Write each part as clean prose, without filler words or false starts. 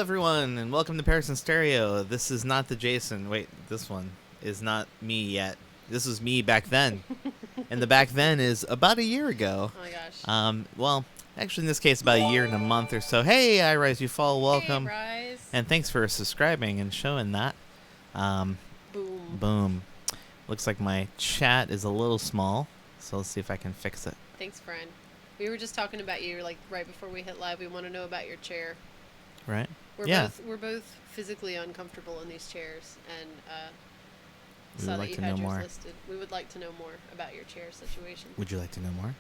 everyone, and welcome to Paris in Stereo. This is not the Jason. Wait, this one is not me yet. This was me back then. And the back then is about a year ago. Oh my gosh. Well, actually in this case about a year and a month or so. Hey, I Rise You Fall, welcome. Hey, Rise. And thanks for subscribing and showing that. Boom. Looks like my chat is a little small, so let's see if I can fix it. Thanks, friend. We were just talking about you, like right before we hit live. We want to know about your chair. Right? We're both physically uncomfortable in these chairs, and We saw would that like you to had know yours more. listed. We would like to know more about your chair situation. Would you like to know more?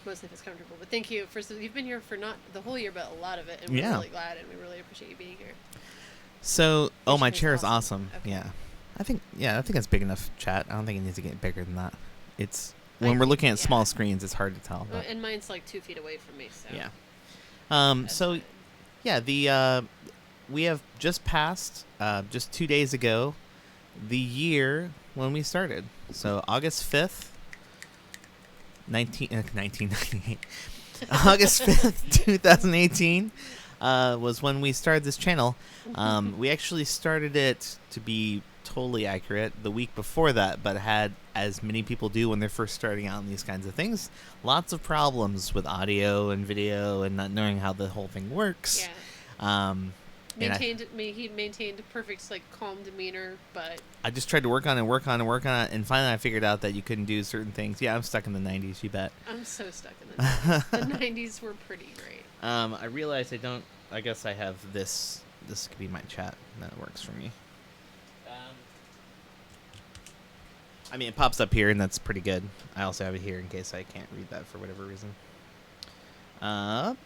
Mostly if it's comfortable. But thank you. You've been here for not the whole year, but a lot of it, and we're really glad, and we really appreciate you being here. So, my chair is awesome. awesome. Okay. Yeah. I think it's big enough, chat. I don't think it needs to get bigger than that. When we're looking at small screens, it's hard to tell. But. And mine's like 2 feet away from me, so. Yeah. That's fine. We have just passed, just 2 days ago, the year when we started. So August 5th, 1998. August 5th, 2018 was when we started this channel. We actually started it, to be totally accurate, the week before that, but had, as many people do when they're first starting out in these kinds of things, lots of problems with audio and video and not knowing how the whole thing works. Yeah. He maintained a perfect, calm demeanor, but I just tried to work on it, and finally I figured out that you couldn't do certain things. Yeah, I'm stuck in the 90s, you bet. I'm so stuck in the 90s. The 90s were pretty great. I realized I guess I have this. This could be my chat. That works for me. It pops up here, and that's pretty good. I also have it here in case I can't read that for whatever reason.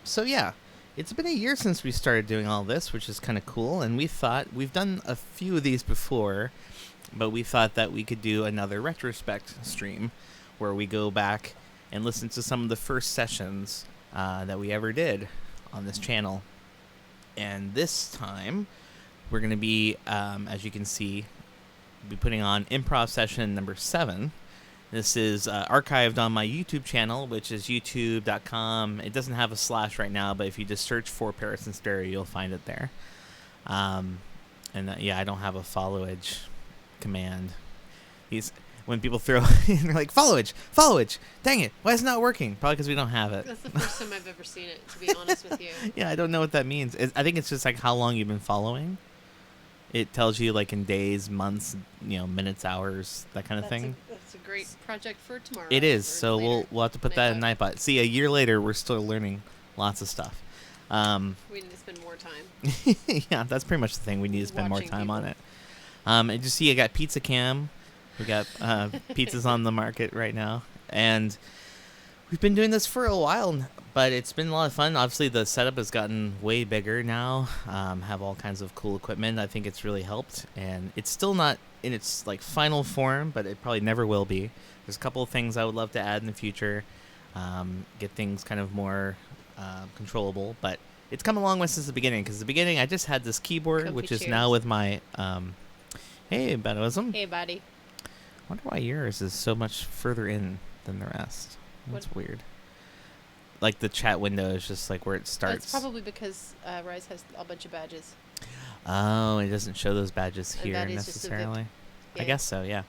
So yeah, it's been a year since we started doing all this, which is kind of cool. And we've done a few of these before, but we thought that we could do another retrospect stream where we go back and listen to some of the first sessions that we ever did on this channel. And this time, we're going to be, as you can see, be putting on improv session number 7. This is archived on my YouTube channel, which is youtube.com. It doesn't have a slash right now, but if you just search for Paris in Stereo, you'll find it there. I don't have a followage command. When people throw in, they're like, followage, dang it, why is it not working? Probably because we don't have it. That's the first time I've ever seen it, to be honest with you. Yeah, I don't know what that means. I think it's just like how long you've been following. It tells you in days, months, minutes, hours, that kind of thing. That's a great project for tomorrow. It is. So we'll have to put that in Nightbot. See, a year later, we're still learning lots of stuff. We need to spend more time. Yeah, that's pretty much the thing. We need to spend more time on it. And you see, I got Pizza Cam. We got pizzas on the market right now, and we've been doing this for a while. But it's been a lot of fun. Obviously, the setup has gotten way bigger now. Have all kinds of cool equipment. I think it's really helped. And it's still not in its final form, but it probably never will be. There's a couple of things I would love to add in the future. Get things kind of more controllable. But it's come a long way since the beginning. Because the beginning, I just had this keyboard, which is now with my... hey, Bedoism. Hey, buddy. I wonder why yours is so much further in than the rest. That's weird. The chat window is just where it starts. It's probably because Rise has a bunch of badges. Oh, it doesn't show those badges And here that is necessarily. Yeah. I guess so, yeah.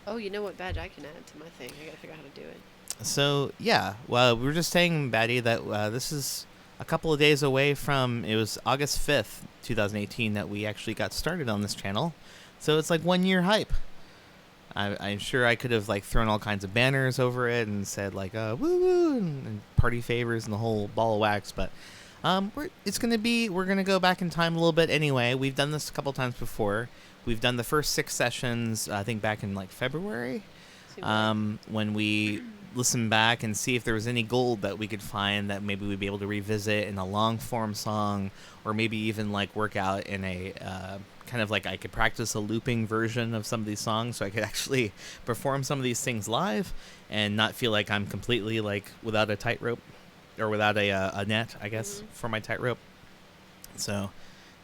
Oh, you know what badge I can add to my thing? I gotta figure out how to do it. So, yeah. Well, we were just saying, Batty, that this is a couple of days away from, it was August 5th, 2018, that we actually got started on this channel. So it's 1 year hype. I'm sure I could have thrown all kinds of banners over it and said woo woo and party favors and the whole ball of wax, but we're gonna go back in time a little bit anyway. We've done this a couple times before. We've done the first 6 sessions, I think back in February, when we listened back and see if there was any gold that we could find that maybe we'd be able to revisit in a long form song, or maybe even work out in a kind of I could practice a looping version of some of these songs, so I could actually perform some of these things live and not feel like I'm completely without a tightrope, or without a net, I guess, for my tightrope. So,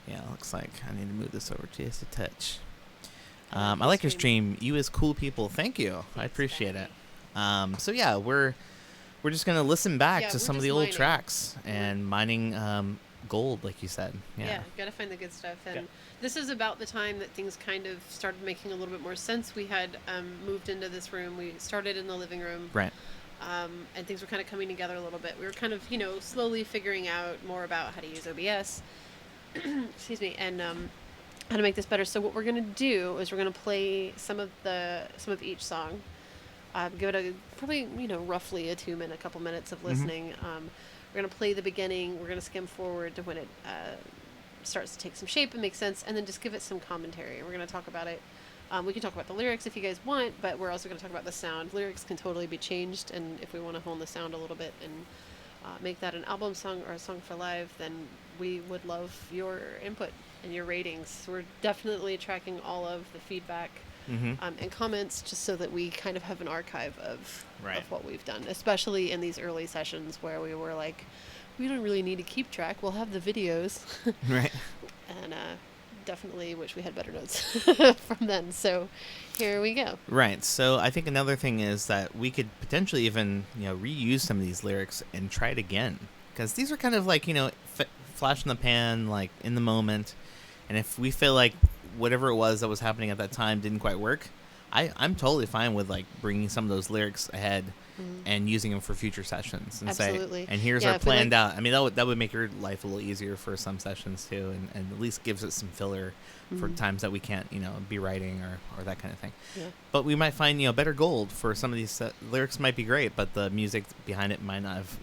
yeah, it looks like I need to move this over just a touch. I like your stream. You as cool people. Thank you. Thanks, I appreciate it. So yeah, we're just gonna listen back to some of the old tracks and mining gold, like you said. Yeah, gotta find the good stuff. And this is about the time that things kind of started making a little bit more sense. We had moved into this room. We started in the living room. Right. And things were kind of coming together a little bit. We were kind of, slowly figuring out more about how to use OBS. Excuse me. And how to make this better. So what we're going to do is we're going to play some of each song. Give it probably, roughly a couple minutes of listening. We're going to play the beginning. We're going to skim forward to when it starts to take some shape and make sense, and then just give it some commentary. We're going to talk about it. We can talk about the lyrics if you guys want, but we're also going to talk about the sound. Lyrics can totally be changed, and if we want to hone the sound a little bit and make that an album song or a song for live, then we would love your input and your ratings. We're definitely tracking all of the feedback and comments, just so that we kind of have an archive of what we've done, especially in these early sessions where we were like, we don't really need to keep track. We'll have the videos. Right. And definitely wish we had better notes from then. So here we go. Right. So I think another thing is that we could potentially even, reuse some of these lyrics and try it again. Because these are kind of like, flash in the pan, like in the moment. And if we feel like whatever it was that was happening at that time didn't quite work, I'm totally fine with like bringing some of those lyrics ahead and using them for future sessions and Absolutely. say, and here's our planned out. I mean, that would make your life a little easier for some sessions too, and at least gives it some filler for times that we can't, be writing or that kind of thing. Yeah. But we might find, better gold for some of these lyrics might be great, but the music behind it might not have,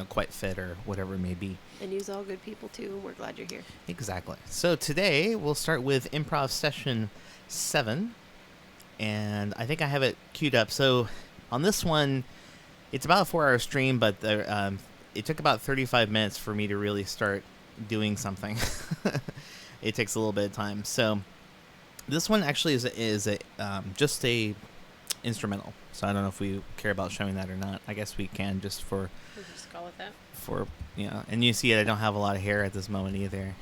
quite fit or whatever it may be. And use all good people too, and we're glad you're here. Exactly. So today we'll start with improv session 7. And I think I have it queued up. So on this one, it's about a 4-hour stream, but it took about 35 minutes for me to really start doing something. It takes a little bit of time. So this one actually is just a instrumental. So I don't know if we care about showing that or not. I guess we can just for... We'll just call it that. And you see I don't have a lot of hair at this moment either.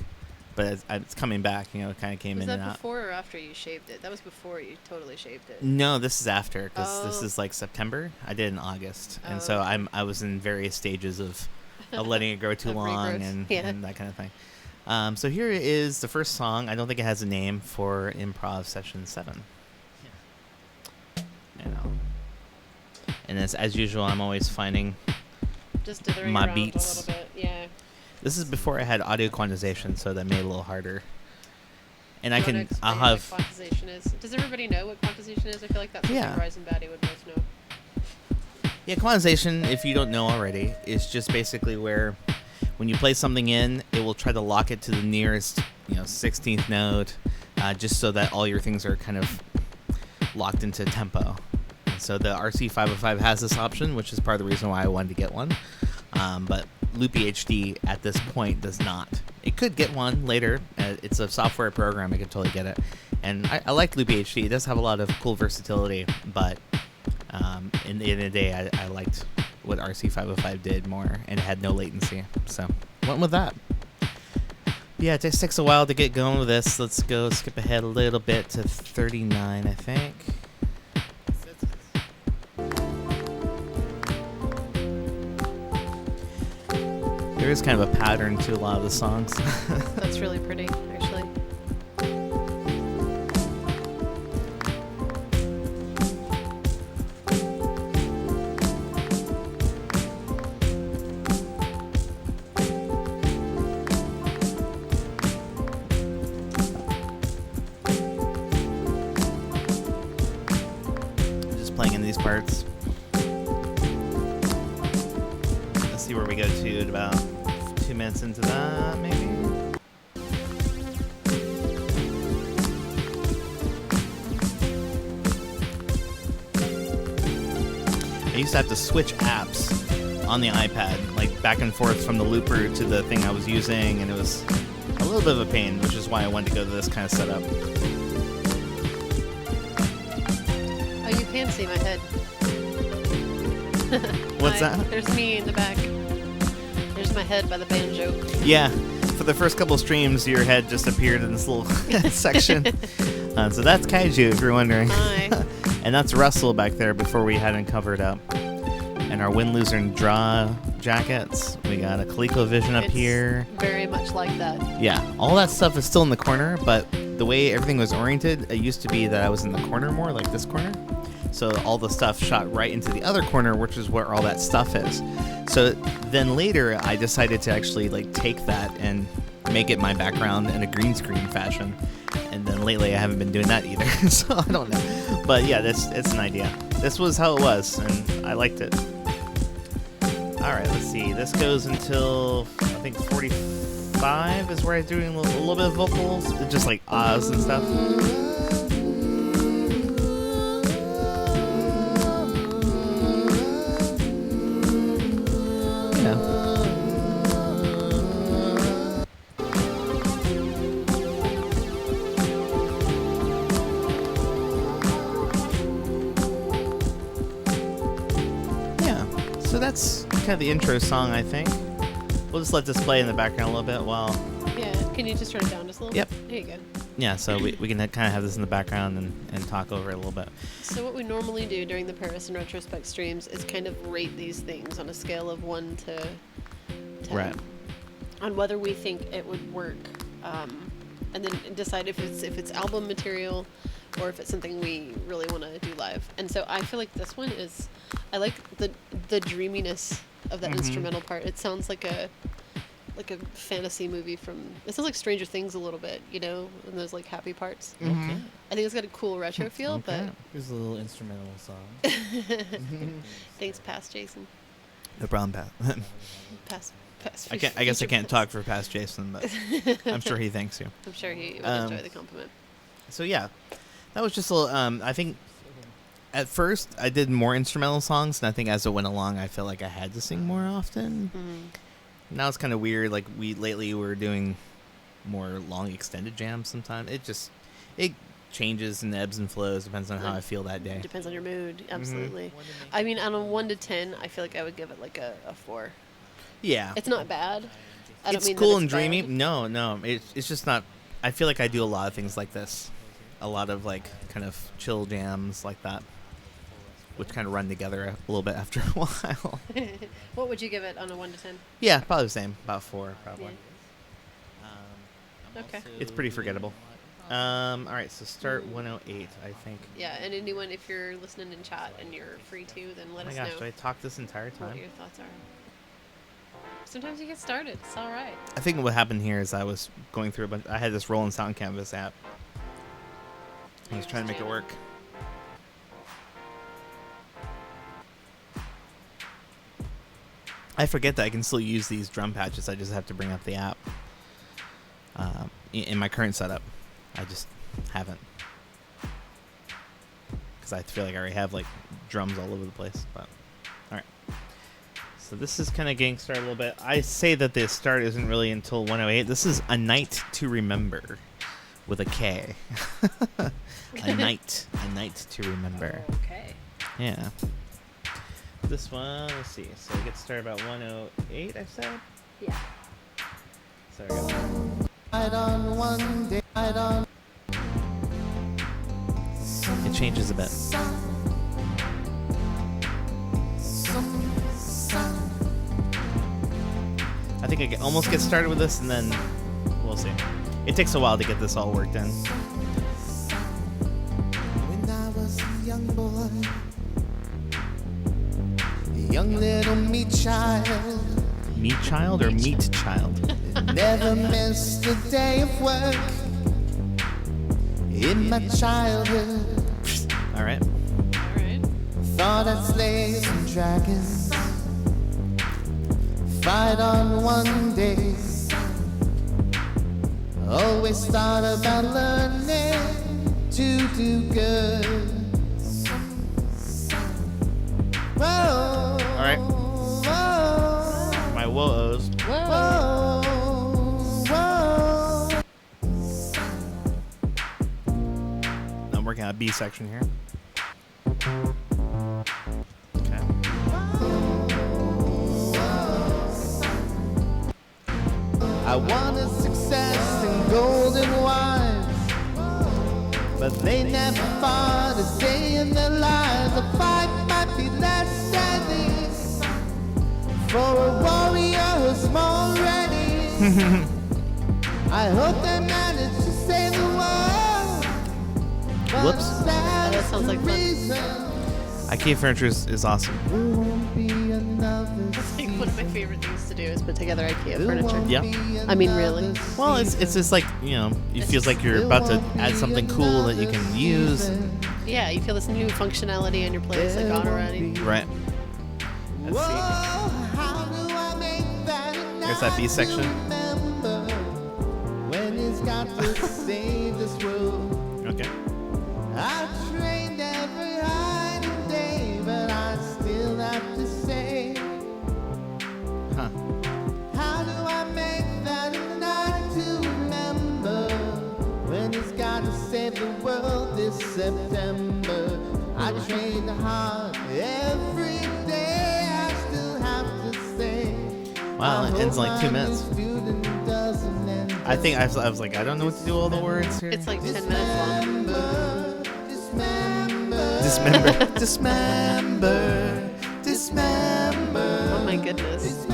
But it's coming back, it kind of came in and out. Was that before or after you shaved it? That was before you totally shaved it. No, this is after, because this is like September. I did it in August. And so I was in various stages of letting it grow too long and that kind of thing. So here is the first song. I don't think it has a name for improv session 7. And as usual, I'm always finding just dithering my around beats. A little bit. Yeah. This is before I had audio quantization, so that made it a little harder. And I'll have what quantization is. Does everybody know what quantization is? I feel like that's something Rise and Batty would most know. Yeah, quantization, if you don't know already, is just basically where when you play something in, it will try to lock it to the nearest, 16th note, just so that all your things are kind of locked into tempo. And so the RC505 has this option, which is part of the reason why I wanted to get one. But Loopy HD at this point does not. It could get one later. It's a software program. I could totally get it. And I like Loopy HD. It does have a lot of cool versatility, but in the end of the day, I liked what RC505 did more, and it had no latency. So went with that. Yeah, it just takes a while to get going with this. Let's go skip ahead a little bit to 39, I think. There is kind of a pattern to a lot of the songs. That's really pretty, actually. Just playing in these parts. Let's see where we go to at about 2 minutes into that, maybe. I used to have to switch apps on the iPad, like back and forth from the looper to the thing I was using, and it was a little bit of a pain, which is why I wanted to go to this kind of setup. Oh, you can see my head. What's that? There's me in the back. There's my head by the banjo. Yeah, for the first couple streams, your head just appeared in this little section. So that's Kaiju, if you're wondering. Hi. And that's Russell back there before we had him covered up. And and our win, lose, and draw jackets. We got a ColecoVision up here. Very much like that. Yeah, all that stuff is still in the corner, but the way everything was oriented, it used to be that I was in the corner more, like this corner. So all the stuff shot right into the other corner, which is where all that stuff is. So then later, I decided to actually like take that and make it my background in a green screen fashion. And then lately, I haven't been doing that either, so I don't know. But yeah, it's an idea. This was how it was, and I liked it. All right, let's see. This goes until I think 45 is where I'm doing a little bit of vocals, just like ahs and stuff. So that's kind of the intro song, I think. We'll just let this play in the background a little bit while... Yeah, can you just turn it down just a little Yep. bit? There you go. Yeah, so we can kind of have this in the background and talk over it a little bit. So what we normally do during the Paris and Retrospect streams is kind of rate these things on a scale of 1 to 10. Right. On whether we think it would work. And then decide if it's album material or if it's something we really want to do live. And so I feel like this one is... I like the dreaminess of that instrumental part. It sounds like a fantasy movie from... It sounds like Stranger Things a little bit, you know, and those like happy parts. Mm-hmm. Okay. I think it's got a cool retro feel, Okay. but... Here's a little instrumental song. Thanks, past Jason. No problem, Pat. Past I guess I can't talk for past Jason, but I'm sure he thanks you. I'm sure he would enjoy the compliment. So yeah, that was just a little, I think at first I did more instrumental songs, and I think as it went along, I felt like I had to sing more often. Mm-hmm. Now it's kind of weird. Like lately we're doing more long extended jams sometimes. It changes and ebbs and flows, depends on how I feel that day. Depends on your mood, absolutely. I mean, on a 1 to 10, I feel like I would give it like a 4. Yeah. It's not bad. I don't It's mean cool that and dreamy. bad. No. It's just not. I feel like I do a lot of things like this. A lot of like kind of chill jams like that, which kind of run together a little bit after a while. What would you give it on a 1 to 10? Yeah, probably the same. About 4, probably. Okay. It's pretty forgettable. All right, so start 108, I think. Yeah, and anyone, if you're listening in chat and you're free to, then let Oh my us gosh, know do I talk this entire what time? your thoughts are. Sometimes you get started. It's all right. I think what happened here is I was going through a bunch. I had this Roland Sound Canvas app. I was trying to make it work. I forget that I can still use these drum patches. I just have to bring up the app. In my current setup, I just haven't, because I feel like I already have like drums all over the place. But all right, so this is kind of getting started a little bit. I say that the start isn't really until 108. This is A Night to Remember, with a K. a night to remember. Okay. Yeah. This one, let's see. So it gets started about 108, I said? Yeah. So we go. It changes a bit. I think I can almost get started with this, and then we'll see. It takes a while to get this all worked in. When I was a young boy, a young little meat child, Meat child or meat child? never missed a day of work. In my childhood, All right. All right. thought I'd slay some dragons, fight on one day. Always thought about learning to do good. Whoa, All right. whoa, My woes. whoa, whoa. I'm working on a B section here. Okay. I wanted success and golden wives, but they never fought a day in their lives. A fight might be less deadly for a warrior who's more ready. I hope they manage to save the world. But Whoops. that's that sounds like the fun. reason IKEA furniture is awesome. there won't be another I think one of my favorite things to do is put together IKEA There furniture. won't Yeah. be I mean, really. another Well, it's just like, you know, it feels like you're about to add something cool that you can use. Yeah, you feel this new functionality in your place like on already. Right. Let's see. Here's that B section. When he's got to save this world. Okay. I trained every night and day, but I still have to say, Huh. how do I make that a night to remember? When he's got to save the world this September. I trained hard every day, I still have to say. Wow, it ends in like 2 minutes. I think I was like, I don't know what to do with all the words here. It's like 10 minutes long. Dismember. Dismember. Dismember. Oh my goodness.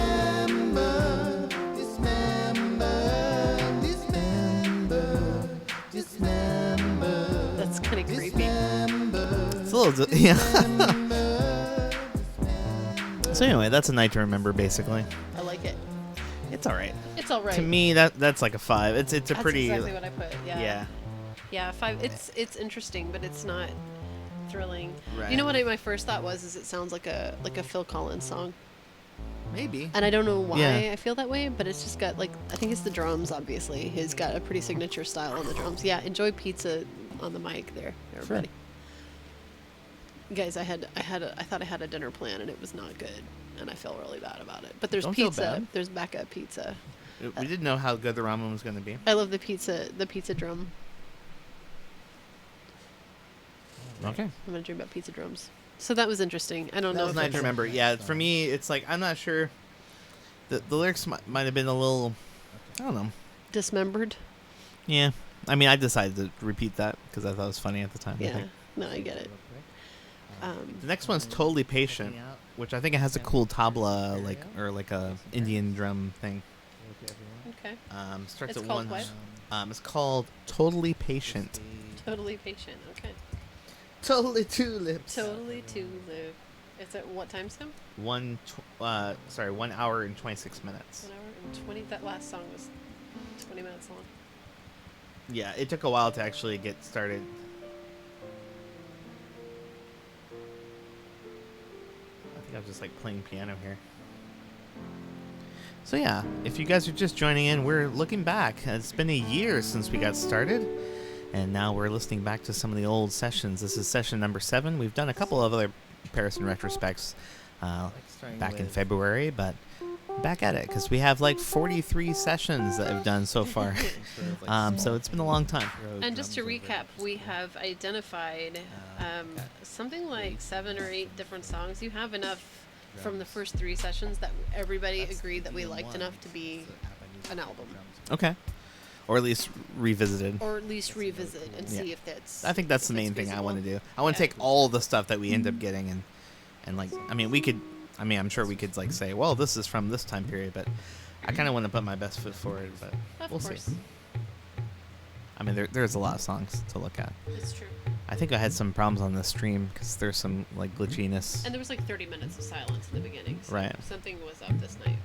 That's kind of creepy. It's a little, yeah. So anyway, that's a night to remember, basically. I like it. It's all right. It's all right. To me, that's like a 5. It's a That's pretty. exactly what I put. Yeah. Yeah. Yeah, 5. It's interesting, but it's not thrilling. Right. You know what my first thought was? Is it sounds like a Phil Collins song, Maybe. and I don't know why Yeah. I feel that way, but it's just got like I think it's the drums. Obviously, he's got a pretty signature style on the drums. Yeah, enjoy pizza on the mic there, everybody. Guys, I thought I had a dinner plan and it was not good, and I feel really bad about it. But there's Don't feel pizza. bad. There's backup pizza. We didn't know how good the ramen was going to be. I love the pizza drum. Okay. I'm gonna dream about pizza drums. So that was interesting. I don't know That was if nice it's to remember. Yeah, for me, it's like I'm not sure. The lyrics might have been a little, I don't know. dismembered. Yeah, I mean, I decided to repeat that because I thought it was funny at the time. I Yeah. think. No, I get it. The next one's Totally Patient, which I think it has a cool tabla like a Indian drum thing. Okay. Starts It's at called 1. what? It's called Totally Patient. Totally patient. Okay. Totally tulips. Totally to live. It's at what time stamp? 1 hour and 26 minutes. 1 hour and 20. That last song was 20 minutes long. Yeah, it took a while to actually get started. I think I was just like playing piano here. So yeah, if you guys are just joining in, we're looking back. It's been a year since we got started, and now we're listening back to some of the old sessions. This is session number 7. We've done a couple of other Paris and retrospects back in February, but back at it because we have like 43 sessions that I've done so far. So it's been a long time. And just to recap, we have identified something like 7 or 8 different songs. You have enough from the first 3 sessions that everybody agreed that we liked enough to be an album. Okay. Or at least revisited. Or at least revisit and Yeah. see if that's. I think that's the if it's main thing I feasible. want to do. I want to Yeah. take all the stuff that we end up getting and like, I mean, I'm sure we could like say, well, this is from this time period, but I kind of want to put my best foot forward, but Of we'll course. see. I mean, there's a lot of songs to look at. It's true. I think I had some problems on the stream because there's some like glitchiness. And there was like 30 minutes of silence in the beginning. So Right. Something was up this night.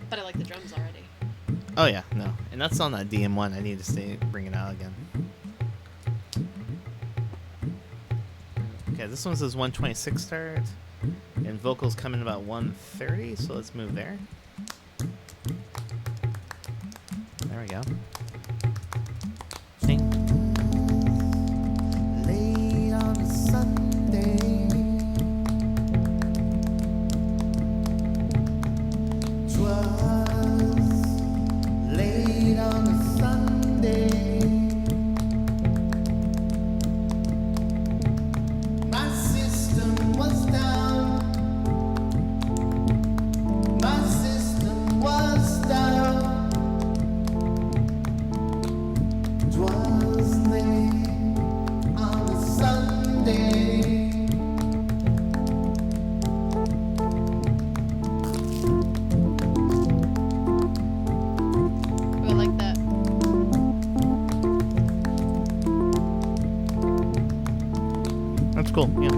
But I like the drums already. Oh yeah, no, and that's on that DM1. I need to bring it out again. Okay, this one says 126 start, and vocals come in about 130. So let's move there. There we go. Ding. Late on a Sunday, 'twas late on a Sunday. My system was down. My system was down. That's cool. Yeah.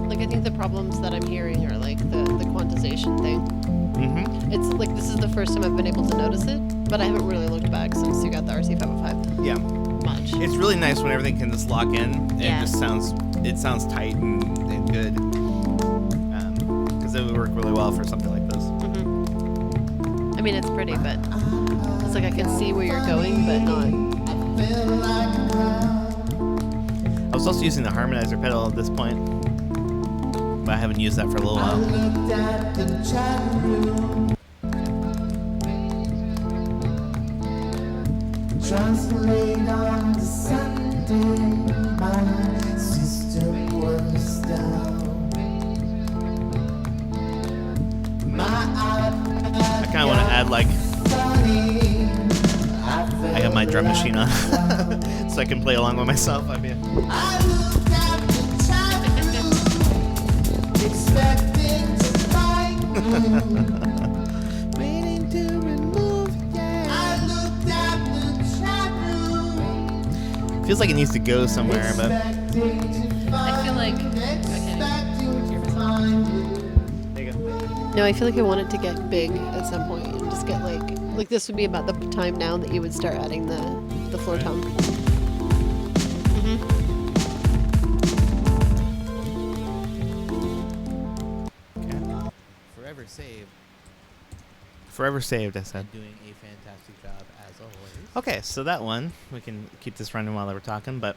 Like, I think the problems that I'm hearing are like the quantization thing. Mm-hmm. It's like this is the first time I've been able to notice it, but I haven't really looked back since you got the RC505 Yeah. much. It's really nice when everything can just lock in. And Yeah. It just sounds tight and good. Because it would work really well for something like this. I mean, it's pretty, but it's like I can see where you're going, but not. I was also using the harmonizer pedal at this point, but I haven't used that for a little I while. looked at the chat room, translate on the Sunday. My sister was down. I kind of want to add like I got my drum machine on, so I can play along with myself. I mean, I looked at the chat room, expecting to find you. Waiting to remove you. I looked at the chat room, feels like it needs to go somewhere, but expecting to I feel like. expecting to find you. there you go. No, I feel like I want it to get big at some point and just get like this would be about the time now that you would start adding the floor tom. Forever saved. Forever saved, I said. And doing a fantastic job as always. Okay, so that one we can keep this running while we're talking. But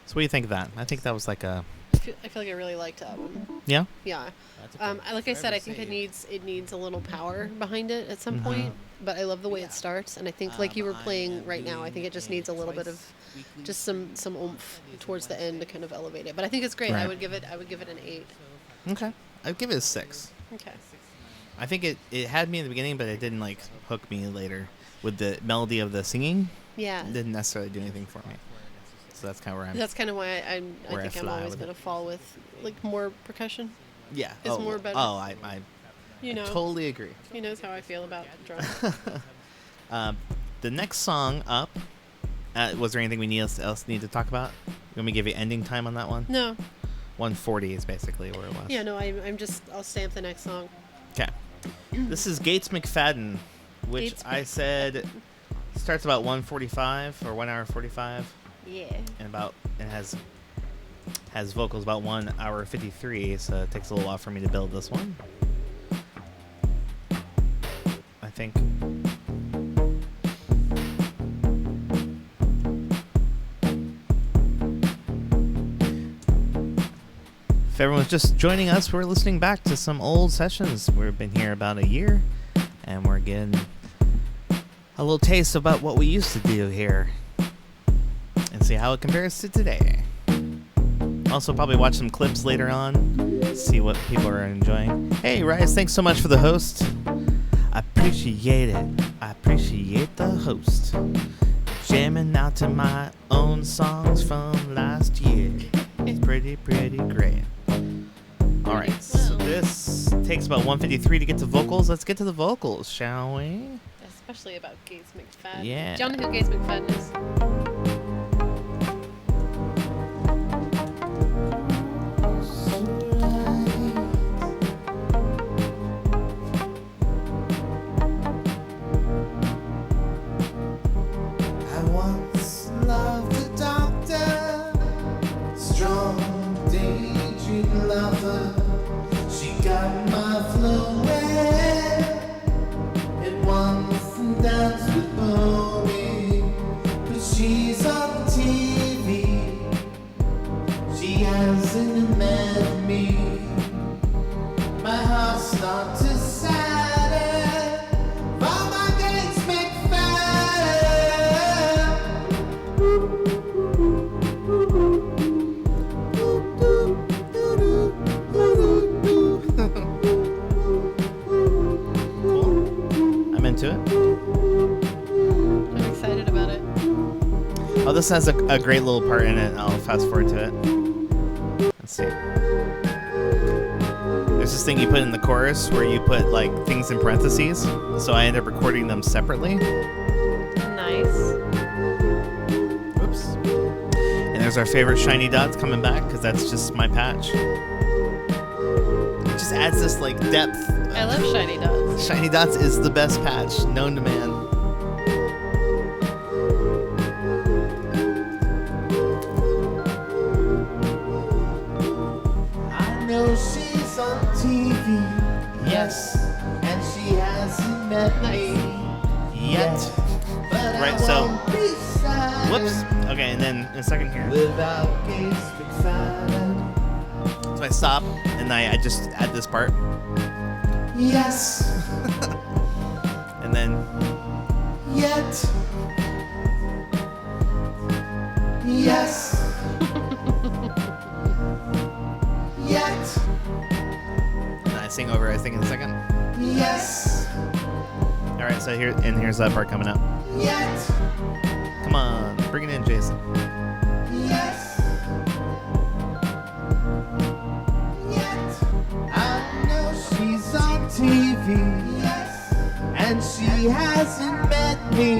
so what do you think of that? I think that was like a I feel like I really liked that one. yeah. Yeah. That's okay. Like I said, Forever I think saved. it needs a little power behind it at some Mhm. point. But I love the way Yeah. it starts, and I think like you were I playing am right now, I think it just doing needs a little bit of twice weekly just some oomph towards the end to kind of elevate it. But I think it's great. Right. I would give it an 8. Okay, I'd give it a 6. Okay. I think it had me in the beginning, but it didn't like hook me later with the melody of the singing. Yeah. It didn't necessarily do anything for me. So that's kind of where I'm. That's kind of why I Where I think I'm fly always with going it. to fall with like more percussion. Yeah. is oh, more better. Oh, I You know, totally agree. he knows how I feel about drums. The next song up. Was there anything we else need to talk about? You want me to give you ending time on that one? No. 140 is basically where it was. Yeah, no, I'll stamp the next song. Okay. This is Gates McFadden, which Gates I said starts about 1:45 or 1 hour 45, Yeah. and has vocals about 1 hour 53. So it takes a little while for me to build this one. I think. If everyone's just joining us, we're listening back to some old sessions. We've been here about a year, and we're getting a little taste about what we used to do here and see how it compares to today. Also, probably watch some clips later on, see what people are enjoying. Hey, Rise, thanks so much for the host. I appreciate it. I appreciate the host. Jamming out to my own songs from last year. It's pretty great. Alright, so this takes about 153 to get to vocals. Let's get to the vocals, shall we? Especially about Gates McFadden. Yeah. Do you know who Gates McFadden is? I once loved a doctor, strong daydream lover. She got my fluid and once danced with Bowie. But she's on TV, she hasn't met me. My heart starts to sadden for my Gates McFadden. I'm into it. I'm excited about it. Oh, this has a great little part in it. I'll fast forward to it. Let's see. There's this thing you put in the chorus where you put like things in parentheses. So I end up recording them separately. Nice. Oops. And there's our favorite shiny dots coming back because that's just my patch. It just adds this like depth. I love shiny dots. Shiny dots is the best patch known to man. I know she's on TV, yes, and she hasn't met me Yet. but Right, I so- won't be sad Whoops. Okay, and then in a second here. without Gates McFadden. So I stop and I just add this part. Yes, And then yet, yes, yet, and I sing over everything in a second. yes, Alright, so here's that part coming up. yet, Come on, bring it in, Jason. yes, yet. I know she's on TV, yes, and she hasn't met me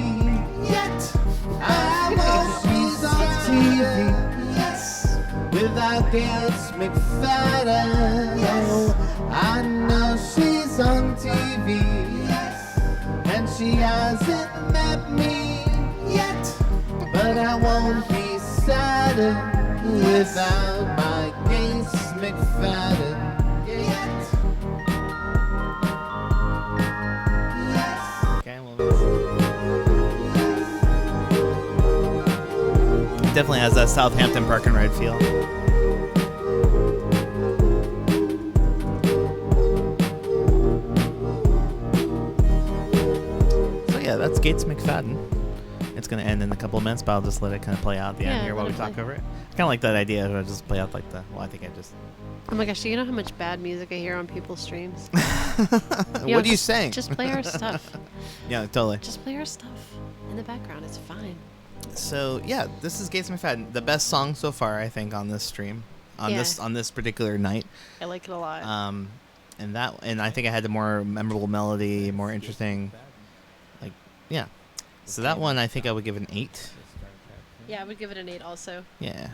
yet. I know she's on TV, yes, without Gates McFadden. Yes. I know she's on TV, yes, and she hasn't met me yet. But I won't be sad without my Gates McFadden yet. Yes. Okay, well, it definitely has that Southampton Park and Ride feel. So yeah, that's Gates McFadden. It's gonna end in a couple of minutes, but I'll just let it kind of play out at the Yeah, end here while let we it talk play. over it. Kind of like that idea. I'll just play out like the. Well, I think I just. Oh my gosh, do you know how much bad music I hear on people's streams? What are you just- saying? Just play our stuff. Yeah, totally. Just play our stuff in the background. It's fine. So yeah, this is Gates McFadden, the best song so far, I think, on this stream, on Yeah. this particular night. I like it a lot. And I think I had the more memorable melody, more interesting, like yeah. So that one, I think I would give an 8. yeah, I would give it an 8 also. Yeah.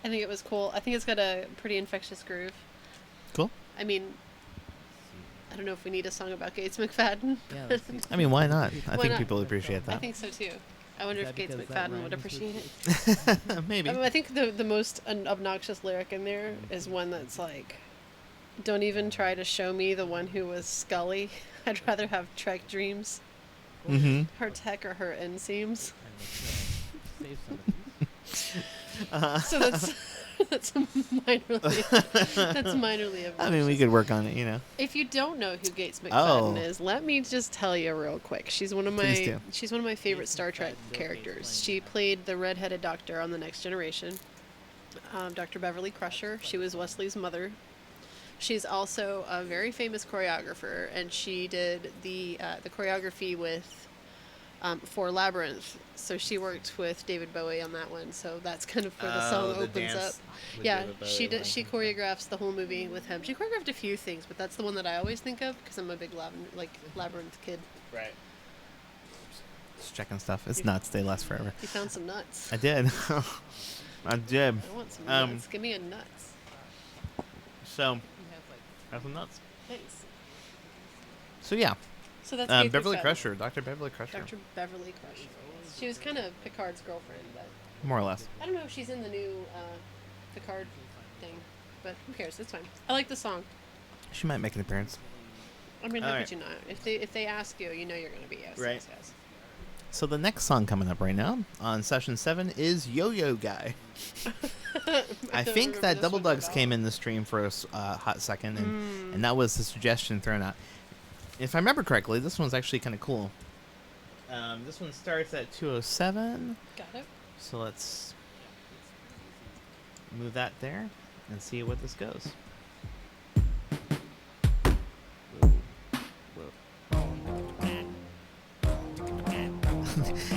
I think it was cool. I think it's got a pretty infectious groove. Cool. I mean, I don't know if we need a song about Gates McFadden. Yeah, let's see. I mean, why not? I Why think not? people would appreciate I that. think so too. I wonder Is if that Gates because that McFadden would rhymes appreciate with it. Maybe. I think the most obnoxious lyric in there is one that's like, "Don't even try to show me the one who was Scully. I'd rather have Trek dreams. Mm-hmm. Her tech or her inseams." And let's, save some of these. So that's minorly obnoxious. I mean, we could work on it, you know. If you don't know who Gates McFadden Oh. is, let me just tell you real quick. She's one of Please my do. favorite Star Trek characters. She played the redheaded doctor on The Next Generation, Dr. Beverly Crusher. She was Wesley's mother. She's also a very famous choreographer, and she did the choreography with for Labyrinth. So she worked with David Bowie on that one. So that's kind of where the song opens up. Yeah, she choreographs the whole movie with him. She choreographed a few things, but that's the one that I always think of because I'm a big Labyrinth kid. Right. Just checking stuff. It's nuts. They last forever. You found some nuts. I did. I did. I want some Um, nuts. Give me a nuts. So, have some nuts. Thanks. So yeah, So that's Gates Beverly McFadden. Crusher, Dr. Beverly Crusher, Dr. Beverly Crusher. She was kind of Picard's girlfriend, but more or less. I don't know if she's in the new Picard thing. But who cares? It's fine. I like the song. She might make an appearance. I mean, how Alright. could you not? If they ask you, you know you're gonna be yes, Right. yes, yes. So the next song coming up right now on session 7 is Yo-Yo Guy. I don't think remember that this Double one Dugs at all. came in the stream for a hot second, and that was the suggestion thrown out. If I remember correctly, this one's actually kind of cool. This one starts at 2:07, Got it. so let's move that there and see what this goes.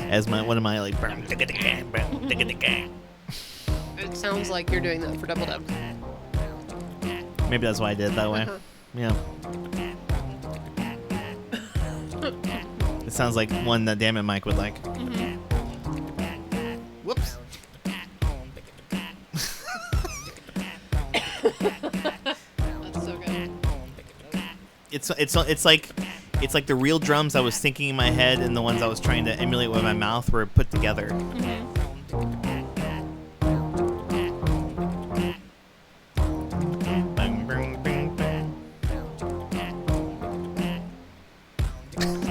As one of my like. It sounds like you're doing that for Double Dugs. Maybe that's why I did it that way. Uh-huh. Yeah. It sounds like one that Damn It Mike would like. Mm-hmm. Whoops. That's so good. It's like the real drums I was thinking in my head and the ones I was trying to emulate with my mouth were put together. Mm-hmm. Bang, bang, bang, bang.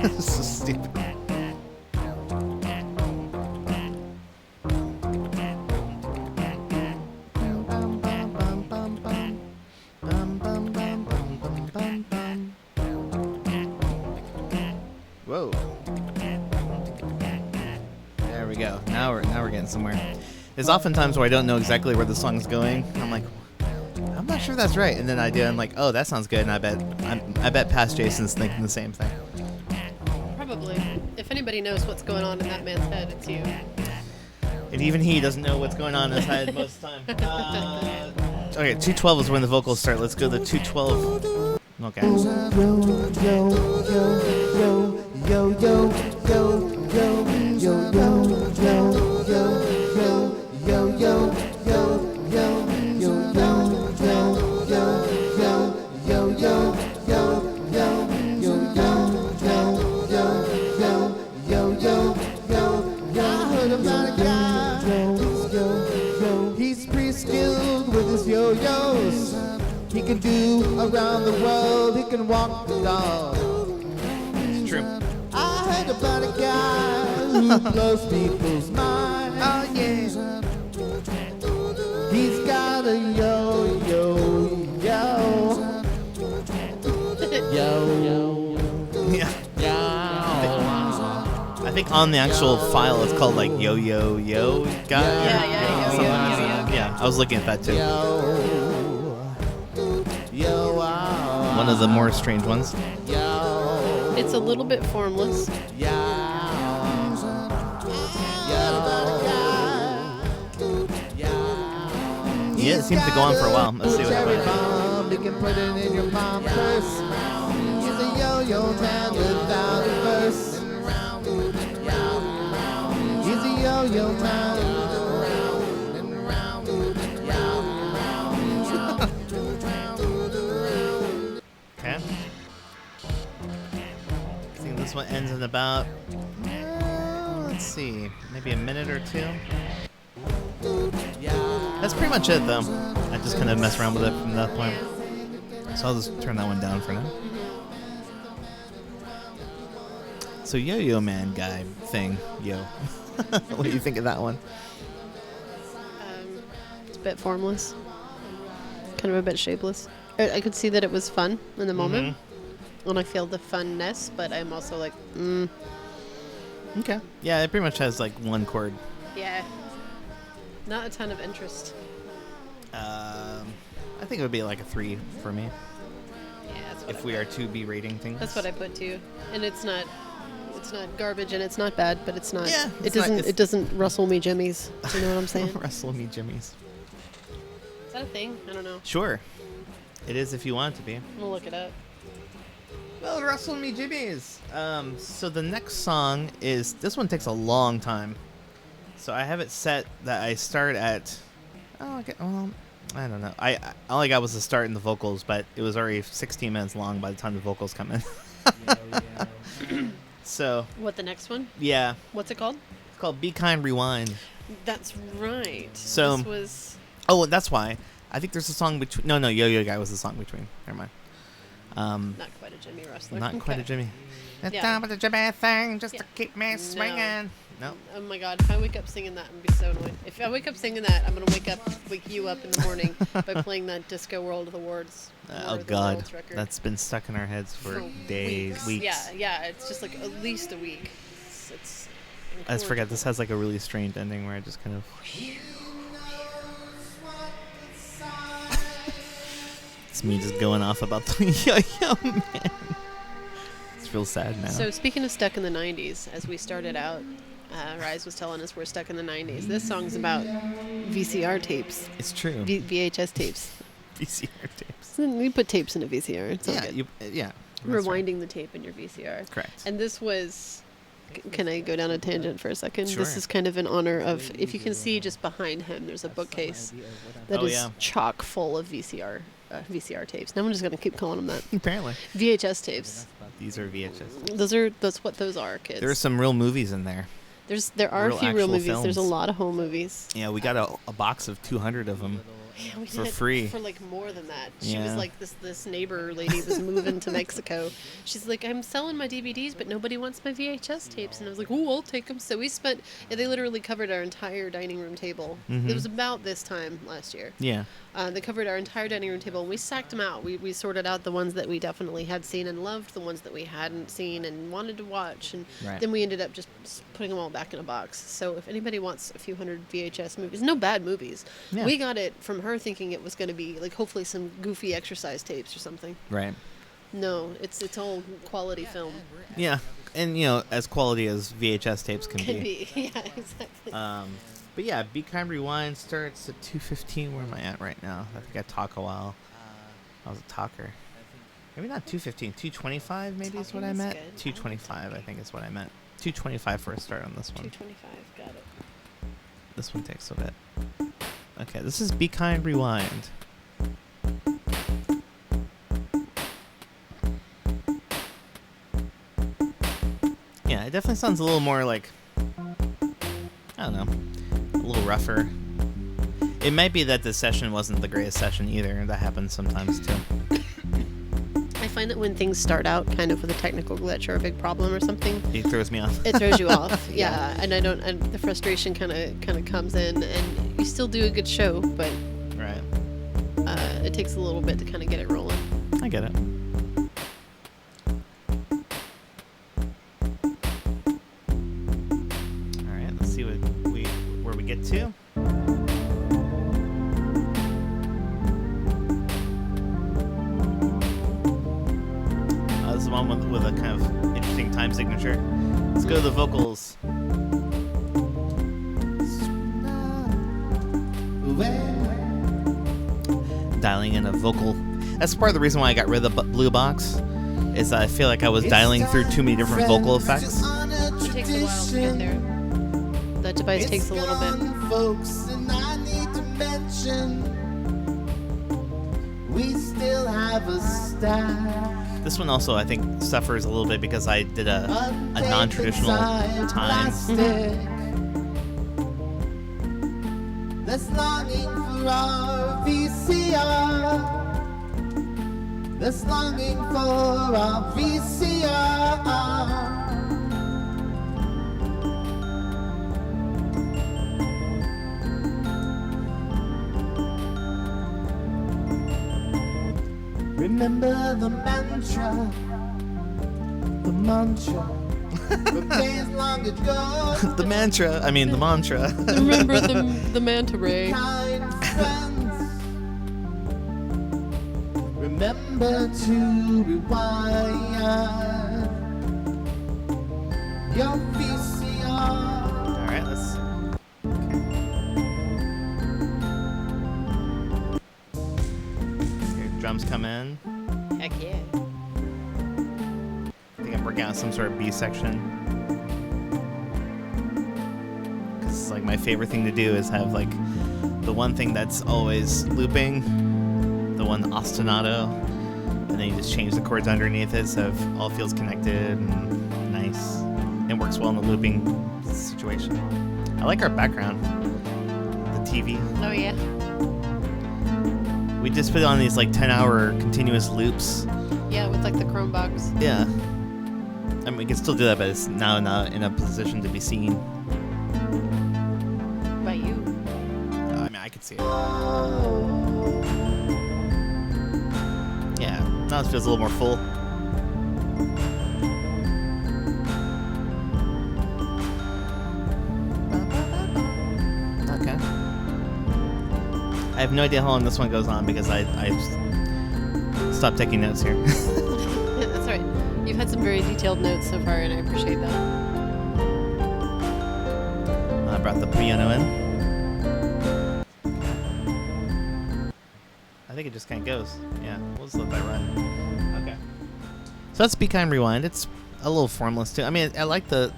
This is so stupid. Whoa. There we go. Now we're getting somewhere. There's often times where I don't know exactly where the song's going. I'm like, I'm not sure that's right, and then I do. I'm like, oh, that sounds good, and I bet past Jason's thinking the same thing. Probably. If anybody knows what's going on in that man's head, it's you. And even he doesn't know what's going on in his head most of the time. Okay, 212 is when the vocals start. Let's go to 212. Okay. He's pretty skilled with his yo-yos. He can do around the world. He can walk the dog. It's true. I heard about a guy who blows people's minds. Oh yeah. He's got a yo-yo-yo. Yo. Yeah. I think on the actual file it's called like Yo Yo Yo Guy. Yeah, Something like that. Yeah, I was looking at that too. One of the more strange ones. It's a little bit formless. Yeah, it seems to go on for a while. Let's see what happens. You can put it in your mom's purse. He's a yo-yo man without a verse. He's a yo-yo man. Okay. I think this one ends in about, let's see, maybe a minute or two. That's pretty much it, though. I just kind of mess around with it from that point. So I'll just turn that one down for now. So Yo-Yo Man guy thing, yo. What do you think of that one? It's a bit formless. Kind of a bit shapeless. I could see that it was fun in the moment. And I feel the funness, but I'm also like, Okay. Yeah, it pretty much has like one chord. yeah. Not a ton of interest. I think it would be like a 3 for me. Yeah, that's what If we are to be rating things. That's what I put too. And it's not garbage and it's not bad, but it's not. Yeah, It doesn't rustle me jimmies. Do you know what I'm saying? Wrestle me jimmies. Is that a thing? I don't know. Sure. It is if you want it to be. I'm gonna look it up. Well, Wrestle Me Jimmies. So the next song is, this one takes a long time. So I have it set that I start at, I don't know. All I got was the start and the vocals, but it was already 16 minutes long by the time the vocals come in. So. What, the next one? Yeah. What's it called? It's called Be Kind Rewind. That's right. So. This was. Oh, that's why. I think there's a song between. No, Yo-Yo Guy was the song between. Never mind. Not quite a Jimmy Rustler. Not quite a Okay. Jimmy. It's Yeah. down with the Jimmy thing just to Yeah. keep me swinging. No. Oh my god, if I wake up singing that, I'm gonna be so annoyed. If I wake up singing that, I'm gonna wake you up in the morning by playing that Disco World of the Worlds. Oh War of the God, Worlds record. that's been stuck in our heads for days, weeks. Yeah, it's just like at least a week. It's I just forgot this has like a really strange ending where I just kind of. It's me just going off about the Yo-Yo Man. It's real sad now. So speaking of stuck in the 90s, as we started out, Rise was telling us we're stuck in the 90s. This song's about VCR tapes, It's true. VHS tapes. VCR tapes. You put tapes in a VCR. It's all Yeah, good. yeah. That's right. Rewinding the tape in your VCR. Correct. And this was Can I go down a tangent for a second? Sure. This is kind of in honor of, if you can see just behind him, there's a bookcase that Oh, is yeah. chock full of VCR tapes. Now I'm just going to keep calling them that. Apparently. VHS tapes. These are VHS. That's what those are, kids. There are some real movies in there. There are real a few real actual movies. There's a films. lot of home movies. Yeah, we got a box of 200 of them. Yeah, we For did free. for like more than that. She was Yeah. like this neighbor lady was moving to Mexico. She's like, I'm selling my DVDs, but nobody wants my VHS tapes. And I was like, oh, I'll take them. So we spent. Yeah, they literally covered our entire dining room table. Mhm. It was about this time last year. Yeah. They covered our entire dining room table, and we sacked them out. We sorted out the ones that we definitely had seen and loved, the ones that we hadn't seen and wanted to watch, and Right. then we ended up just putting them all back in a box. So if anybody wants a few hundred VHS movies, no bad movies. Yeah. We got it from her thinking it was going to be like hopefully some goofy exercise tapes or something. Right. No, it's all quality film. Yeah. And, as quality as VHS tapes can Can be. Yeah, exactly. But yeah, Be Kind Rewind starts at 2:15. Where am I at right now? I think I talk a while. I was a talker. Maybe not 2:15. 2:25 maybe is what I Talking is meant. good. 2:25 I think is what I meant. 2:25 for a start on this one. 225, got it. This one takes a bit. Okay, this is Be Kind Rewind. Yeah, it definitely sounds a little more like, I don't know, a little rougher. It might be that this session wasn't the greatest session either. That happens sometimes too. I find that when things start out kind of with a technical glitch or a big problem or something, It throws me off. it throws you off. Yeah, and the frustration kind of comes in, and you still do a good show, but Right. it takes a little bit to kind of get it rolling. I get it. All right, let's see where we get to. This is the one with a kind of interesting time signature. Let's go to the vocals. Dialing in a vocal. That's part of the reason why I got rid of the blue box. Is I feel like I was dialing through too many different vocal effects. It takes a while to get there. That device takes a little bit. Folks, and I need to mention, we still have a stack. This one also, I think, suffers a little bit because I did a non-traditional time. That's longing for our VCR. That's longing for our VCR. Remember the mantra, from days long ago. The mantra, I mean the mantra. Remember the manta ray. Kind friends, remember to rewind your VCR. All right, let's. Here, drums come in. Heck yeah. I think I'm working on some sort of B section. Because like my favorite thing to do is have like the one thing that's always looping, the one ostinato, and then you just change the chords underneath it so it all feels connected and nice. It works well in the looping situation. I like our background, the TV. Oh yeah. We just put on these like 10-hour continuous loops. Yeah, with like the Chrome box. Yeah. I mean, we can still do that, but it's now not in a position to be seen. By you. I mean, I could see it. Yeah, now it feels a little more full. Okay. I have no idea how long this one goes on because I stopped taking notes here. Yeah, that's right. You've had some very detailed notes so far, and I appreciate that. I brought the piano in. I think it just kind of goes. Yeah, we'll just let that run. Okay. So that's Be Kind Rewind. It's a little formless too. I mean, I like the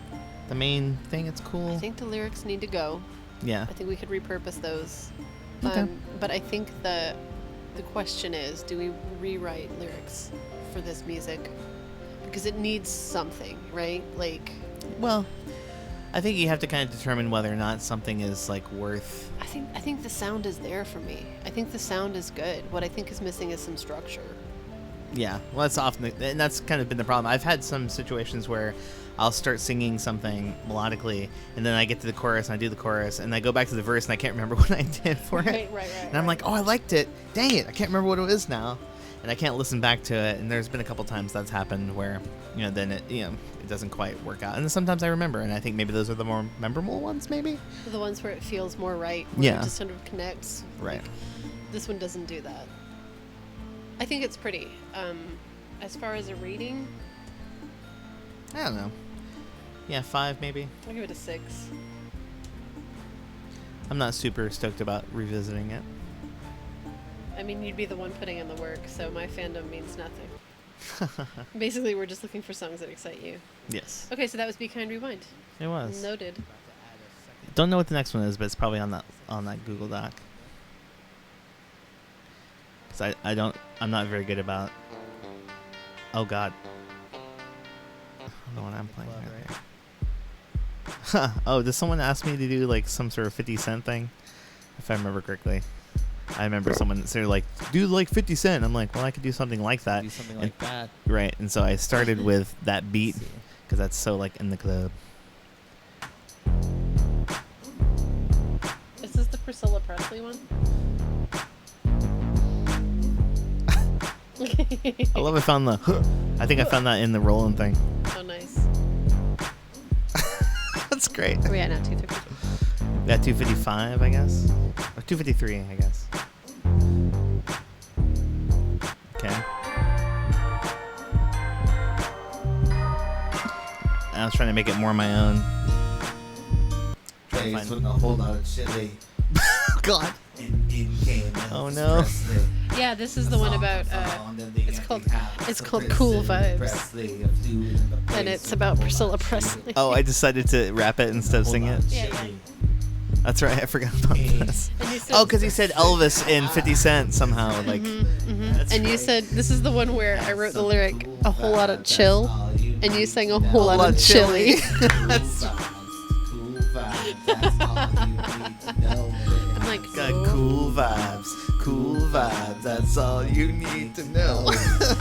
the main thing. It's cool. I think the lyrics need to go. Yeah. I think we could repurpose those. Okay. But I think the question is, do we rewrite lyrics for this music? Because it needs something, right? Like, Well, I think you have to kind of determine whether or not something is like worth. I think the sound is there for me. I think the sound is good. What I think is missing is some structure. Yeah, well, that's often, and that's kind of been the problem. I've had some situations where I'll start singing something melodically, and then I get to the chorus, and I do the chorus, and I go back to the verse, and I can't remember what I did for it. Right. And I'm like, oh, I liked it. Dang it, I can't remember what it is now, and I can't listen back to it. And there's been a couple times that's happened where, then it doesn't quite work out. And then sometimes I remember, and I think maybe those are the more memorable ones, maybe. The ones where it feels more right. Where Yeah. It just sort of connects. Right. Like, this one doesn't do that. I think it's pretty. As far as a rating, I don't know. Yeah, 5 maybe. I'll give it a 6. I'm not super stoked about revisiting it. I mean, you'd be the one putting in the work, so my fandom means nothing. Basically, we're just looking for songs that excite you. Yes, Okay, so that was Be Kind Rewind. it was. Noted. Don't know what the next one is, but it's probably on that Google Doc. Because I'm not very good about. Oh God. I don't know what I'm playing right there. Oh, does someone ask me to do like some sort of 50 Cent thing? If I remember correctly. I remember someone said like, do like 50 Cent. I'm like, well, I could do something like that. Do something like that. Right, and so I started with that beat because that's so like in the club. Is this the Priscilla Presley one? I love I found I think I found that in the Roland thing. Oh, nice. That's great. Where are we at now? 252. Yeah, 255, I guess. Or 253, I guess. Okay. I was trying to make it more my own. Trying to Days find- with a whole lot of chili. God. And in came Oh, Elvis no. Presley. Yeah, this is the one about. It's called Cool Vibes. And it's about Priscilla Presley. Oh, I decided to rap it instead of sing it. Yeah. That's right, I forgot about this. And you said, Oh, because he said Elvis in 50 Cent somehow. Like, That's and you right. said this is the one where I wrote the lyric a whole lot of chill, and you sang a whole lot of chili. That's Cool vibes. That's all you need to know. I'm like, got oh. cool vibes. That's all you need to know.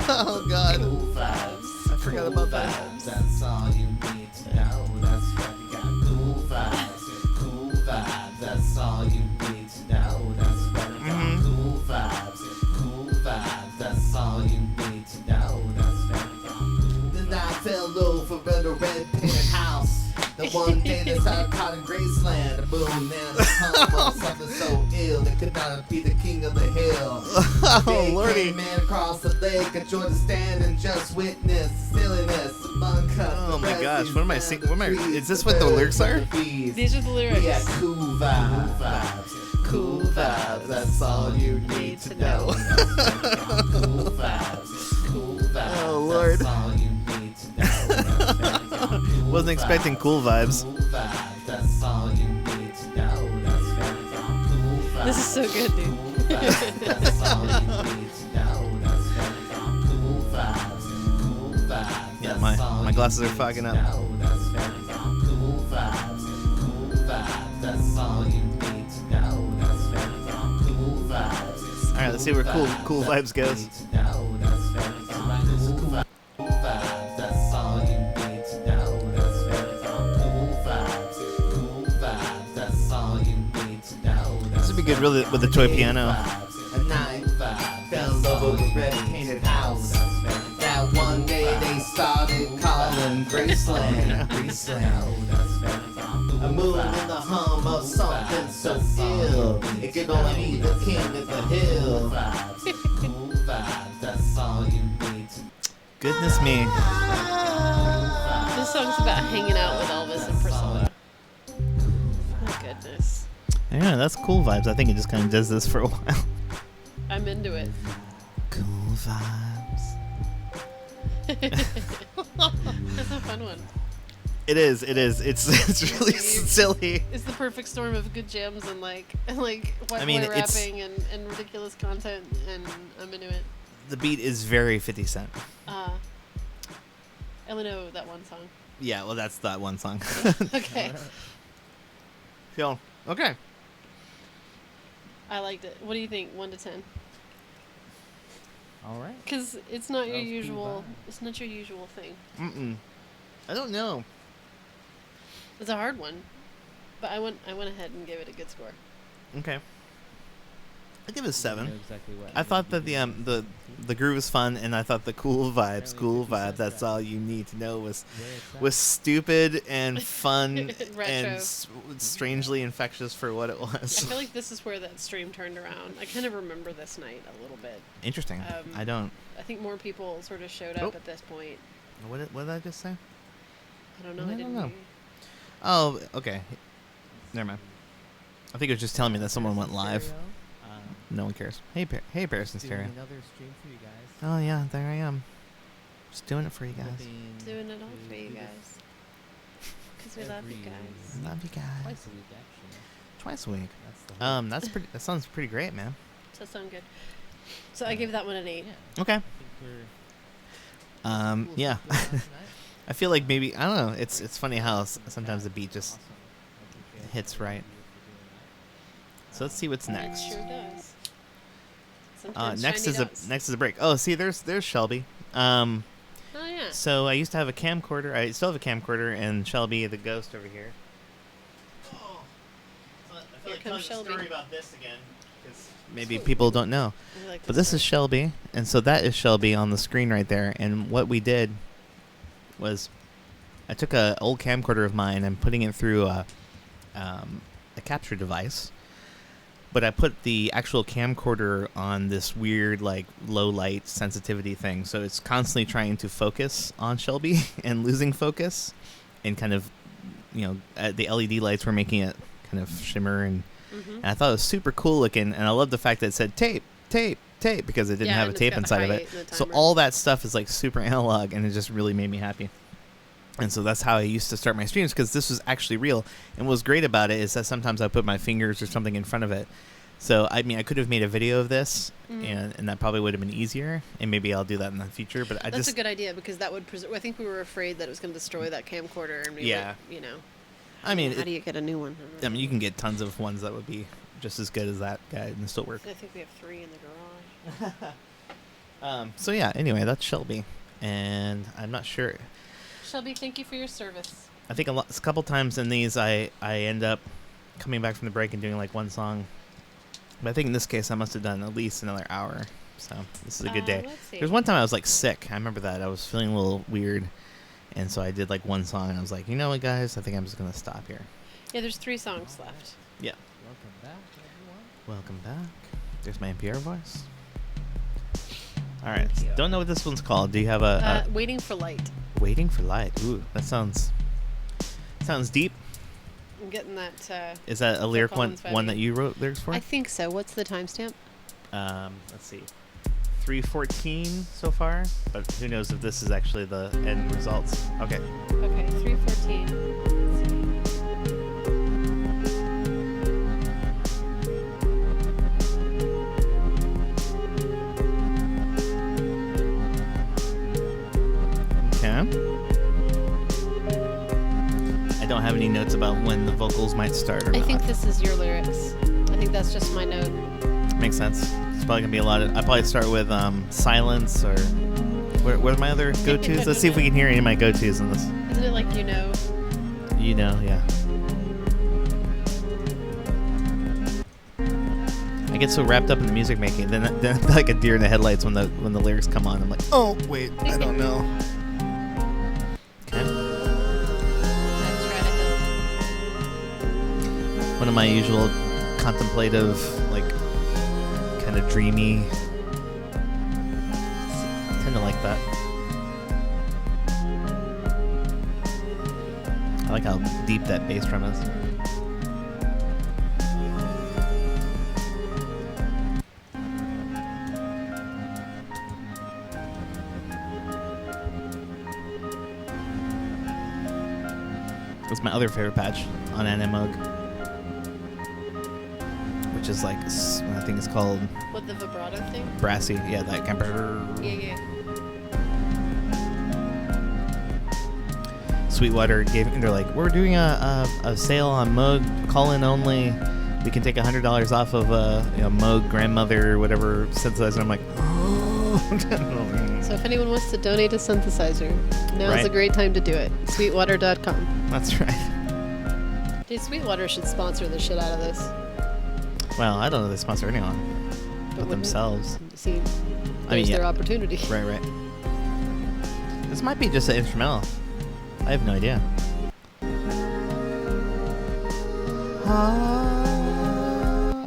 Oh God, Cool vibes. I forgot about that. Vibes. That's all you need to know. That's right. We got cool vibes. Cool vibes. That's all you need to know. That's right. We got cool vibes. Cool vibes. That's all you need to know. That's right. We got cool. Then I fell over at a red painted house. The one day that's out caught in Graceland. A boom, then a hum of something so ill that could not be the king of the hill. Oh Lordy. Man across the lake, enjoy the stand and just witness the silliness among us. Oh my gosh, what am I singing? What am I? Is this what the lyrics are? These are the lyrics. Yeah, cool vibes. Cool vibes, that's all you need to know. Cool vibes. Cool vibes. Oh, Lord. That's all you need to know. Wasn't expecting cool vibes. Cool vibes, that's all you need to know. That's very cool vibes. This is so good, dude. Cool vibes, that's all you need to know. That's very cool vibes. Cool vibes. Yeah, that's all my you glasses are need fogging to up. know. That's very cool vibes. Cool vibes. That's all you need to know. That's very cool vibes. All right, let's see where cool vibes goes. This would be good, really, with the toy piano. A night fell over the red painted house. That one day they started calling Graceland. A moon in the hum of something so ill. It could only be the king of the hill. Cool vibes, that's all you need to. Goodness me. This song's about hanging out with Elvis and Priscilla. Oh, goodness. Yeah, that's cool vibes. I think it just kind of does this for a while. I'm into it. Cool vibes. That's a fun one. It is. It's really silly. It's the perfect storm of good jams and like white I mean, boy rapping and ridiculous content, and I'm into it. The beat is very 50 Cent. I only know that one song. Yeah, well, that's that one song. Okay. So, okay. I liked it. What do you think? 1 to 10? All right. Because it's not your That was pretty usual. bad. It's not your usual thing. Mm-mm. I don't know. It's a hard one, but I went ahead and gave it a good score. Okay. I'd give it a You 7. know exactly what I thought that the groove was fun, and I thought the cool vibe, that's all you need to know was stupid and fun Retro. and strangely infectious for what it I was. feel like this is where that stream turned around. I kind of remember this night a little bit. Interesting. I don't. I think more people sort of showed up Oh. at this point. What did I just say? I don't know. I I don't didn't know. hear you. Oh, okay. Never mind. I think it was just telling me that someone went live. No one cares. Hey, hey, Paris and Doing Stereo. another stream for you guys. Oh yeah, there I am. Just doing it for you guys. Hoping Doing it all to for you do this guys. Because we love you every- guys. Love you guys. Twice a week, actually. Twice a week. That's the hope. That's pretty. That sounds pretty great, man. Does that sound good? So I gave that one an 8. Yeah. Okay. I think we're cool Yeah. stuff going on tonight. I feel like maybe I don't know. It's funny how sometimes the beat just Awesome. I appreciate hits all of right. you for doing that. So let's see what's next. It sure does. Sometimes Next shiny is a does. break. Oh, see, there's Shelby. Oh yeah. So I used to have a camcorder. I still have a camcorder, and Shelby, the ghost over here. Oh, I feel like telling the Shelby. story about this again. Maybe people don't know. I like But this is Shelby, and so that is Shelby on the screen right there. And what we did was, I took a old camcorder of mine and putting it through a capture device, but I put the actual camcorder on this weird like low light sensitivity thing, so it's constantly trying to focus on Shelby and losing focus, and kind of, the LED lights were making it kind of shimmer and. Mm-hmm. And I thought it was super cool looking, and I love the fact that it said tape, because it didn't have a tape inside of it. So all that stuff is like super analog, and it just really made me happy. And so that's how I used to start my streams, because this was actually real. And what's great about it is that sometimes I put my fingers or something in front of it. So, I mean, I could have made a video of this, and that probably would have been easier, and maybe I'll do that in the future. But That's a good idea, because that would preserve. I think we were afraid that it was going to destroy that camcorder, and we would, I mean, how do you get a new one? I mean, you can get tons of ones that would be just as good as that guy and still work. I think we have 3 in the garage. So yeah, anyway, that's Shelby, and I'm not sure. Shelby, thank you for your service. I think a couple times in these, I end up coming back from the break and doing like one song. But I think in this case, I must have done at least another hour. So this is a good day. Let's see. There's one time I was like sick. I remember that. I was feeling a little weird. And so I did like one song, and I was like, you know what, guys? I think I'm just going to stop here. Yeah, there's 3 songs left. Yeah. Welcome back, everyone. Welcome back. There's my NPR voice. All right. Thank you. Don't know what this one's called. Do you have a Waiting for Light. Waiting for Light? Ooh, that sounds deep. I'm getting that. Is that a lyric one Collins that you wrote lyrics for? I think so. What's the timestamp? Let's see. 3:14 so far, but who knows if this is actually the end results. Okay. Okay, 3:14. Okay. I don't have any notes about when the vocals might start or I not. think this is your lyrics. I think that's just my note. Makes sense. It's probably gonna be a lot of. I probably start with silence or. What are my other go-tos? Let's see if we can hear any of my go-tos in this. Isn't it like yeah? I get so wrapped up in the music making, then like a deer in the headlights when the lyrics come on. I'm like, oh wait, I don't know. Okay. That's radical. One of my usual contemplative, like, kind of dreamy. I tend to like that. I like how deep that bass drum is. It's my other favorite patch on Moog, which is like I think it's called What, the vibrato thing? Brassy. Yeah, that kind of. Yeah. Sweetwater they're like, we're doing a sale on Moog, call in only. We can take $100 off of Moog grandmother or whatever synthesizer. I'm like, oh. So if anyone wants to donate a synthesizer, now's Right. a great time to do it. Sweetwater.com. That's right. Dude, Sweetwater should sponsor the shit out of this. Well, I don't know if they sponsor anyone but wouldn't- themselves. See, there's their opportunity. Right. This might be just an instrumental. I have no idea.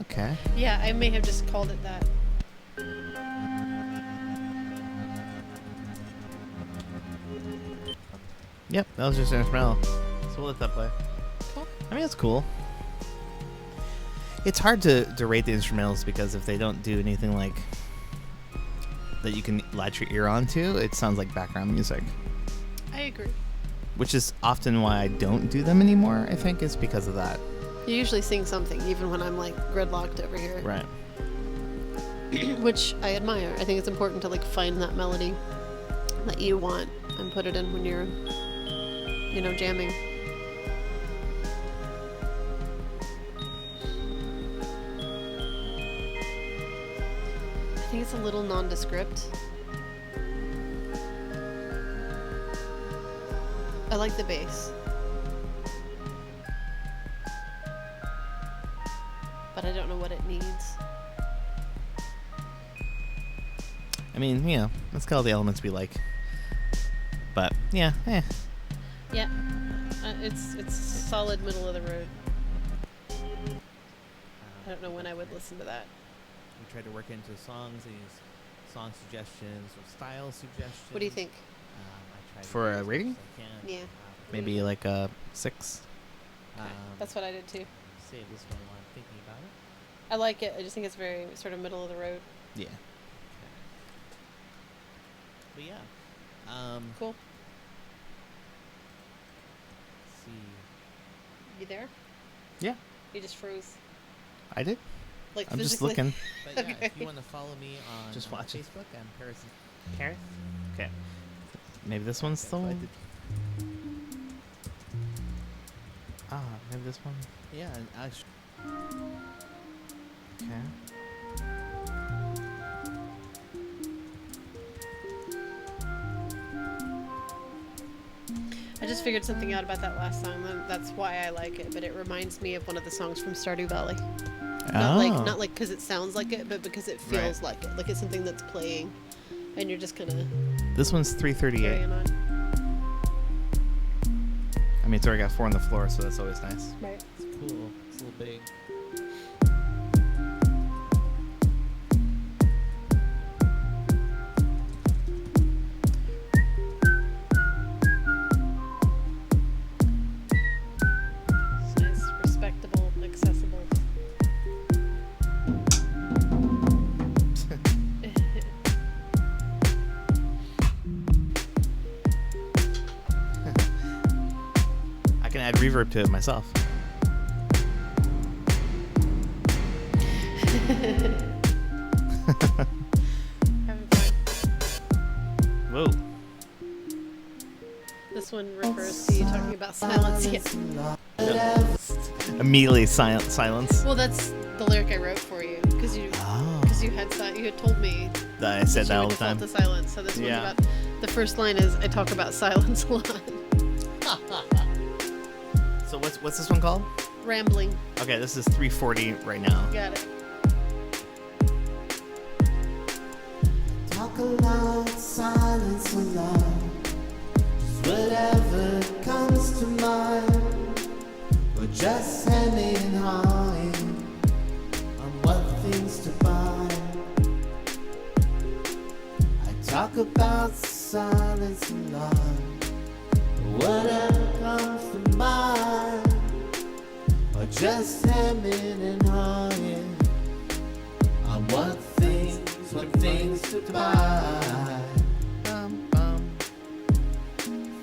Okay. Yeah, I may have just called it that. Yep, that was just an instrumental. So we'll let that play. Cool. I mean, it's cool. It's hard to rate the instrumentals because if they don't do anything like that you can latch your ear onto, it sounds like background music. I agree. Which is often why I don't do them anymore, I think, is because of that. You usually sing something, even when I'm like gridlocked over here. Right. Which I admire. I think it's important to like find that melody that you want and put it in when you're, jamming. I think it's a little nondescript. I like the bass. But I don't know what it needs. I mean, let's call the elements we like. But, yeah. Yeah. It's solid middle of the road. I don't know when I would listen to that. We tried to work into songs, these song suggestions or style suggestions. What do you think? I tried for a rating? Yeah. Maybe like a 6. Okay. That's what I did too. Save this one while I'm thinking about it. I like it. I just think it's very sort of middle of the road. Yeah. But yeah. Cool. Let's see. You there? Yeah. You just froze. I did. Like I'm just physically? looking. But yeah, if Okay. you want to follow me on Just watching. Facebook, I'm Paris. Paris? Okay. Maybe this one's the one. Maybe this one. Yeah, and actually, Okay. I just figured something out about that last song. That's why I like it. But it reminds me of one of the songs from Stardew Valley. Not like because it sounds like it, but because it feels like it. Like it's something that's playing, and you're just kind of This one's 338. carrying on. I mean, it's already got 4 on the floor, so that's always nice. Right. it's cool. It's a little big. It's nice, respectable, accessible. I can add reverb to it myself. Having fun. Whoa. This one refers to you talking about silence. Yeah. Immediately silence. Well, that's the lyric I wrote for you because you had told me I said that you all would the time. default to silence. So this Yeah. one's about the first line is I talk about silence a lot. So what's this one called? Rambling. Okay, this is 340 right now. Got it. Talk a lot, silence a lot. Just whatever comes to mind. Or just hemming and hawing on what things to buy. I talk about silence a lot. Whatever comes to mind. Or just hemming and hawing on what things to buy.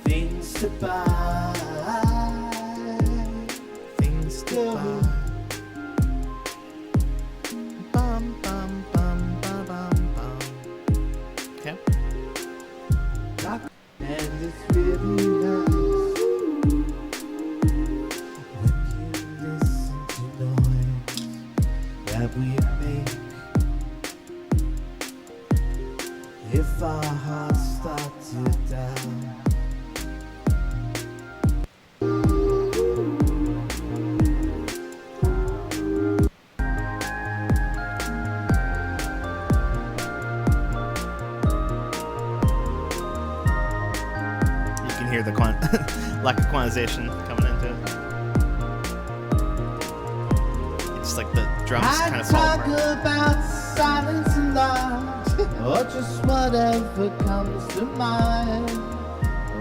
Things to buy. discover. Bum, bum, bum, bum, bum, bum. Okay. And it's really nice when you listen to noise that we make. If our hearts start to down. You can hear the lack of quantization coming into it. It's just like the drums kind of fall talk apart. about silence and love, or just whatever comes to mind,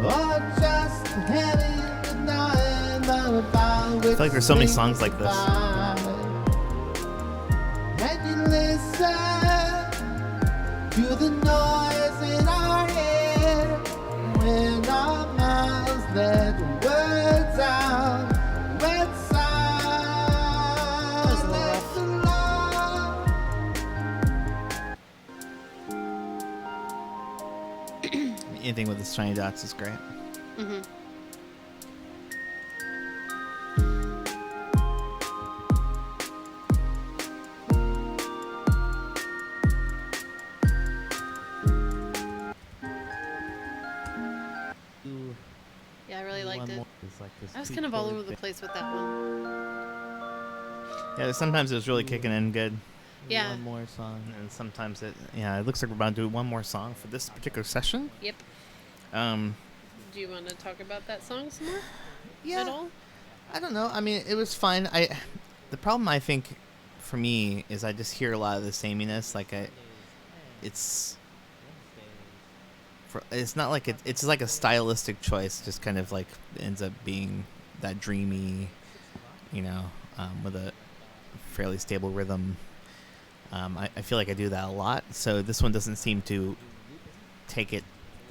or just having the night about which I feel like there's so many songs like this. And you listen to the noise in our head when our mouths let words out. When was a little rough. silence and love. Anything with the shiny dots is great. Mm-hmm. Ooh, Yeah, I really liked one it. more is like this I was sweet kind of all chord over the thing. place with that one. Yeah, sometimes it was really kicking in good, Yeah. One more song. and sometimes it looks like we're about to do one more song for this particular session. Yep. Do you want to talk about that song some more? Yeah. At all? I don't know. I mean, it was fun. The problem I think for me is I just hear a lot of the sameness. Like it's not like it's like a stylistic choice. Just kind of like ends up being that dreamy, with a fairly stable rhythm. I feel like I do that a lot. So this one doesn't seem to take it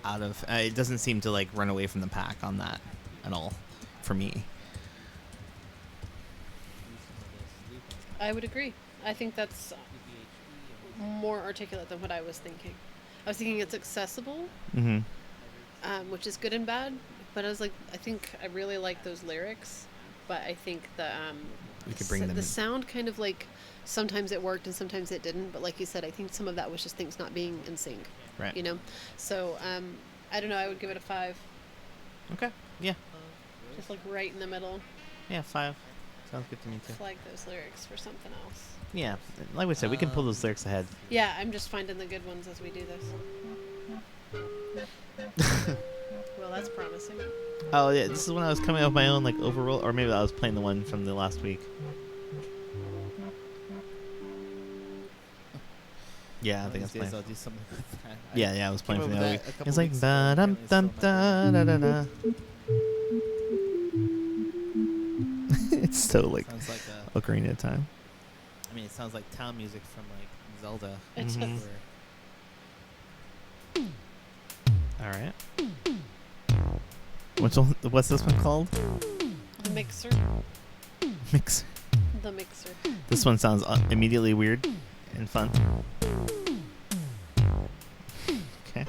out of. It doesn't seem to like run away from the pack on that at all, for me. I would agree. I think that's more articulate than what I was thinking. I was thinking it's accessible, Mm-hmm. which is good and bad. But I was like, I think I really like those lyrics. But I think We could bring them the in. sound kind of like sometimes it worked and sometimes it didn't. But like you said, I think some of that was just things not being in sync. Right. So I don't know. I would give it a 5. Okay. Yeah. Just like right in the middle. Yeah. 5. Sounds good to me too. Flag those lyrics for something else. Yeah. Like we said, we can pull those lyrics ahead. Yeah, I'm just finding the good ones as we do this. Well, that's promising. Oh yeah, this is when I was coming up with my own like overall, or maybe I was playing the one from the last week. Yeah, I think I was These days playing. I'll do something with that. Yeah, I was playing came from up the with other that a week. couple It's like weeks ago, da dum apparently dum still da not da done. da da. It's so like Sounds like a. Ocarina of Time. I mean, it sounds like town music from like Zelda. It Mhm. does. All right. What's this one called? The mixer. Mix. The mixer. This one sounds immediately weird and fun. Okay.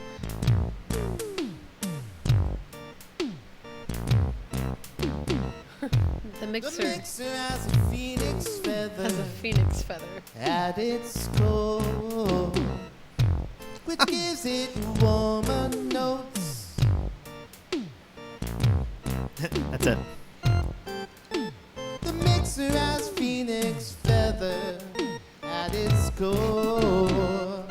The mixer The mixer has a phoenix feather has a phoenix feather. at its core, which gives it warmer notes. That's it. The mixer has phoenix feather at its core,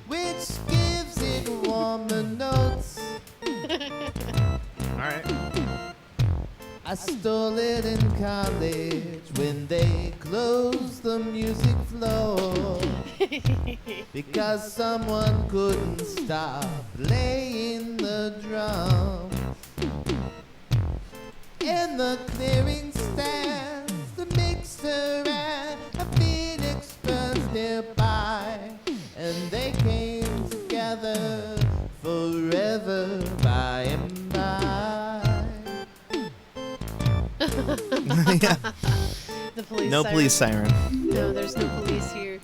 which gives it warmer notes. All right. I stole it in college when they closed the music floor because someone couldn't stop playing the drums. In the clearing stands the mixer and a phoenix burns nearby, and they came together forever by and by. Yeah. The police. No siren. police siren. No, there's no police here.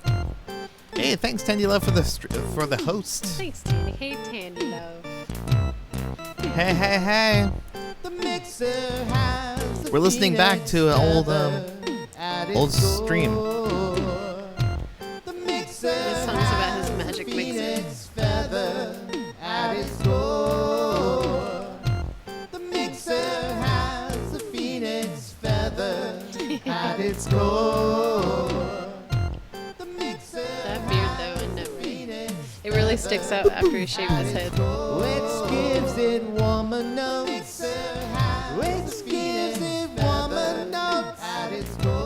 Hey, thanks, Tandy Love, for the host. Thanks, Tandy. Hey, Tandy Love. Hey, hey, hey. The mixer has We're listening back to an old stream. The mixer This song's about his magic mixer. Phoenix feather at its core. The mixer has a phoenix feather at its core. The mixer That beard, though, and no way. It really sticks out after he shaved his head. which gives it warmer notes. Which gives it warmer notes.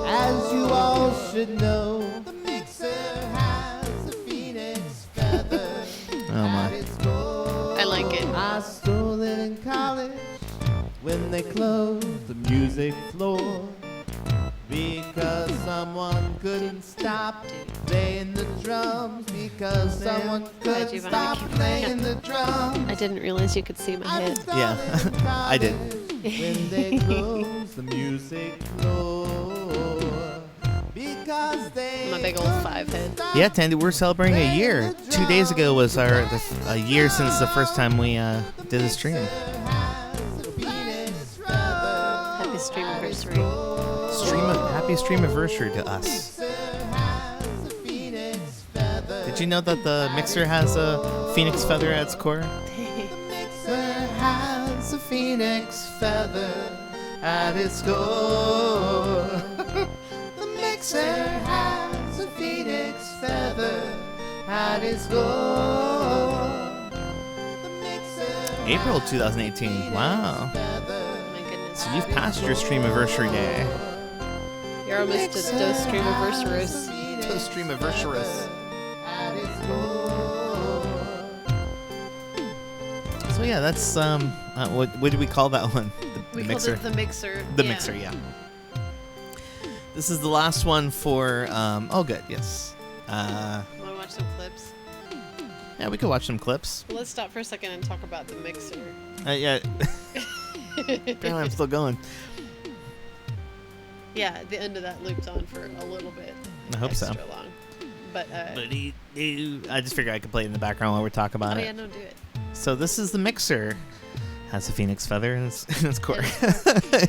As you all should know, the mixer has a phoenix feather. Oh my. I like it. I stole it in college when they closed the music floor because someone couldn't stop playing the drums because someone couldn't Giovanni, stop keep playing the drums. I didn't realize you could see my head. Yeah, I did. When they closed the music floor because they My big old 5 head. Yeah, Tandy, we're celebrating a year. 2 days ago was a year since the first time we did a stream. Happy stream anniversary. Happy stream anniversary to us. Did you know that the mixer has a phoenix feather at its core? has a phoenix feather at its core. The mixer has a phoenix feather at its core. The mixer April 2018. Wow. My goodness. So you've passed your stream anniversary day. You're almost a dose stream anniversary. Toast stream anniversary. at its core. So yeah, that's what do we call that one? The We mixer. called it the mixer. The yeah. mixer, yeah. This is the last one for oh good, yes. Want to watch some clips? Yeah, we could watch some clips. Well, let's stop for a second and talk about the mixer. Yeah. Apparently I'm still going. Yeah, the end of that looped on for a little bit. I hope so. extra long. But I just figured I could play it in the background while we're talking about oh it. yeah, no, do it. So this is the mixer. Has a phoenix feather in its core.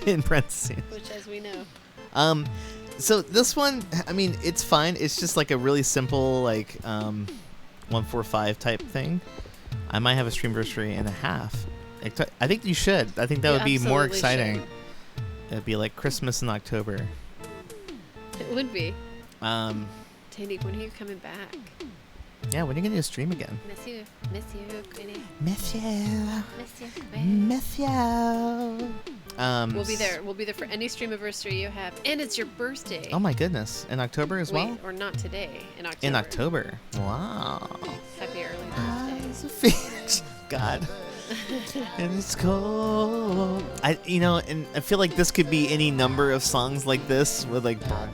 In parentheses. Which, as we know, So this one, I mean, it's fine. It's just like a really simple, like, 145 type thing. I might have a streamversary and a half. I think you should. I think that You would be more absolutely exciting. should. It'd be like Christmas in October. It would be. Um, Tandy, when are you coming back? yeah, when are you gonna do a stream again? Miss you, Queenie. Miss you. Miss you, Queenie. Miss you. We'll be there. We'll be there for any stream anniversary you have, and it's your birthday. Oh my goodness! In October as Wait, well. or not today? In October. In October. Wow. Happy early birthday. God. And it's cold. And I feel like this could be any number of songs like this with like, but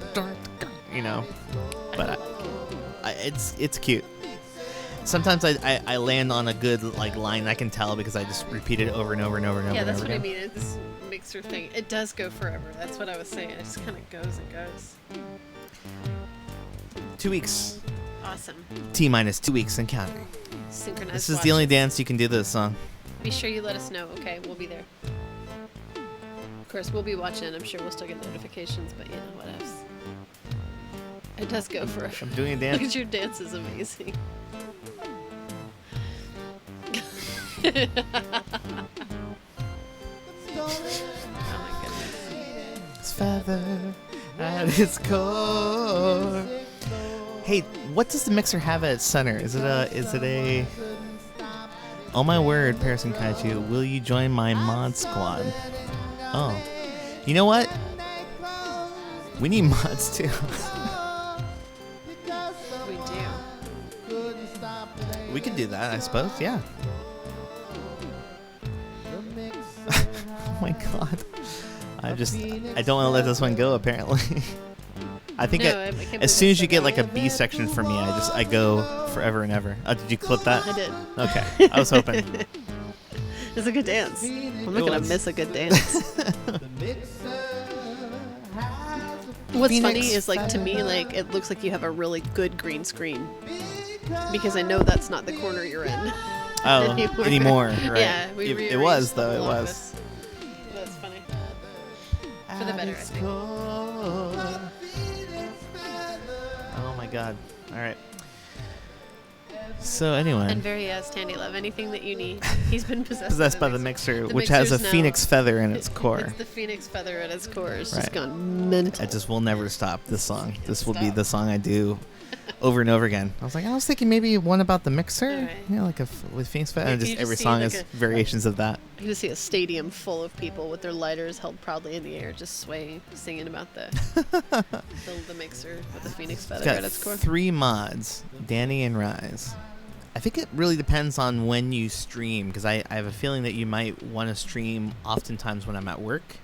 it's cute. Sometimes I land on a good like line I can tell because I just repeat it over and over and over and over. Yeah, and that's over what I again. mean. It's this mixer thing. It does go forever. That's what I was saying. It just kind of goes and goes. 2 weeks. Awesome. T-minus 2 weeks and counting. Synchronized. This is the only dance you can do to this song. Be sure you let us know. Okay, we'll be there. Of course, we'll be watching. I'm sure we'll still get notifications, but you know what else? It does go forever. I'm doing a Look dance. at your dance is amazing. Oh my goodness. It's feather at its core. Hey, what does the mixer have at its center? Is it a oh my word, Paris and Kaiju, will you join my mod squad? Oh. You know what? We need mods too. We do. We could do that, I suppose, yeah. Oh my god. I don't want to let this one go apparently. I think No, I can't believe as soon as I you said get that. like a B section for me, I go forever and ever. Did you clip that? I did. Okay, I was hoping. It's a good dance. I'm It not gonna was. miss a good dance. The mixer What's Phoenix funny is, like, to me, like, it looks like you have a really good green screen. Because I know that's not the corner you're in. Oh, anymore, right? Yeah, it was, though. It the was. office. That's funny. For the better, I think. Oh my god. All right. So anyway, And very Tandy Love, anything that you need. He's been possessed by the mixer, The which has a mixer's now- phoenix feather in its core. It's the phoenix feather at its core. It's just Right. gone mental. I just will never stop this song. This will be Stop. the song I do over and over again. I was thinking maybe one about the mixer, Alright. you know, like with phoenix feather. You And just just every see, song like, is a- variations of that. You just see a stadium full of people with their lighters held proudly in the air, just swaying, singing about the mixer with the phoenix feather It's got at its core. 3 mods, Danny and Rise. I think it really depends on when you stream, because I have a feeling that you might want to stream oftentimes when I'm at work,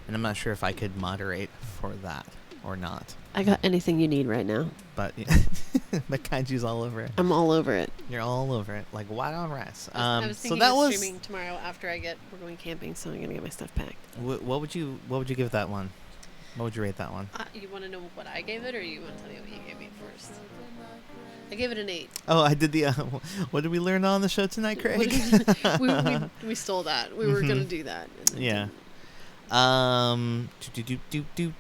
and I'm not sure if I could moderate for that or not. I got anything you need right now. But but Kaiju's all over it. I'm all over it. You're all over it, like white on rice. I was So thinking that of was. streaming tomorrow after we're going camping, so I'm gonna get my stuff packed. What would you give that one? What would you rate that one? You want to know what I gave it, or you want to tell me what you gave me first? I gave it an 8. Oh, I did the. What did we learn on the show tonight, Craig? we stole that. We were gonna do that. and then Yeah.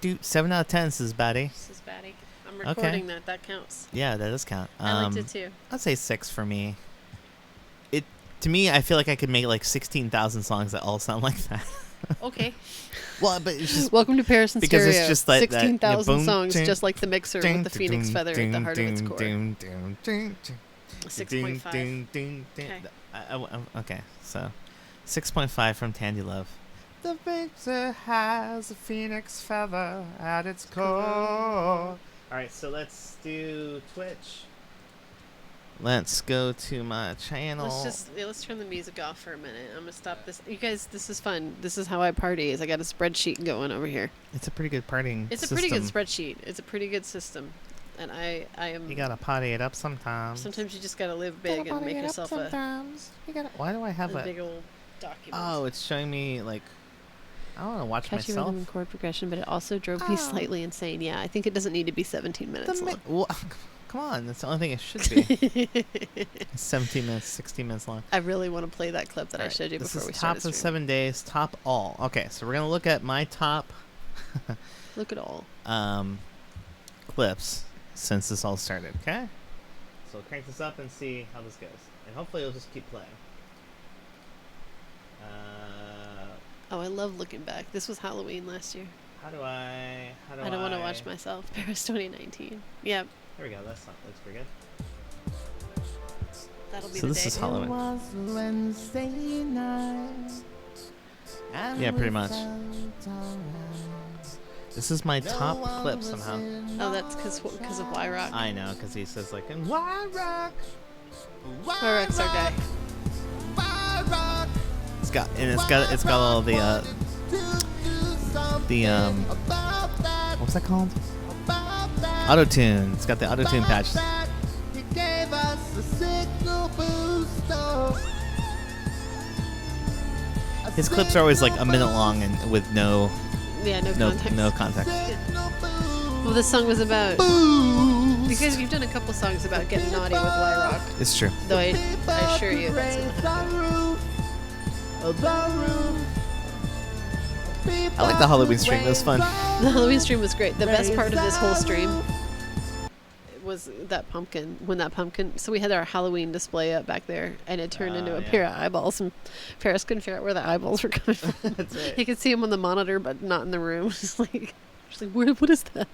didn't. 7 out of 10 says Batty. This is Batty. I'm recording that. That counts. Yeah, that does count. I liked it too. I'd say 6 for me. To me, I feel like I could make like 16,000 songs that all sound like that. Okay. Well, but it's just Welcome to Paris and because Stereo. it's just like that, 16,000 boom, songs, ding, just like the mixer with the phoenix feather at the heart of its core. 6.5. Okay, so 6.5 from Tandy Love. The mixer has a phoenix feather at its core. All right, so let's do Twitch. Let's go to my channel. Let's turn the music off for a minute. I'm gonna stop this. You guys, this is fun. This is how I party. Is I got a spreadsheet going over here. It's a pretty good partying It's system. a pretty good spreadsheet. It's a pretty good system, and I am. You gotta potty it up sometimes. Sometimes you just gotta live big and make yourself Why do I have a a? big old document. Oh, it's showing me like. I don't want to watch Catchy myself. rhythm and chord progression, but it also drove me slightly insane. Yeah, I think it doesn't need to be 17 minutes long. Come on, that's the only thing it should be. It's 17 minutes, 16 minutes long. I really want to play that clip that I Alright, showed you before we This is top started of streaming. 7 days, top all. Okay, so we're gonna look at my top Look at all. clips since this all started. Okay, so we'll crank this up and see how this goes, and hopefully it'll just keep playing. Oh, I love looking back. This was Halloween last year. How do I? I don't want to watch myself. Paris 2019. Yeah, There we go. That's pretty good. that'll be So the this day. is Halloween. It was Wednesday night, and Yeah, pretty we much. felt alright. This is my top No one clip was somehow. in Oh, that's because of Y-Rock. I know, because he says like, "And why rock? Y-Rock's our guy. Why rock? It's got all the what's that called? Auto tune. It's got the auto tune patch. He gave us a signal booster. His clips are always like a minute long and with no Yeah, no context. no context. Well, this song was about because you've done a couple songs about getting naughty with Y-Rock. It's true. Though I assure you that's not happening. I like the Halloween stream. It was fun. The Halloween stream was great. The best part of this whole stream was that pumpkin. So we had our Halloween display up back there, and it turned into a yeah. pair of eyeballs, and Paris couldn't figure out where the eyeballs were coming from. That's right. He could see them on the monitor, but not in the room. Just like, what is that?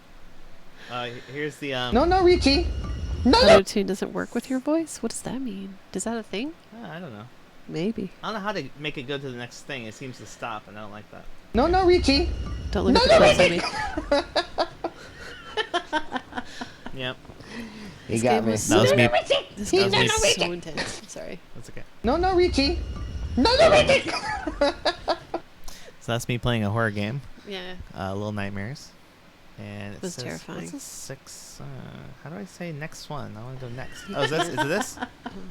Here's the No, Richie. Auto tune doesn't work with your voice. What does that mean? Is that a thing? I don't know. Maybe. I don't know how to make it go to the next thing. It seems to stop, and I don't like that. No, Richie. Don't look at the clips at me. Yep, He got me. that was me. This That game was me. is so intense. I'm sorry. That's okay. No, Richie. No, Richie. So that's me playing a horror game, Yeah. Little Nightmares, and it Was says, terrifying. What's this 6? How do I say next one? I want to go next. Oh, is it this?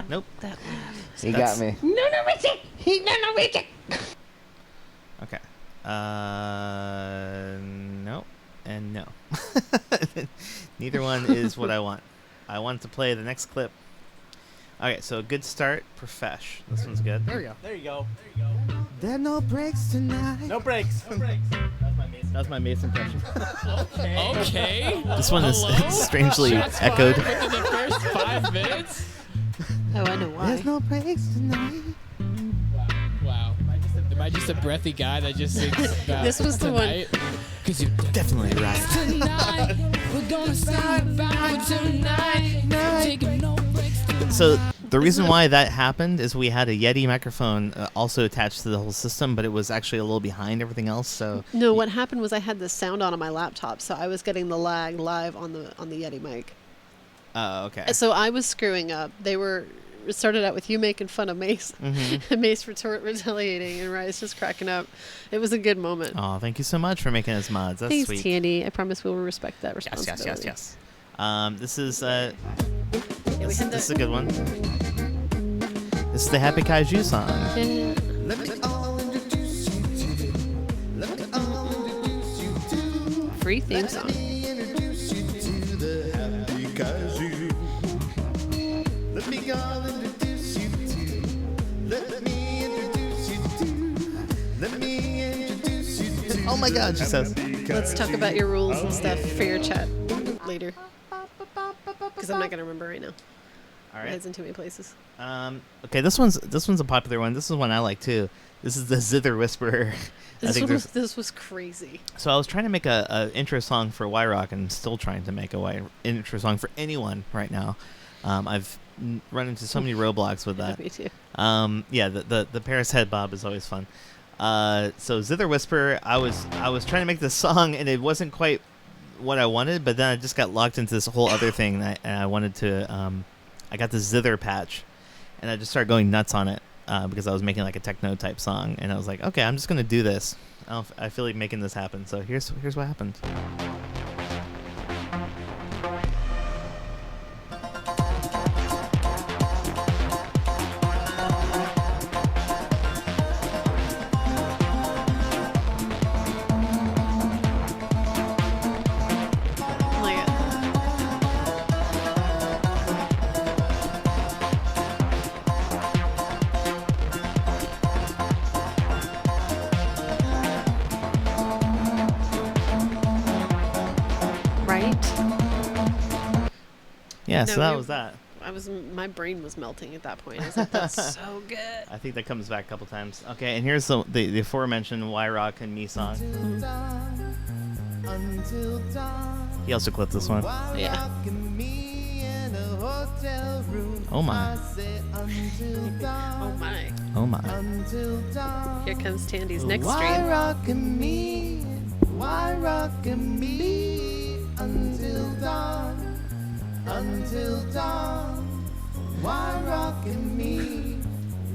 Nope. That laugh. He That's- got me. No, Richie. No, Richie. Okay. Nope. And No. Neither one is what I want. I want to play the next clip. Okay, so good start, Profesh. This one's good. There we go. There you go. There are no breaks tonight. No breaks. No breaks. That's my Mace impression. Okay. This one is Hello? strangely Shots echoed. fired within the first 5 minutes. Oh, I know why. There's no breaks tonight. Wow. Am I just a breathy guy that just sings about This was the one- tonight? 'Cause you're Definitely right. tonight. We're gonna sing about tonight. Taking no breaks tonight. So the reason why that happened is we had a Yeti microphone also attached to the whole system, but it was actually a little behind everything else. So No, what happened was I had the sound on my laptop, so I was getting the lag live on the Yeti mic. oh, okay. So I was screwing up. It started out with you making fun of Mace, and Mace retaliating, and Rise just cracking up. It was a good moment. Oh, thank you so much for making us mods. That's Thanks, sweet. Tandy. I promise we will respect that Yes, responsibility. yes. This is Yeah, we this had is a the- good one. This is the Happy Kaiju song. Yeah. Let me all introduce you to. Let me all introduce you to. Free theme song. Let me introduce you to the Happy Kaiju. Let me all introduce you to. Let me introduce you to. Let me introduce you to. Oh my God, she says. Let's talk about your rules and stuff for your chat later. Because I'm not going to remember right now. All My right. head's in too many places. Okay, this one's a popular one. This is one I like too. This is the Zither Whisperer. I think there's. This was crazy. So I was trying to make a intro song for Y-Rock, and still trying to make a intro song for anyone right now. I've run into so many roadblocks with that. Me too. Yeah, the Paris head bob is always fun. So Zither Whisperer, I was trying to make this song, and it wasn't quite what I wanted, but then I just got locked into this whole other thing, and I wanted to. I got this Zither patch, and I just started going nuts on it because I was making like a techno type song, and I was like, okay, I'm just gonna do this. I feel like making this happen. So here's what happened. Like, right? Yeah, No, so that we- was that. My brain was melting at that point. I was like, that's so good. I think that comes back a couple times. Okay, and here's the aforementioned Y-Rock and Me song. Until dawn, until dawn. He also clipped this one. Yeah. Oh my. Oh my. Oh my. Here comes Tandy's next Why stream. rockin' me? Why rockin' me until dawn? Until dawn. Why rockin' me?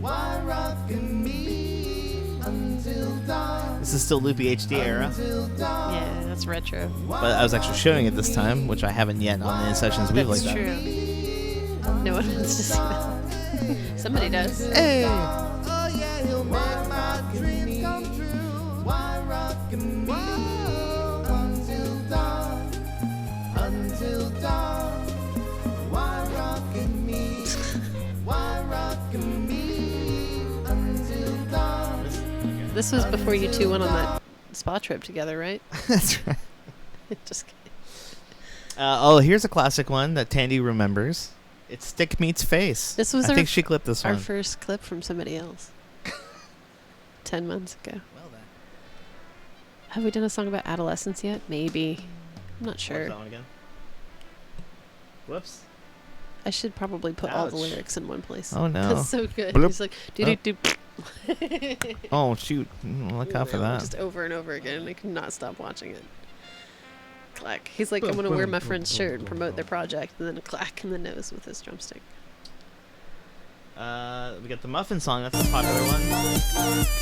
Why rockin' me until dawn? This is still Loopy HD era, Until dawn. Yeah, that's retro. but I was actually showing it this time, which I haven't yet on the sessions we've like That's that. true. No one wants to see that. Somebody does. Hey. Oh yeah, he'll make my dreams come true. Why rockin' me until dawn? Until dawn. Why rockin' me? Why rockin' me until dawn? This was before you two went on that spa trip together, right? That's right. Just kidding. Here's a classic one that Tandy remembers. It's Stick Meets Face. This was I our think she clipped this Our one. first clip from somebody else. 10 months ago. Well then. Have we done a song about adolescence yet? Maybe. I'm not What's sure. that one again? Whoops. I should probably put all the Ouch. lyrics in one place. Oh no. That's so good. Bloop. He's like, do do do. Oh shoot. Look out for that. Just over and over again. I could not stop watching it. Clack. He's like, I'm going to wear my friend's shirt and promote their project, and then a clack in the nose with his drumstick. We got the Muffin song. That's a popular one.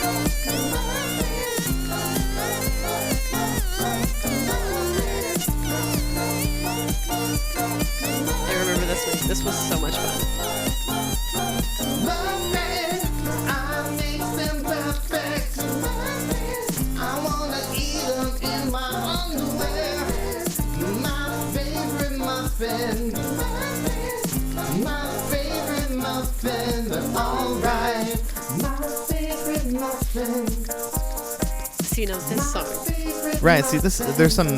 I remember this one. This was so much fun. I make them perfect. I wanna eat 'em in my underwear. alright. My favorite muffin. So, you know, this song. Right. See, there's some.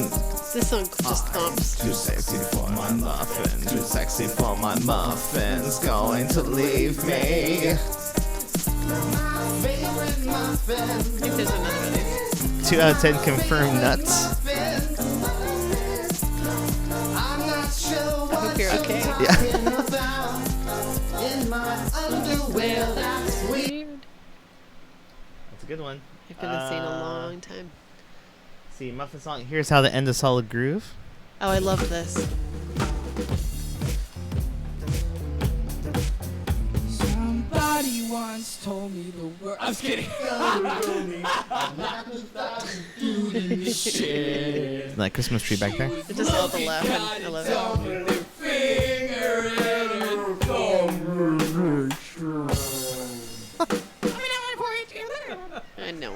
This song just thumps. Too sexy for my muffin. Too sexy for my muffin's going to leave me. My favorite muffin. I think there's another one. 2 out of 10 confirmed nuts. I'm not sure I hope you're okay. Yeah. in my underwear, that's weird. Weird. That's a good one. I've been seeing a long time. See, muffin song. Here's how to end a solid groove. Oh, I love this. Somebody once told me the word. I'm just kidding. Isn't that Christmas tree back there? It just has the laugh. I love it. I know.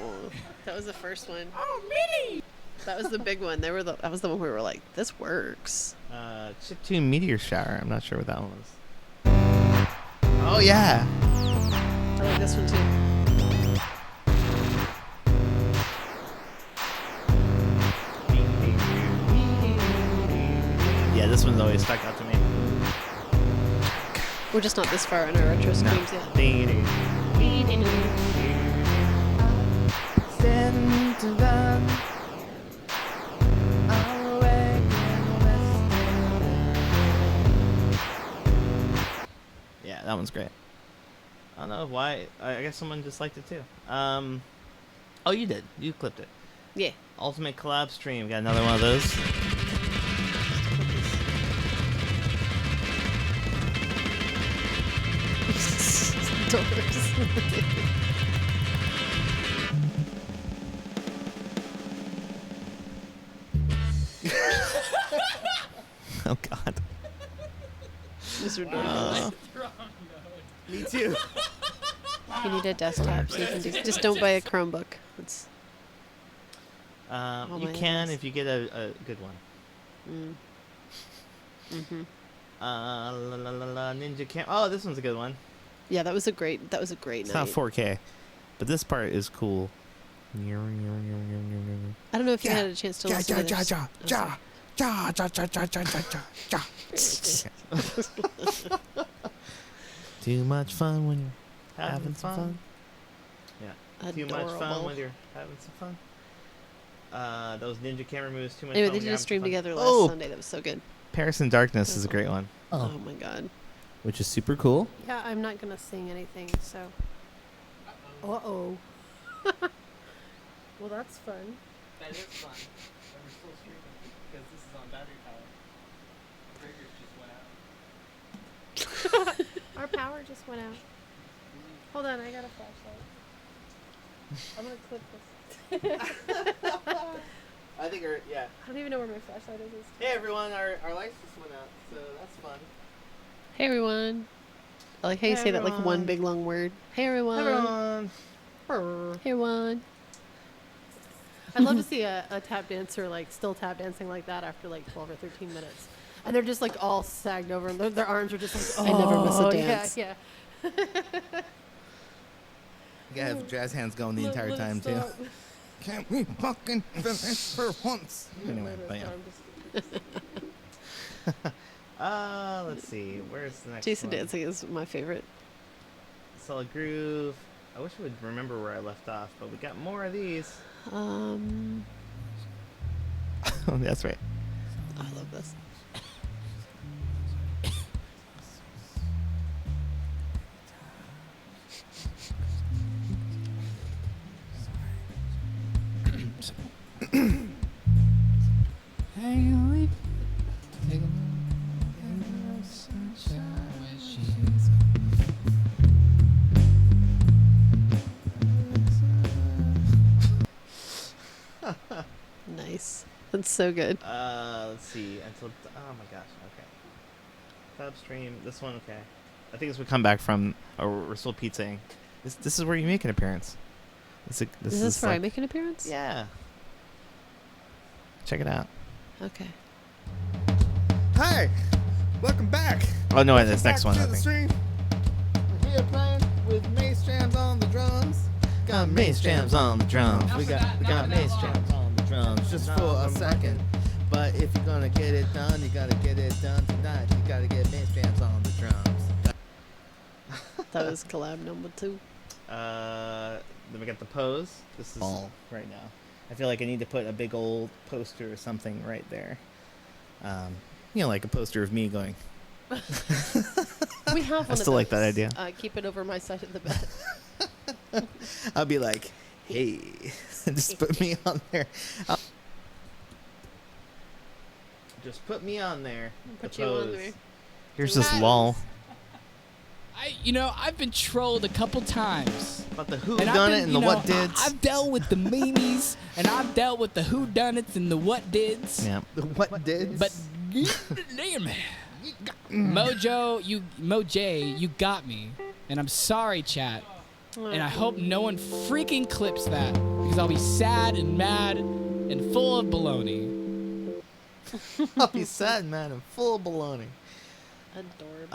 That was the first one. Oh, really? That was the big one. That was the one where we were like, this works. Chiptune Meteor Shower. I'm not sure what that one was. Oh, yeah. I like this one too. Yeah, this one's always stuck out to me. We're just not this far in our retro screams yet. Yeah, that one's great. I don't know why. I guess someone just liked it too. Oh, you did. You clipped it. Yeah. Ultimate collab stream. Got another one of those. Oh God. Mr. Doors. Me too. You need a desktop so you can do. Just don't buy a Chromebook. It's. You my can goodness. if you get a good one. La, la, la, la, Ninja Cam. Oh, this one's a good one. Yeah, that was a great It's night. not 4K, but this part is cool. I don't know if you had a chance to listen to this. Too much fun when you're having some fun. Yeah. Too much fun Adorable. when you're having some fun. Those ninja camera moves. Too much Anyway, fun. they when did you're a stream having some together fun. last Sunday. That was so good. Paris in Darkness is a great one. Oh my god. Which is super cool. Yeah, I'm not gonna sing anything, so. Uh-oh. Well, that's fun. That is fun. And we're still streaming because this is on battery power. The breakers just went out. Our power just went out. Hold on, I got a flashlight. I'm gonna clip this. I think, yeah. I don't even know where my flashlight is. Hey everyone, our lights just went out, so that's fun. Hey everyone. I like how you Hey, say that like one everyone. big long word. Hey everyone. Everyone. Hey everyone. I'd love to see a tap dancer like still tap dancing like that after like 12 or 13 minutes. And they're just like all sagged over and their arms are just like, I never miss a dance. Yeah. You gotta have jazz hands going the entire time too. Can't we fucking finish for once? Anyway, but yeah. Let's see. Where's the next Jason one? dancing is my favorite. Solid Groove. I wish I would remember where I left off, but we got more of these. Oh, That's right. I love this. Nice. That's so good. Let's see. Oh my gosh. Okay. Club stream. This one. Okay. I think this would come back from. Or we're still pizzaing. This is where you make an appearance. This Is this where I like- make an appearance? Yeah. Check it out. Okay. Hi, welcome back. Oh no, this next one. I To the think. stream. We're here playing with Mace Jams on the drums. Got Mace Jams on the drums. We got Mace Jams on the drums just for a second. But if you're gonna get it done, you gotta get it done tonight. You gotta get Mace Jams on the drums. That was collab number 2. Then we got the pose. This is all right now. I feel like I need to put a big old poster or something right there. Like a poster of me going. We have one I still like that idea. Keep it over my side of the bed. I'll be like, hey, just put me on there. Just put me on there. Put The you on pose. there. Here's Do this that. lull. I've been trolled a couple times. About the who And done it and the what dids. I've dealt with the memes, and I've dealt with the who done it's and the what dids. Yeah. The what did? But damn it, Moj, you got me, and I'm sorry, chat. And I hope no one freaking clips that because I'll be sad and mad and full of baloney. I'll be sad, man. I'm full of baloney. Adorbs.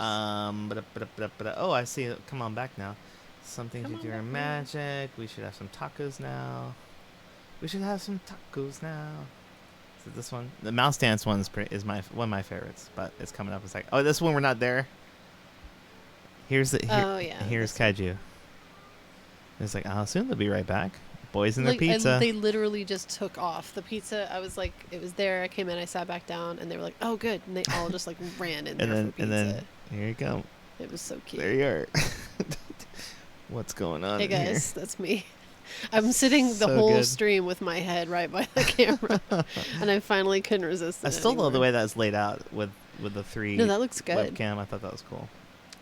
Oh, I see it. Come on back now. Something to do in magic. We should have some tacos now. Is it this one? The mouse dance one is one of my favorites, but it's coming up. It's like, oh, this one we're not there. Here's This Kaiju. It's like, oh, soon they'll be right back. Boys and their pizza. And they literally just took off the pizza. I was like, it was there. I came in, I sat back down, and they were like, "Oh, good!" And they all just like ran in there for pizza. And then here you go. It was so cute. There you are. What's going on? Hey in guys, that's me. I'm sitting the So whole good. stream with my head right by the camera, and I finally couldn't resist. I still love the way that's laid out with the 3 No, that looks good. webcam. I thought that was cool.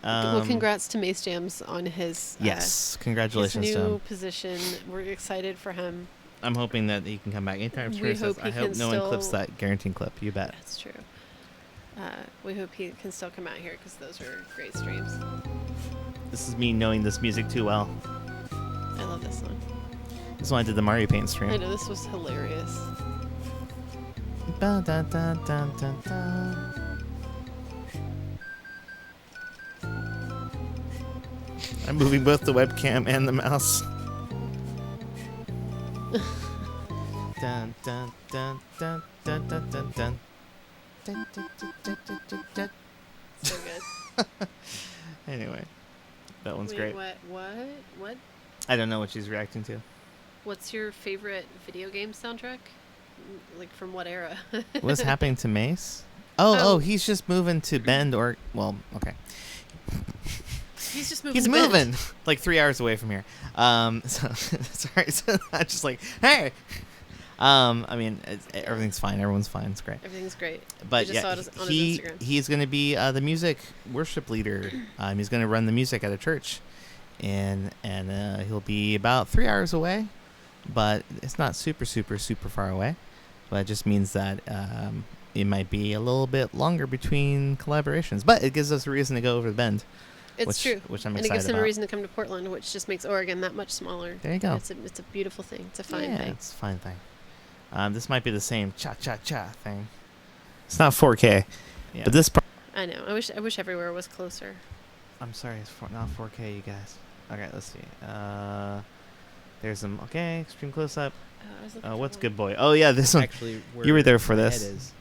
Well, congrats to Mace Jams on his Yes, his congratulations to new him. position. We're excited for him. I'm hoping that he can come back anytime. We hope I he hope can no one clips still- that guaranteed clip. You bet. That's true. We hope he can still come out here because those are great streams. This is me knowing this music too well. I love this one. This one I did the Mario Paint stream. I know this was hilarious. Ba, da, da, da, da, da. I'm moving both the webcam and the mouse. Dun, dun, dun, dun, dun, dun, dun, dun. Dun, dun, dun, dun, dun, dun, dun. So good. Anyway, that one's Wait, great. What? I don't know what she's reacting to. What's your favorite video game soundtrack? Like from what era? What's happening to Mace? Oh, he's just moving to Bend or okay. He's just moving. He's to Bend. moving like 3 hours away from here. So sorry. So I'm just like, hey. I mean, everything's fine. Everyone's fine. It's great. Everything's great. But We just saw it on his Instagram. he's going to be the music worship leader. He's going to run the music at a church, and he'll be about 3 hours away, but it's not super far away. But it just means that it might be a little bit longer between collaborations. But it gives us a reason to go over the Bend. It's true. Which I'm and excited it gives him about. a reason to come to Portland, which just makes Oregon that much smaller. There you go. It's a beautiful thing. It's a fine thing. It's a fine thing. This might be the same cha-cha-cha thing. It's not 4K, but this. I know. I wish everywhere was closer. I'm sorry, it's not 4K, you guys. Okay, let's see. There's some. Okay, extreme close-up. I was looking for What's one. good boy? Oh yeah, this one. Actually, You were there for my this. head is.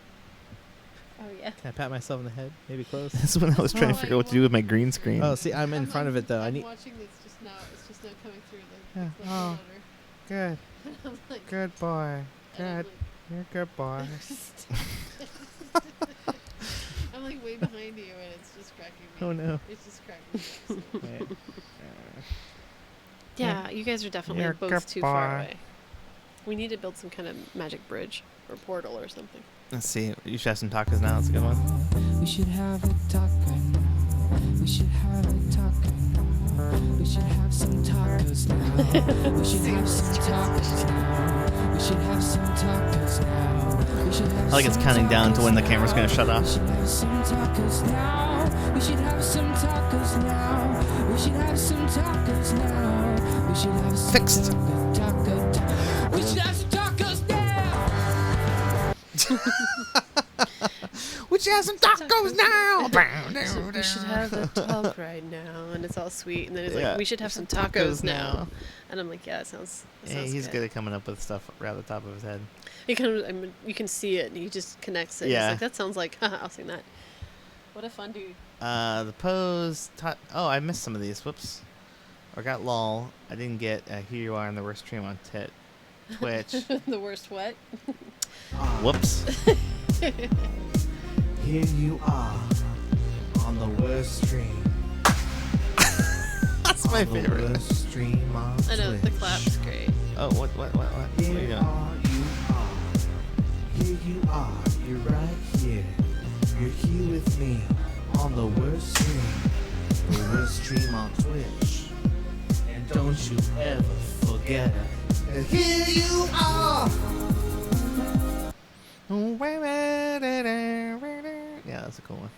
Oh yeah. Can I pat myself in the head? Maybe close. This is when I was trying to figure out what to do with my green screen. Oh, see, I'm in front of it though. I I'm need. watching this just now. It's just now coming through the. Yeah. the Oh. monitor. Good, I'm like, good boy. and I'm Good, you're a good boy. like- I'm like way behind you, and it's just cracking me. Oh no. It's just cracking me. up, so. Wait. Yeah, you guys are definitely You're both too far away. We need to build some kind of magic bridge or portal or something. Let's see. You should have some tacos now. That's a good one. We should have a taco now. We should have a taco now. We should have some tacos now. We should have some tacos now. We should have some tacos now. We should have I like it's some counting down to when the tacos camera's gonna now. shut off. We should have some tacos now. We should have some tacos now. We should have some tacos now. We should have some Fixed. taco. We should have some tacos now. We We should have some tacos now. We should have a talk right now, and it's all sweet. And then it's Yeah. like, we should have some tacos now. And I'm like, yeah, that sounds. That Yeah, sounds he's good at coming up with stuff right at the top of his head. You can, I mean, you can see it, and he just connects it. Yeah. He's like, that sounds like. Haha, I'll sing that. What a fun dude. The pose. Oh, I missed some of these. Whoops. Or got lol. I didn't get Here You Are in the Worst Stream on Twitch. The worst what? Whoops. Here you are on the worst stream. That's my On the favorite. worst stream on I know, the Twitch. clap's great. Oh, what? What are you Here doing? you are. You're right here. You're here with me on the worst stream. The worst stream on Twitch. And don't you ever forget it. And here you are. Yeah, that's a cool one.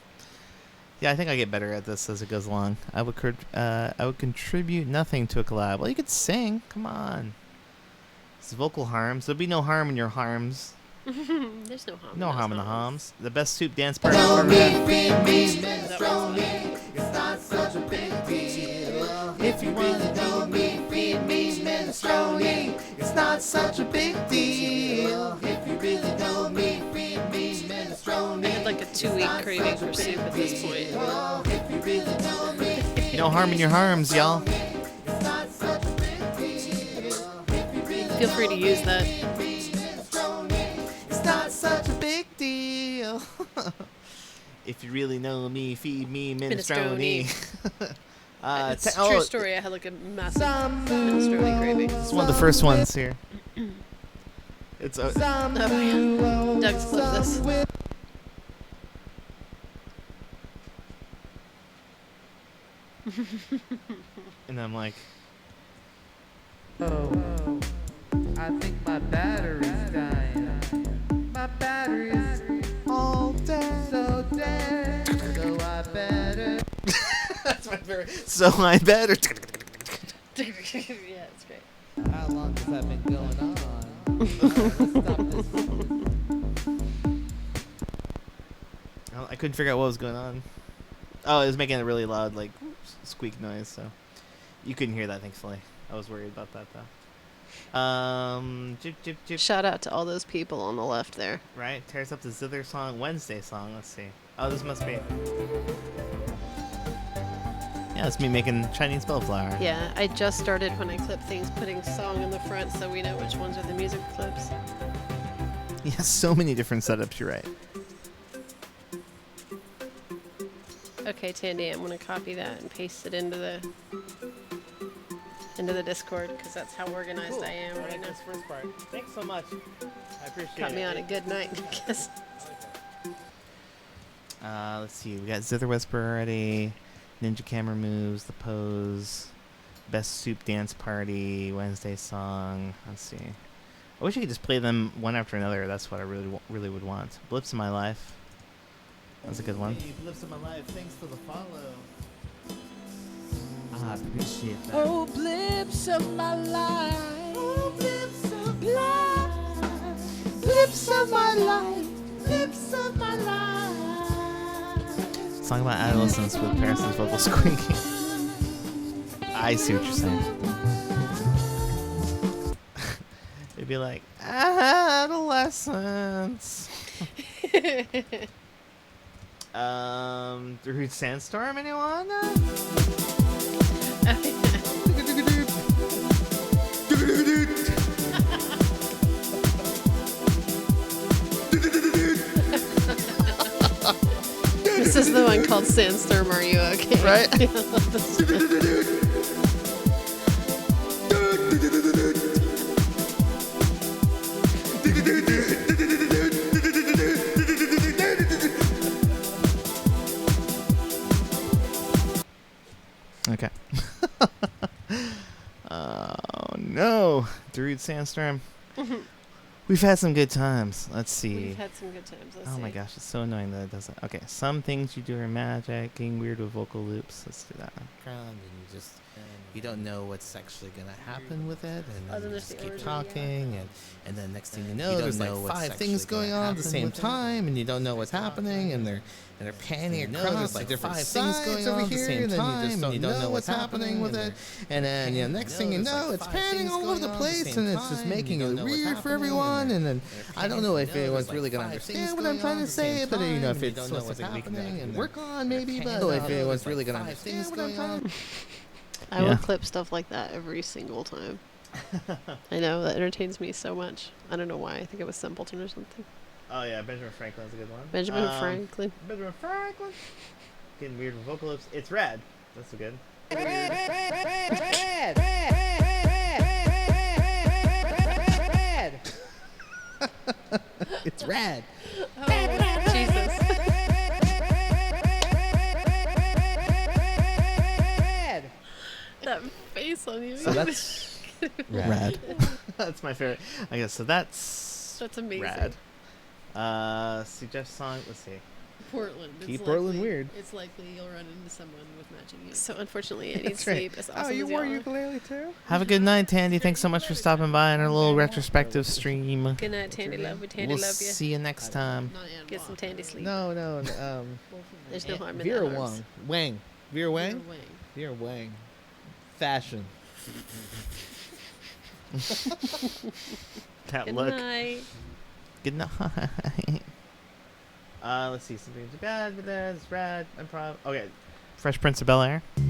Yeah, I think I get better at this as it goes along. I would contribute nothing to a collab. Well, you could sing. Come on. It's vocal harms. There'll be no harm in your harms. There's no harm. No in harm in those the harms. harms. The best soup dance party Don't ever. be me, That was minestrone. It's not such a big deal. If you really don't feed me, minestrone. It's not such a big deal. If you really don't feed me, minestrone. I had like a 2-week craving for soup at this point. If you really don't No harm in your harms, y'all. it's not such a big deal. If you really Feel free to use that. It's not such a big deal. If you really know me, feed me minestrone. It's a true story. I had like a massive minestrone craving. It's one of the first ones here. It's Oh, yeah. Doug's clipped this. and I'm like, Oh, I think my battery's dying. My battery's all dead. so dead. So I better. That's my favorite. So I better. Yeah, it's great. How long has that been going on? Let's stop this. I couldn't figure out what was going on. Oh, it was making a really loud, like, squeak noise, so you couldn't hear that, thankfully. I was worried about that, though. Jip, jip, jip. Shout out to all those people on the left there. Right? Tears up the Zither song, Wednesday song. Let's see. Oh, this must be. Yeah, it's me making Chinese bellflower. Yeah, I just started when I clip things putting song in the front so we know which ones are the music clips. Yeah, so many different setups, you're right. Okay, Tandy, I'm gonna copy that and paste it into the Discord because that's how organized I am right now. This first part. Thanks so much. I appreciate Caught it. me on a good night, I guess. Let's see. We got Zither Whisper already. Ninja Camera Moves, The Pose, Best Soup Dance Party, Wednesday Song. Let's see. I wish I could just play them one after another. That's what I really would want. Blips in My Life. That's a good one. Hey, Blips of My Life, thanks for the follow. I appreciate that. Oh, blips of my life. Oh, blips of life. Blips of my life. Blips of my life. Song about adolescence with Parison's vocal squeaking. I see what you're saying. It'd be like, adolescence. Rude Sandstorm, anyone? This is the one called Sandstorm, Are You Okay? Right? Okay. Oh no, Rude Sandstorm. We've had some good times. Let's see. We've had some good times. Let's Oh see. my gosh, it's so annoying that it doesn't. Okay, some things you do are magic, getting weird with vocal loops. Let's do that. And you just you don't know what's actually gonna happen with it, and Oh, then then you there's just the keep origin, talking, and then next thing you know, don't there's know like what's 5 things actually going gonna on at the happen same with it. time, and you don't know what's happening, and they're panning you know, across there's like like different 5 things things going going on on at the same and then time, and you don't know what's happening with it, and then next thing you know, it's panning all over the place, and it's just making it weird for everyone, and then I don't know if anyone's really gonna understand what I'm trying to say, but you know, if it's what's happening and work on maybe, but I don't know if anyone's really gonna understand what I'm trying to. I will Yeah. clip stuff like that every single time. I know that entertains me so much. I don't know why. I think it was Simpleton or something. Oh yeah, Benjamin Franklin's a good one. Benjamin Franklin. Benjamin Franklin. Getting weird with vocal lips. It's Rad. That's so good. It's rad. Oh, Jesus. That face on you. So that's Rad. That's my favorite. I guess so. That's amazing. rad. Suggest song. Let's see. Portland. Keep Portland weird. It's likely you'll run into someone with matching ears. So unfortunately, I need That's right. sleep. As awesome Oh, you as wore y'all are. ukulele too? Have a good night, Tandy. Thanks so much for stopping by on our little retrospective stream. Good night, Tandy love. We Tandy We'll love you. see you next time. Not Ann Get Wong, some Tandy sleep. No. There's no harm in Vera that. Wang. Wang. Vera Wang? Wang. Vera Wang. Fashion. That Good look. night. Good night. Let's see. Something's bad, but that's rad. Improv. Okay. Fresh Prince of Bel Air. I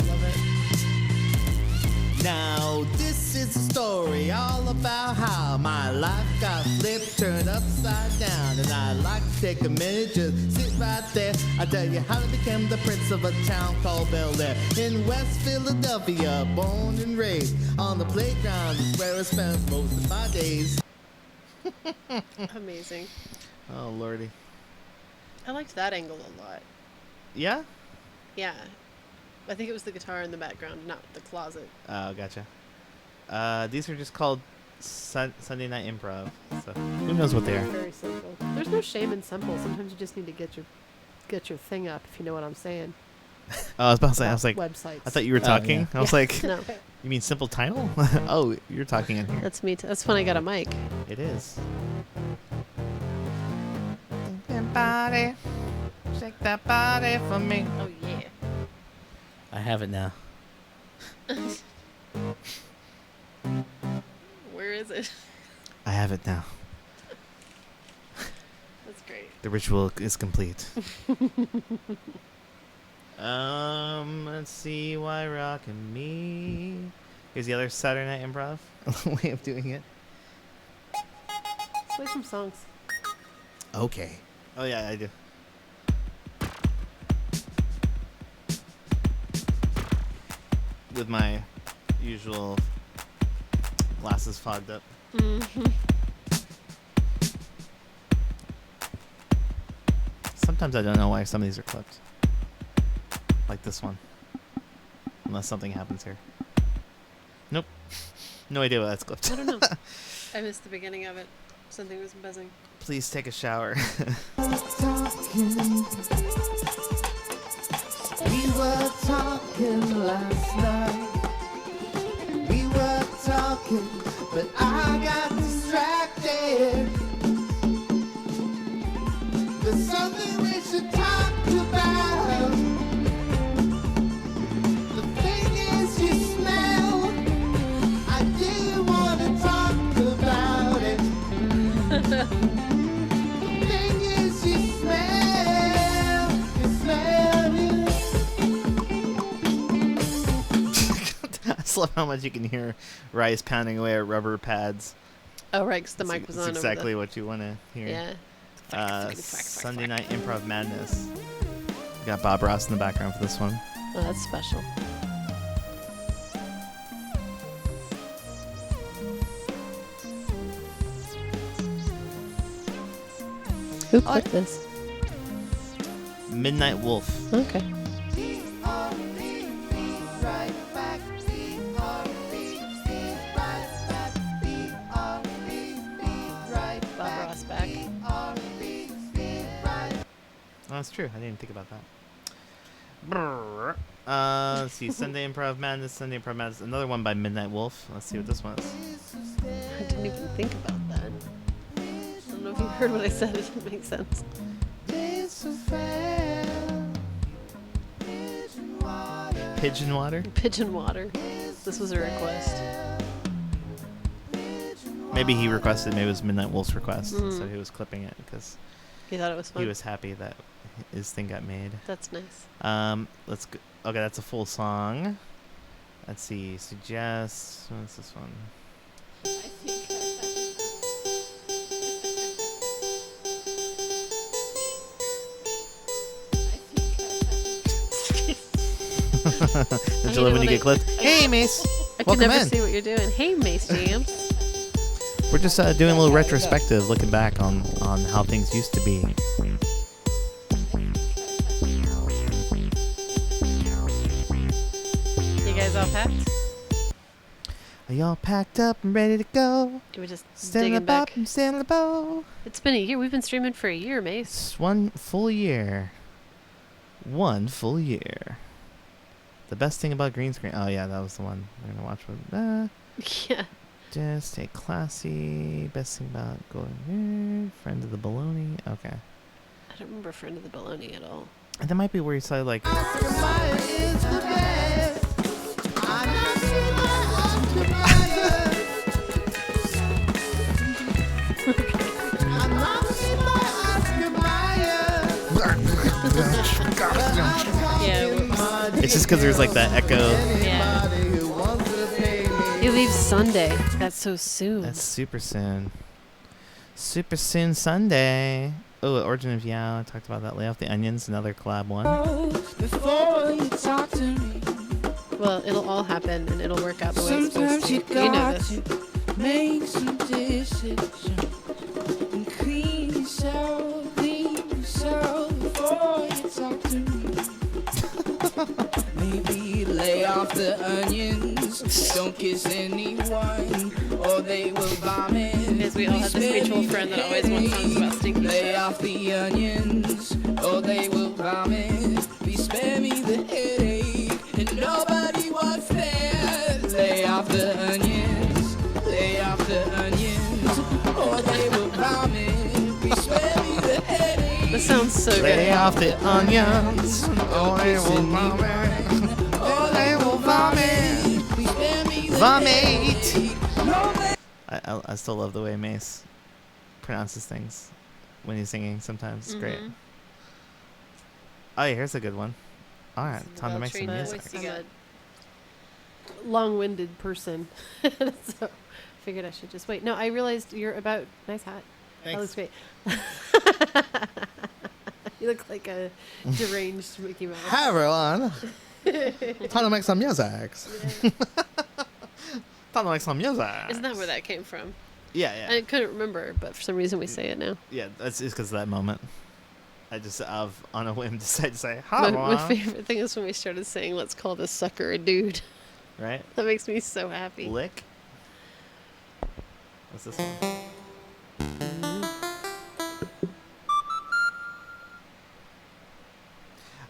love it. Now, this is a story all about how my life got flipped, turned upside down. And I'd like to take a minute, just sit right there. I'll tell you how I became the prince of a town called Bel Air. In West Philadelphia, born and raised. On the playground is where I spent most of my days. Amazing. Oh, lordy. I liked that angle a lot. Yeah? Yeah. I think it was the guitar in the background, not the closet. Oh, gotcha. These are just called Sunday Night Improv. So who knows what they are? Very simple. There's no shame in simple. Sometimes you just need to get your thing up, if you know what I'm saying. Oh, I was about to say, I was like, Websites. I thought you were talking. yeah. I was like, No, you mean simple title? Oh, you're talking in here. that's me. That's when I got a mic. It is. That body, shake that body for me. Oh yeah. I have it now. Where is it? I have it now. That's great. The ritual is complete. Let's see why rockin' me. Here's the other Saturday Night Improv way of doing it. Let's play some songs. Okay. Oh yeah, I do. With my usual glasses fogged up. Sometimes I don't know why some of these are clipped. Like this one. Unless something happens here. Nope. No idea why that's clipped. I don't know. I missed the beginning of it. Something was buzzing. Please take a shower. We were talking last night. We were talking, but I got distracted. There's something we should talk about. The thing is, you smell. I do want to talk about it. The thing is, you smell. You smell it. I just love how much you can hear Rice pounding away at rubber pads. Oh right, 'cause the mic was It's on. exactly what you want to hear. Yeah. Sunday Night Improv Madness. We got Bob Ross in the background for this one. Oh, that's special. Who clicked this? Midnight Wolf. Okay. Bob Ross back. That's true. I didn't think about that. Brrr. Let's see. Sunday Improv Madness. Another one by Midnight Wolf. Let's see what this one is. I didn't even think about that. I don't know if you heard what I said. It didn't make sense. Pigeon Water. Pigeon water. This was a request. Maybe he requested. Maybe it was Midnight Wolf's request, Mm. so he was clipping it because You thought it was fun? he was happy that his thing got made. That's nice. Let's go. Okay, that's a full song. Let's see. Suggest. What's this one? Did you love when you get clipped? Hey, Mace. I can Welcome never in. see what you're doing. Hey, Mace Jams. We're just doing a little retrospective, looking back on how things used to be. You guys all packed? Are y'all packed up and ready to go? You were just Stand digging up back. and stand up. Oh. It's been a year. We've been streaming for a year, Mace. It's 1 full year. 1 full year. The best thing about green screen. Oh yeah, that was the one we're gonna watch. Yeah. Just stay classy. Best thing about going friend of the baloney. Okay. I don't remember Friend of the Baloney at all. And that might be where you saw like. Yeah. Whoops. It's just because there's like that echo. Yeah. He leaves Sunday. That's so soon. That's super soon. Super soon Sunday. Oh, Origin of Yao. I talked about that. Lay Off the Onions, another collab one. Before you talk to me, Well, it'll all happen and it'll work out the way it's sometimes supposed you to. You know got this. to make some decisions and clean yourself before you talk to me. Maybe lay off the onions, don't kiss anyone, or they will vomit. Because we all have this mutual friend that always wants songs about stinky Lay shit. off the onions, or they will vomit. Please spare me the headache, and nobody wants that. Lay off the onions, or they will vomit. Please spare me the headache. This sounds so Lay good. off the onions. Oh, they will vomit. Oh, they will vomit. Please spare me the Vomit. I still love the way Mace pronounces things when he's singing. Sometimes it's great. Mhm. Oh, yeah, here's a good one. All right, time to make some Well-trained music. voice you I'm got. a long-winded person, so figured I should just wait. No, I realized you're about nice hat. That looks great. You look like a deranged Mickey Mouse. Hi everyone. Time to make some music. Time to make some music. Isn't that where that came from? Yeah, yeah. I couldn't remember, but for some reason we say it now. Yeah, that's just because of that moment. I just, on a whim, decided to say, hi, My everyone. favorite thing is when we started saying, let's call this sucker a dude. Right? That makes me so happy. Lick. What's this one?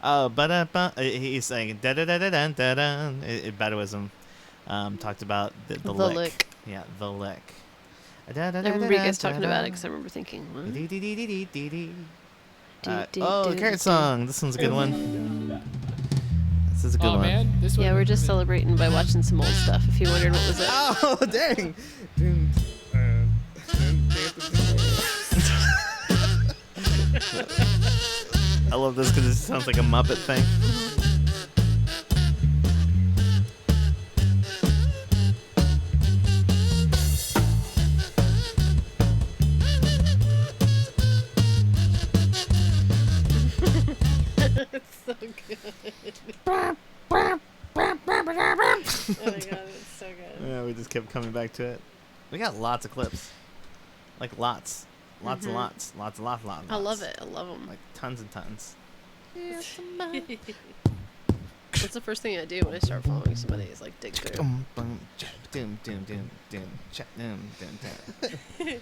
Oh, he's saying da da da da da da da. Badoism talked about the lick. lick. Yeah, the lick. I remember you guys talking about it because I remember thinking, what? Oh, the carrot song. This one's a good one. This is a good Oh one. man, this Yeah, one. we're just celebrating by watching some old stuff. If you wondered what was it. Oh dang. I love this because it sounds like a Muppet thing. It's so good. Oh my god, it's so good. Yeah, we just kept coming back to it. We got lots of clips. Like lots. Lots and Mhm. lots. Lots. I love it. I love them. Like tons and tons. That's the first thing I do when I start following somebody is like dig through. Doom, boom, cha, doom, doom, doom, doom, cha, doom, doom, doom.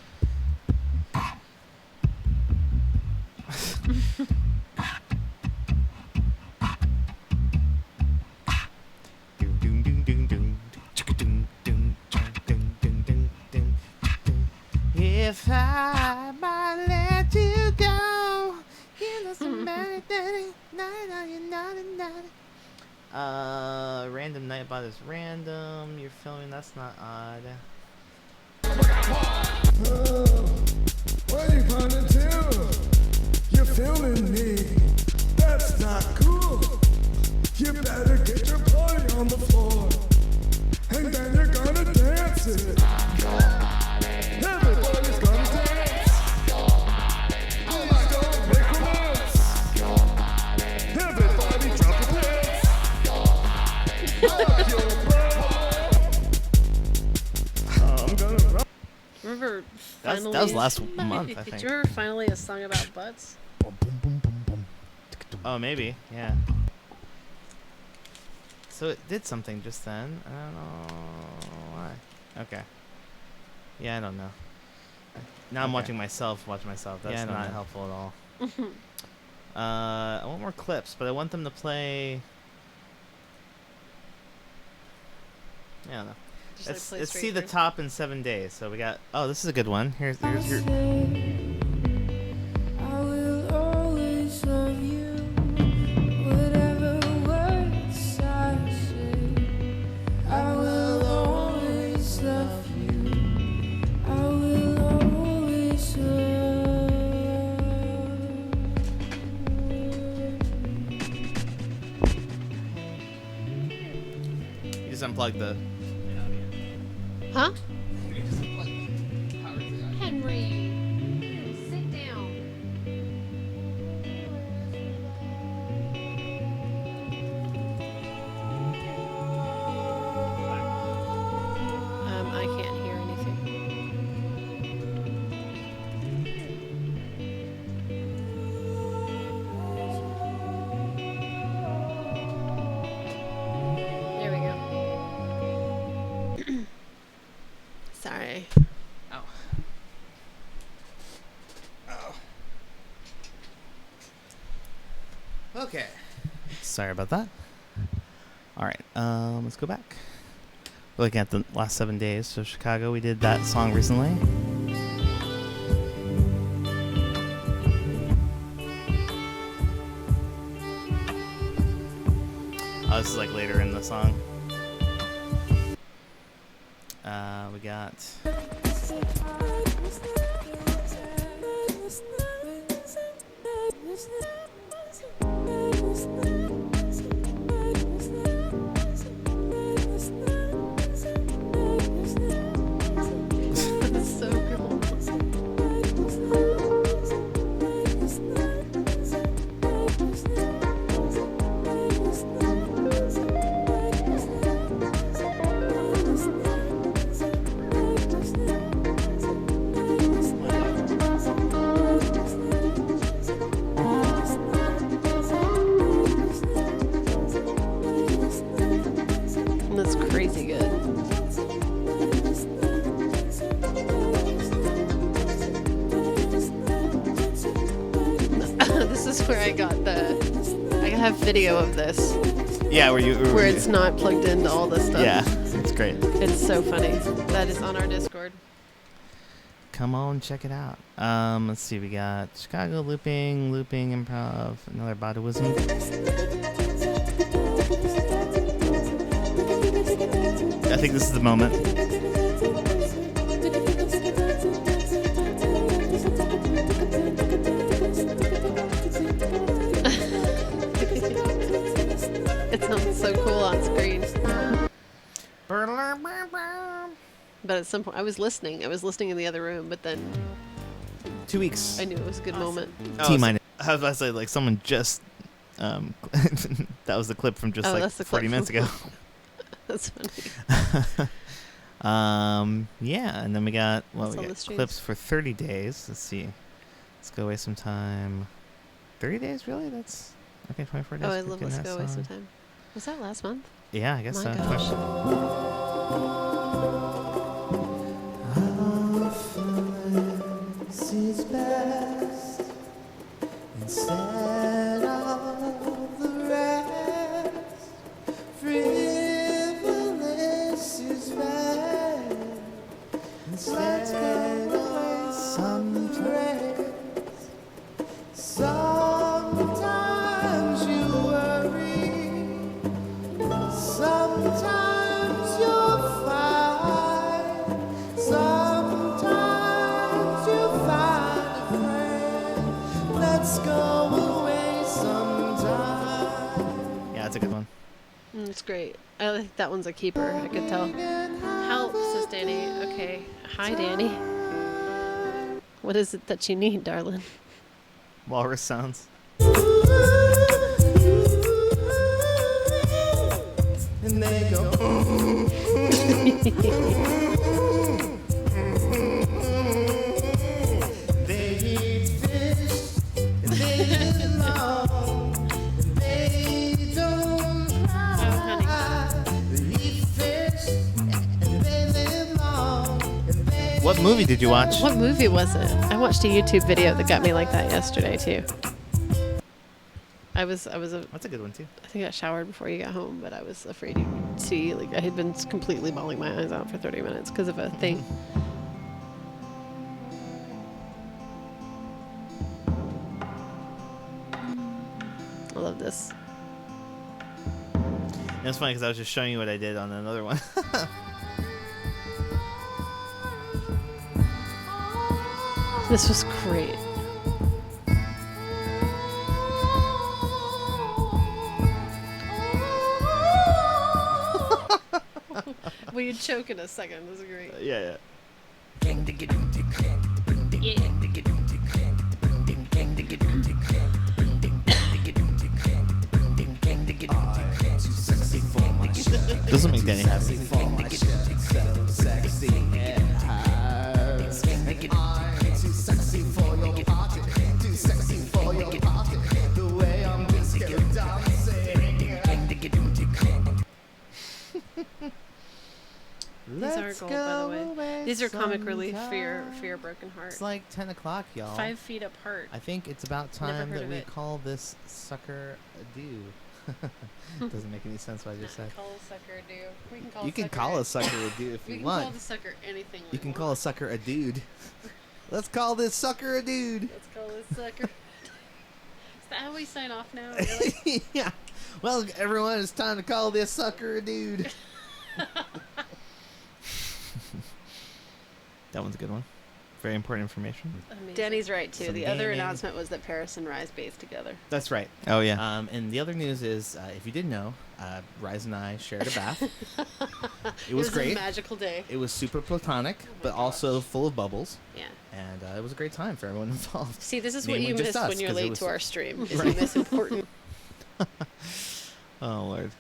If I might let you go, you know somebody random Nightbot is random. You're filming, that's not odd. What are you gonna do? You're feeling me. That's not cool. You better get your body on the floor. And then you're gonna dance it. Everybody's gonna dance. Oh my God, make a mess. Everybody drop a dance. Rock your body. I'm gonna rock. Remember That finally? was last month, I Did think. you remember finally a song about butts? Oh, maybe, yeah. So it did something just then. I don't know why. Okay. Yeah, I don't know. Now I'm watching myself watch myself. That's not helpful at all. I want more clips, but I want them to play. I don't know. Just, like, Let's play let's straight see the through? top in 7 days. So we got. Oh, this is a good one. Here's your. I will always love you. Whatever words I say, I will always love you. I will always love You just unplug the. Huh? Henry, sit down. I can't hear anything. There we go. Sorry. Okay. Sorry about that. All right. Let's go back. We're looking at the last 7 days. So Chicago, we did that song recently. Oh, this is like later in the song. We got. That's so cool. That's crazy good. This is where I got I have video of this Yeah, where it's not plugged into all this stuff. Yeah, it's great. It's so funny. That is on our Discord. Come on, check it out. Let's see. We got Chicago looping, improv, another Botawism. I think this is the moment. It sounds so cool on screen. But at some point, I was listening in the other room, but then 2 weeks. I knew it was a good moment. T minus. I was about to say, like, someone just. That was the clip from just that's the 40 clip. minutes ago. That's funny. Yeah, and then we got What's we on got the streams? clips for 30 days. Let's see. Let's go away some time. 30 days, really? That's okay. 24 days. Oh, I for love doing Let's that Go Away song. Sometime. Was that last month? Yeah, I guess My so. gosh. Sees best instead of the rest. Frivolous is best instead of that one's a keeper. I could tell. Help, says Danny. Okay. Hi, Danny. What is it that you need, darling? Walrus sounds. And they go. They eat fish, and they live long, and they don't cry. They eat fish, and they live long, and they What movie did you watch? What movie was it? I watched a YouTube video that got me like that yesterday too. I was That's a good one too. I think I showered before you got home, but I was afraid you'd see. Like I had been completely bawling my eyes out for 30 minutes because of a thing. I love this. And it's funny because I was just showing you what I did on another one. This was great. Well, you'd choke in a second. This is great. Yeah. Doesn't make Danny happy. These are gold, by the way. These are comic relief for your broken heart. It's like 10 o'clock, y'all. 5 feet apart. I think it's about Never time heard that of we it. call this sucker a do. Doesn't make any sense what I just said. Call a sucker a dude. We can call You can call a sucker a dude if We you can call want. the sucker anything we You can want. call a sucker a dude. Let's call this sucker a dude. Let's call this sucker. Is that how we sign off now? Really? Yeah. Well, everyone, it's time to call this sucker a dude. That one's a good one. Very important information. Danny's right too. Some The other gaming. announcement was that Paris and Rise bathed together. That's right. Oh yeah. And the other news is, if you didn't know, Rise and I shared a bath. It was a great. magical day. It was super platonic, but also full of bubbles. Yeah. And it was a great time for everyone involved. See, this is what Namely you just miss us, when you're 'cause it late was- to our stream. Is Right. you miss important. Oh, Lord.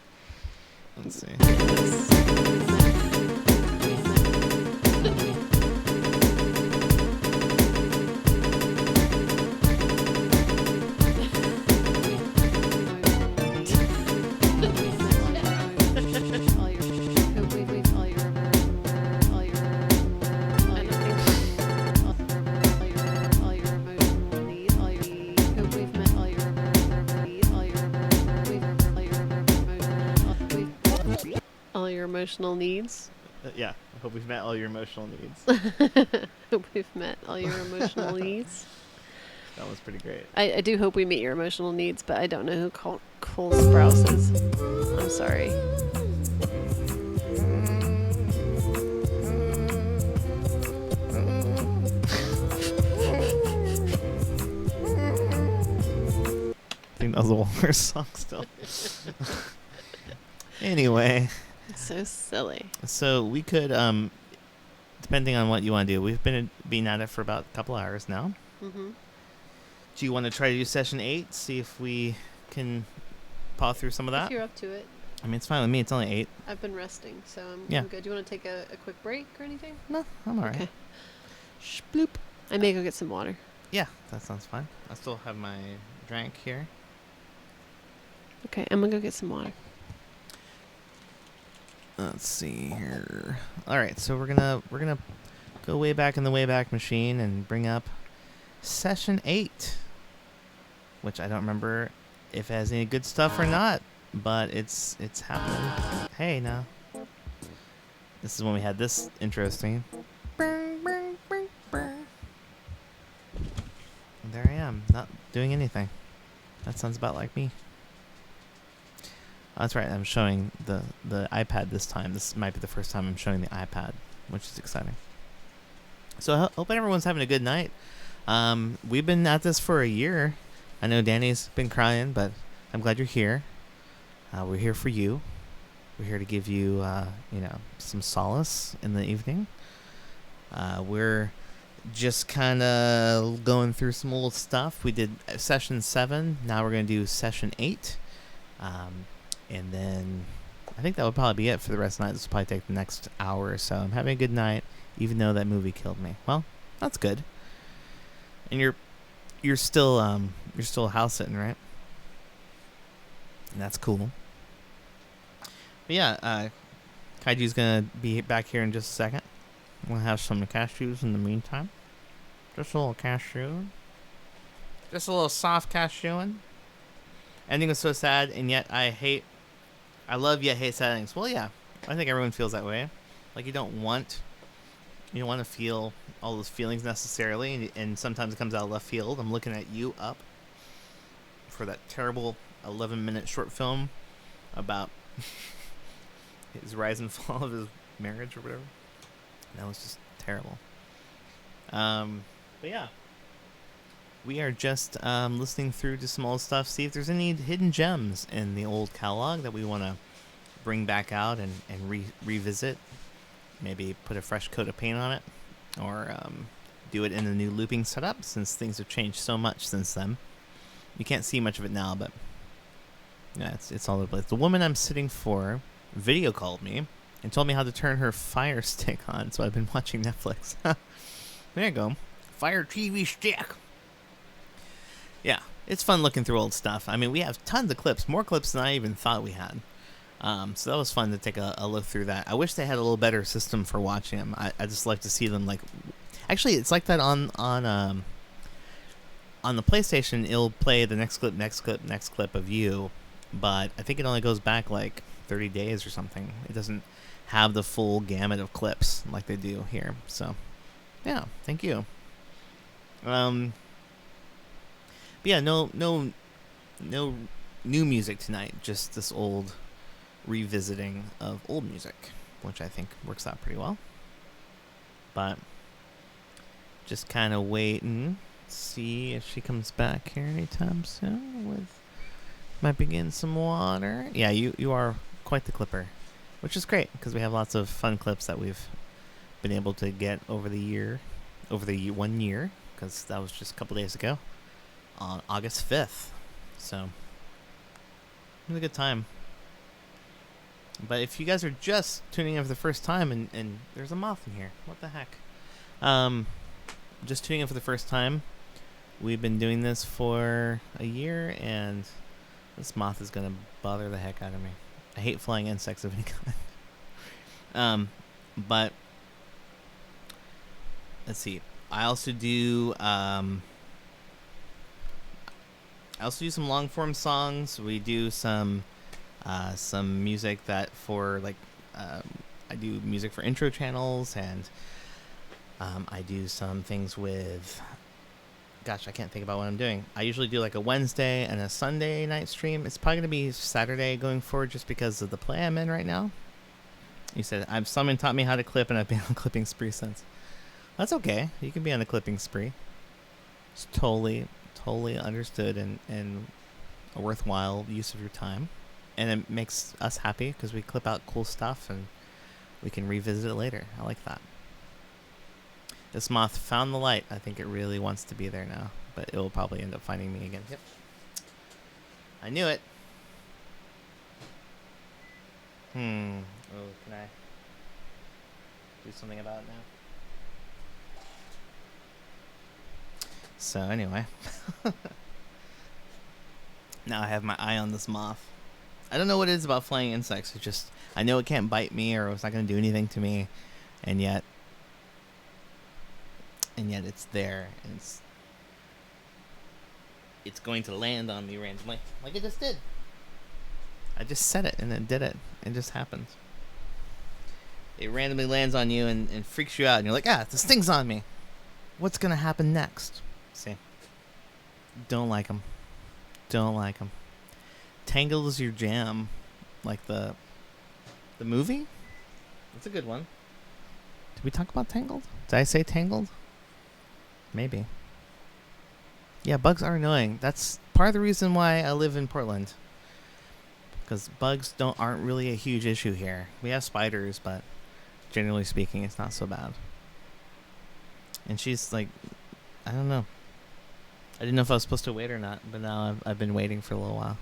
Let's see. All your emotional needs. Yeah. I hope we've met all your emotional needs. Hope we've met all your emotional needs. That was pretty great. I do hope we meet your emotional needs, but I don't know who Cole Sprouse is. I'm sorry. I think that was a Walrus song still. Anyway, It's so silly. so we could, depending on what you want to do, we've been at it for about a couple hours now. Mm-hmm. Do you want to try to do session 8? See if we can paw through some of that? If you're up to it. I mean, it's fine with me. It's only 8. I've been resting, so Yeah. I'm good. Do you want to take a quick break or anything? No, I'm all right. Okay. Bloop. I may go get some water. Yeah, that sounds fine. I still have my drink here. Okay, I'm gonna go get some water. Let's see here. All right, so we're gonna go way back in the Wayback Machine and bring up session 8, which I don't remember if it has any good stuff or not, but it's happening. Hey, now. This is when we had this intro scene. And there I am, not doing anything. That sounds about like me. That's right, I'm showing the iPad this time. This might be the first time I'm showing the iPad, which is exciting. So I hope everyone's having a good night. We've been at this for a year. I know Danny's been crying, but I'm glad you're here. We're here for you. We're here to give you, some solace in the evening. We're just kind of going through some old stuff. We did session 7. Now we're going to do session 8. And then I think that would probably be it for the rest of the night. This will probably take the next hour or so. I'm having a good night, even though that movie killed me. Well, that's good. And you're still house sitting, right? And that's cool. But yeah, Kaiju's gonna be back here in just a second. We'll have some cashews in the meantime. Just a little cashew. Just a little soft cashewing. Ending was so sad, and yet I love yet hate sad endings. Well, yeah, I think everyone feels that way. Like you don't want to feel all those feelings necessarily, and sometimes it comes out of left field. I'm looking at you up for that terrible 11-minute short film about his rise and fall of his marriage or whatever. That was just terrible. But yeah, we are just listening through to some old stuff, see if there's any hidden gems in the old catalog that we want to bring back out and revisit. Maybe put a fresh coat of paint on it, or do it in a new looping setup, since things have changed so much since then. You can't see much of it now, but yeah, it's all over the place. The woman I'm sitting for video called me and told me how to turn her Fire Stick on, so I've been watching Netflix. There you go. Fire TV Stick. Yeah, it's fun looking through old stuff. I mean, we have tons of clips, more clips than I even thought we had. So that was fun to take a look through that. I wish they had a little better system for watching them. I just like to see them like... Actually, it's like that on the PlayStation. It'll play the next clip of you, but I think it only goes back like 30 days or something. It doesn't have the full gamut of clips like they do here. So, yeah, thank you. But yeah, no new music tonight. Just this old revisiting of old music, which I think works out pretty well. But just kind of waiting, see if she comes back here anytime soon. Might be getting some water. Yeah, you are quite the clipper, which is great because we have lots of fun clips that we've been able to get over the 1 year, because that was just a couple days ago on August 5th. So it was a good time. But if you guys are just tuning in for the first time, and there's a moth in here, what the heck? Just tuning in for the first time, we've been doing this for a year, and this moth is gonna bother the heck out of me. I hate flying insects of any kind. But let's see. I also do some long form songs. We do some music that for like I do music for intro channels, and I do some things with, gosh, I can't think about what I'm doing. I usually do like a Wednesday and a Sunday night stream. It's probably gonna be Saturday going forward, just because of the play I'm in right now. You said someone taught me how to clip, and I've been on a clipping spree since. That's okay. You can be on a clipping spree. It's totally understood and a worthwhile use of your time. And it makes us happy because we clip out cool stuff and we can revisit it later. I like that. This moth found the light. I think it really wants to be there now, but it will probably end up finding me again. Yep. I knew it. Oh, can I do something about it now? So anyway, now I have my eye on this moth. I don't know what it is about flying insects. It's just, I know it can't bite me or it's not going to do anything to me, and yet it's there. And it's going to land on me randomly, like it just did. I just said it and it did it. It just happens. It randomly lands on you and freaks you out, and you're like, this thing's on me. What's going to happen next? See? Don't like them. Don't like them. Tangled is your jam. Like the movie? That's a good one. Did we talk about Tangled? Did I say Tangled? Maybe. Yeah, bugs are annoying. That's part of the reason why I live in Portland. because bugs aren't really a huge issue here. We have spiders, but generally speaking, it's not so bad. And she's like, I don't know. I didn't know if I was supposed to wait or not, but now I've been waiting for a little while.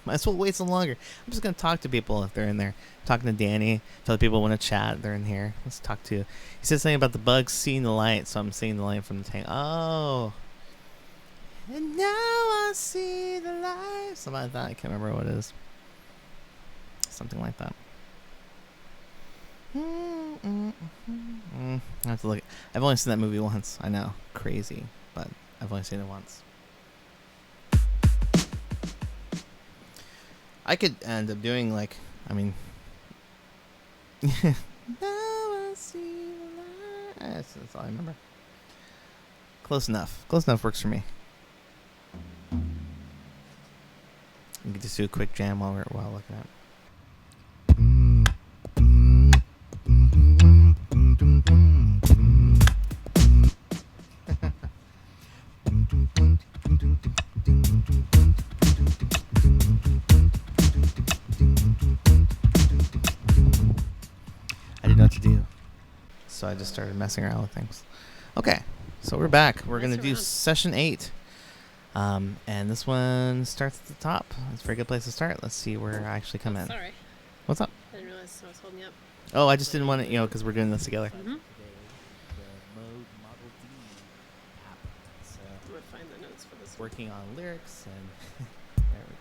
Might as well wait some longer. I'm just gonna talk to people if they're in there. Talking to Danny. If other people want to chat, they're in here. Let's talk to. He said something about the bugs seeing the light, so I'm seeing the light from the tank. Oh. And now I see the light. Something like that. I can't remember what it is. Something like that. I have to look. I've only seen that movie once. I know, crazy, but I've only seen it once. I could end up doing now I see the light. That's all I remember. Close enough. Close enough works for me. We can just do a quick jam while looking at it. I didn't know what to do, so I just started messing around with things. Okay, so we're back. We're going to do session 8. And this one starts at the top. It's a very good place to start. Let's see where I actually come in. Sorry. What's up? I didn't realize I was holding you up. Oh, I just didn't want to, because we're doing this together. Mm-hmm. The Mode Model D app. So I'm going to find the notes for this one. working on lyrics and there we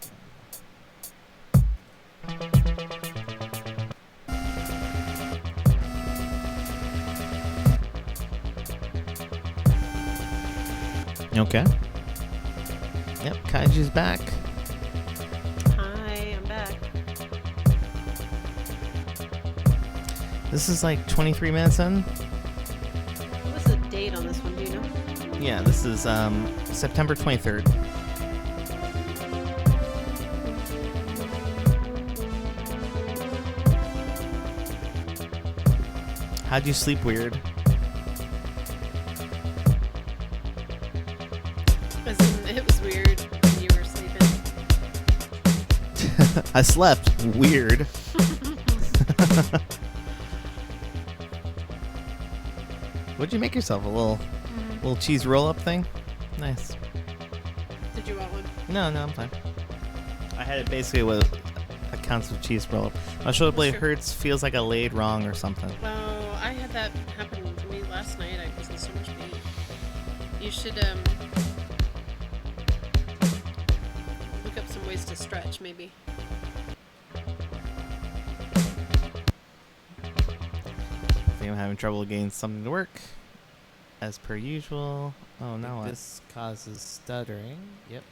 go. Okay. Yep, Kaiju's back. Hi, I'm back. This is like 23 minutes in. What's the date on this one? Do you know? Yeah, this is September 23rd. How'd you sleep weird? As in, it was weird when you were sleeping. I slept weird. What'd you make yourself? A little cheese roll-up thing? Nice. Did you want one? No, I'm fine. I had it basically with a counts of cheese roll-up. My shoulder blade Sure. hurts, feels like I laid wrong or something. Well, I had that happen to me last night. I was in so much pain. You should look up some ways to stretch, maybe. I think I'm having trouble getting something to work. As per usual. Oh, now what? this causes stuttering. Yep.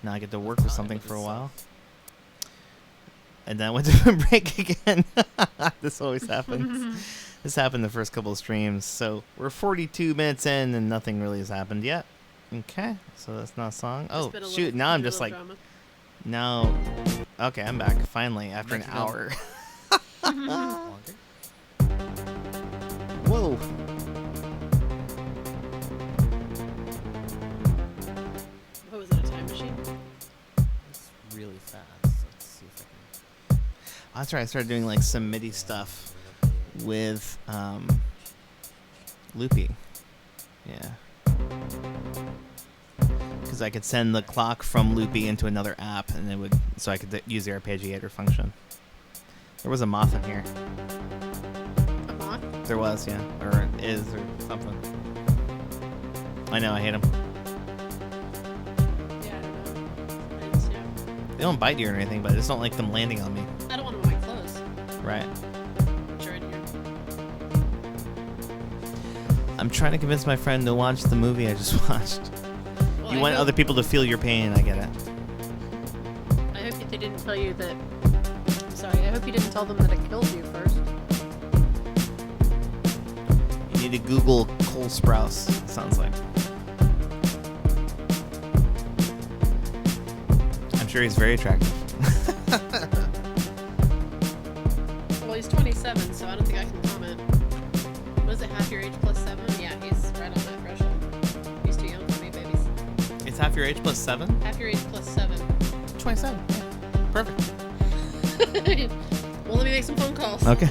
Now I get to work with something for a while. And then I went to a break again. This always happens. This happened the first couple of streams. So we're 42 minutes in and nothing really has happened yet. Okay, so that's not a song. There's Oh, been a shoot. little- Now I'm a just like, little drama. no. Okay, I'm back. Finally, after an Next one. hour. Longer. Whoa. What was it, a time machine? It's really fast. Let's see if I can. Oh, that's right. I started doing like some MIDI stuff with Loopy. Yeah. Because I could send the clock from Loopy into another app, and it would, so I could use the arpeggiator function. There was a moth in here. A moth? There was, yeah, or is, or something. I know, I hate them. Yeah, I don't know. I didn't see 'em. They don't bite you or anything, but I just don't like them landing on me. I don't want them on my clothes. Right. Which are in here. I'm trying to convince my friend to watch the movie I just watched. Well, You I want hope- other people to feel your pain, I get it. I hope that they didn't tell you that. I'm sorry. I hope you didn't tell them that it killed you first. You need to Google Cole Sprouse, it sounds like. I'm sure he's very attractive. Well, he's 27, so I don't think I can comment. What is it, half your age plus 7? Yeah, he's right on that threshold. He's too young for me, babies. It's half half your age plus 7? Half your age plus 7. 27. Perfect. Well, let me make some phone calls. Okay.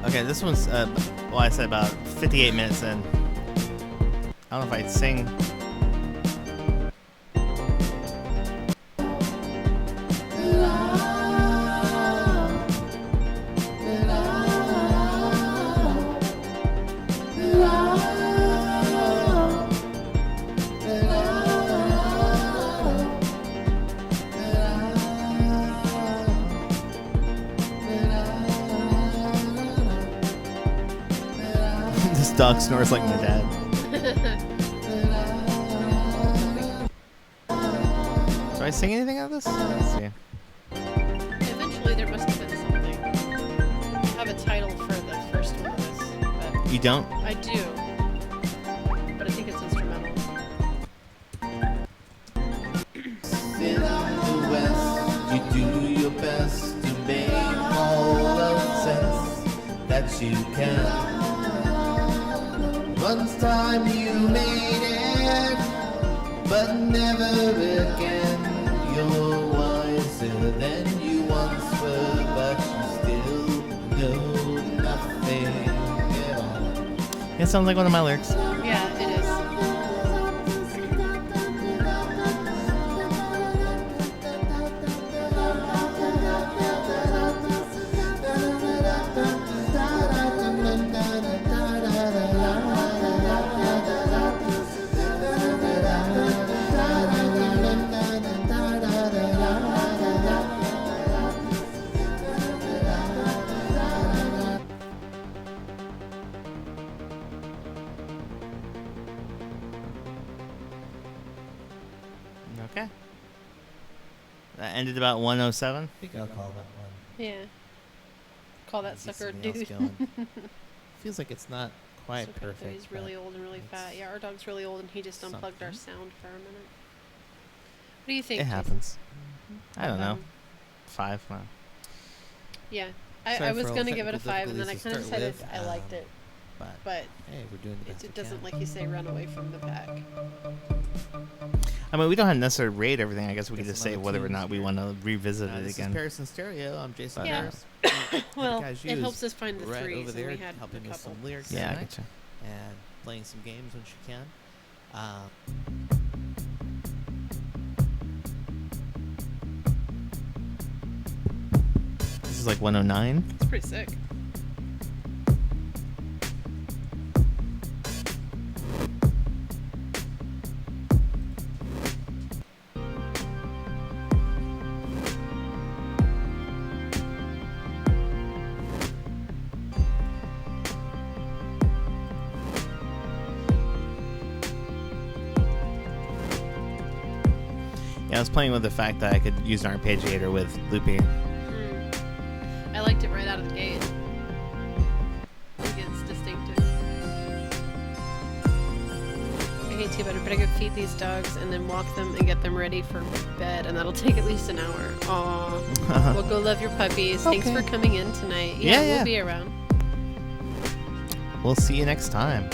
Okay, this one's, well, I said about 58 minutes in. I don't know if I'd sing. This dog snores like my dad. Do I sing anything out of this? Let's see. Eventually, there must have been something. I have a title for the first one of this. But You don't? I do. But I think it's instrumental. In the west, you do your best to make all the sense that you can. Once time you made it, but never again. You're wiser than you once were, but you still know nothing at all. It sounds like one of my lyrics. Yeah, it is. Okay. That ended about 107. I think I'll call that one. Yeah. Call that Get sucker something else dude. going. Feels like it's not quite Sucker perfect. dude. He's really but old and really it's fat. Yeah, our dog's really old and he just unplugged our something. sound for a minute. What do you think? It Jason? happens. I don't know. Um, 5. Wow. Yeah. Sorry I was for all going to the give it a technical 5 and then I difficulties kind to of start decided with, I liked it. But hey, we're doing the best it we doesn't, can. like you say, run away from the pack. I mean, we don't have to necessarily rate everything. I guess we Get could just some say other whether or tunes not we here. want to revisit it This again. is Paris in Stereo. I'm Jason Yeah. Paris. Well, guys it use helps us find the right threes, over there, and we had helping a with couple. some lyrics Yeah, I tonight gotcha. and playing some games when she can. This is like 109. It's pretty sick. Yeah, I was playing with the fact that I could use an arpeggiator with looping. I liked it right out of the gate. I think it's distinctive. I hate to, but I better go feed these dogs and then walk them and get them ready for bed, and that'll take at least an hour. Aw. Well, go love your puppies. Thanks for coming in tonight. Yeah, Yeah. we'll be around. We'll see you next time.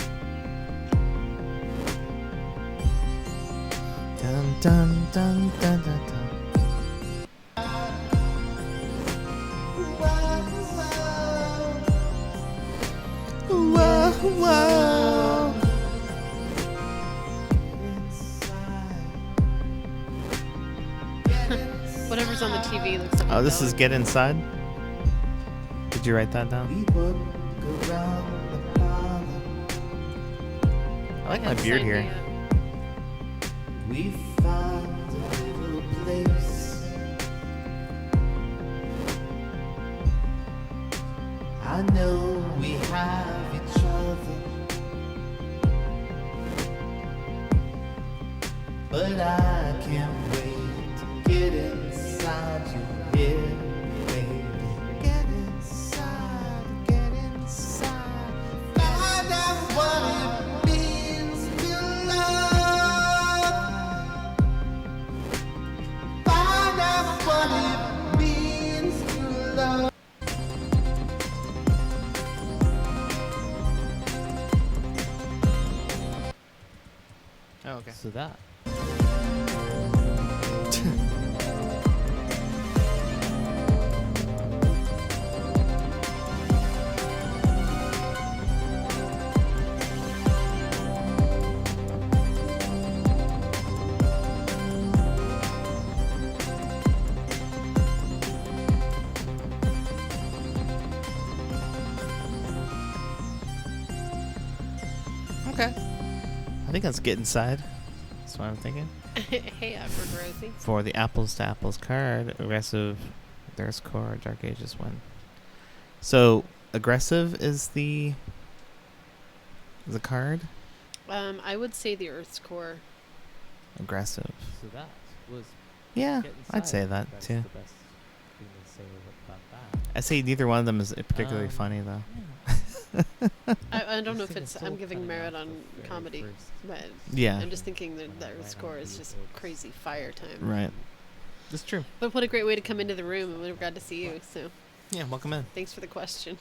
Dun dun dun dun dun dun. Whoa, whoa. Whatever's on the TV looks like Oh, a this is dog. Get Inside? Did you write that down? We would go round the parlor. I like my Hadn't beard signed here. me yet. We found a little place. I know we have each other, but I can't wait to get inside your head, baby. Get inside, get inside. Find out what it means to love. Find out what it means to love. Oh, okay. So that. Okay. I think let's get inside. That's what I'm thinking. Hey, Upward Rosie. For the apples to apples card, aggressive, there's core, Dark Ages one. So aggressive is the card. I would say the Earth's core. Aggressive. So that was. Yeah, Get I'd say inside. that That's too. the best thing to say about that. I say neither one of them is particularly Um, funny though. I don't know if Sing a it's. soul I'm giving cutting merit off on the very comedy, first but Yeah. I'm just thinking that when the I Earth's ran core out is of just the oaks. crazy fire time. Right. That's true. But what a great way to come into the room, and we're glad to see you. So Yeah, welcome in. thanks for the question.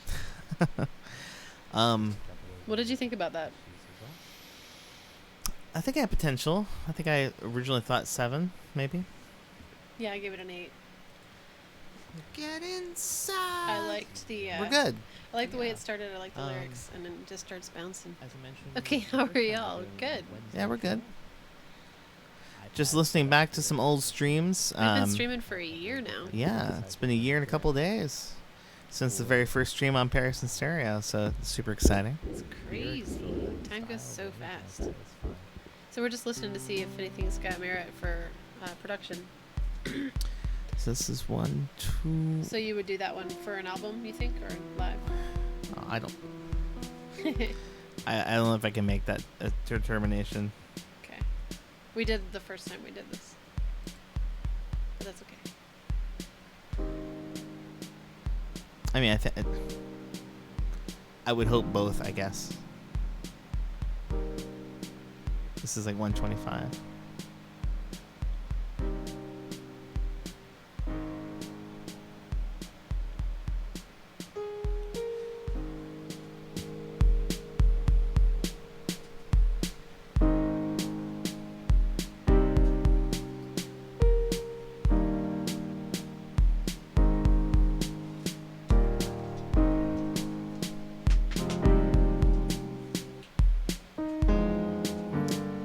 What What did you think about that? I think I have potential. I think I originally thought 7, maybe. Yeah, I gave it an 8. Get inside. I liked the. We're good. I like the way it started. I like the Um, lyrics, and then it just starts bouncing. As I mentioned. Okay, how are y'all? Good. Yeah, we're good. Just listening back to some old streams. I've been streaming for a year now. Yeah, it's been a year and a couple of days since the very first stream on Paris in Stereo, so it's super exciting. It's crazy. Time goes so fast. So we're just listening to see if anything's got merit for production. So this is 1, 2. So you would do that one for an album, you think, or live? I don't. I don't know if I can make that determination. Okay. We did the first time we did this. But that's okay. I mean, I would hope both, I guess. This is like 125.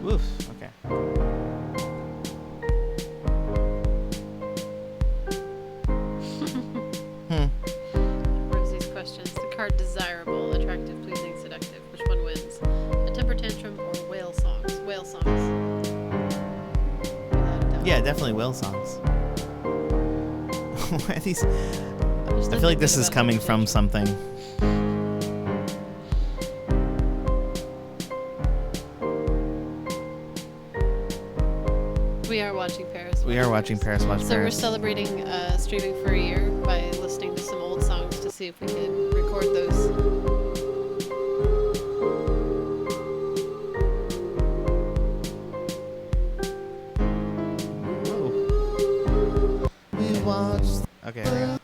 Woof. Okay. Rosie's questions. The card desirable, attractive, pleasing, seductive. Which one wins? A temper tantrum or whale songs? Whale songs. Without a doubt. Yeah, definitely whale songs. Why are these? There's I feel nothing like this good is about coming temper from tantrum. something. We are watching Paris. We are watching Paris Watch So we're Paris. celebrating streaming for a year by listening to some old songs to see if we can record those. We watched, Okay. Hang on.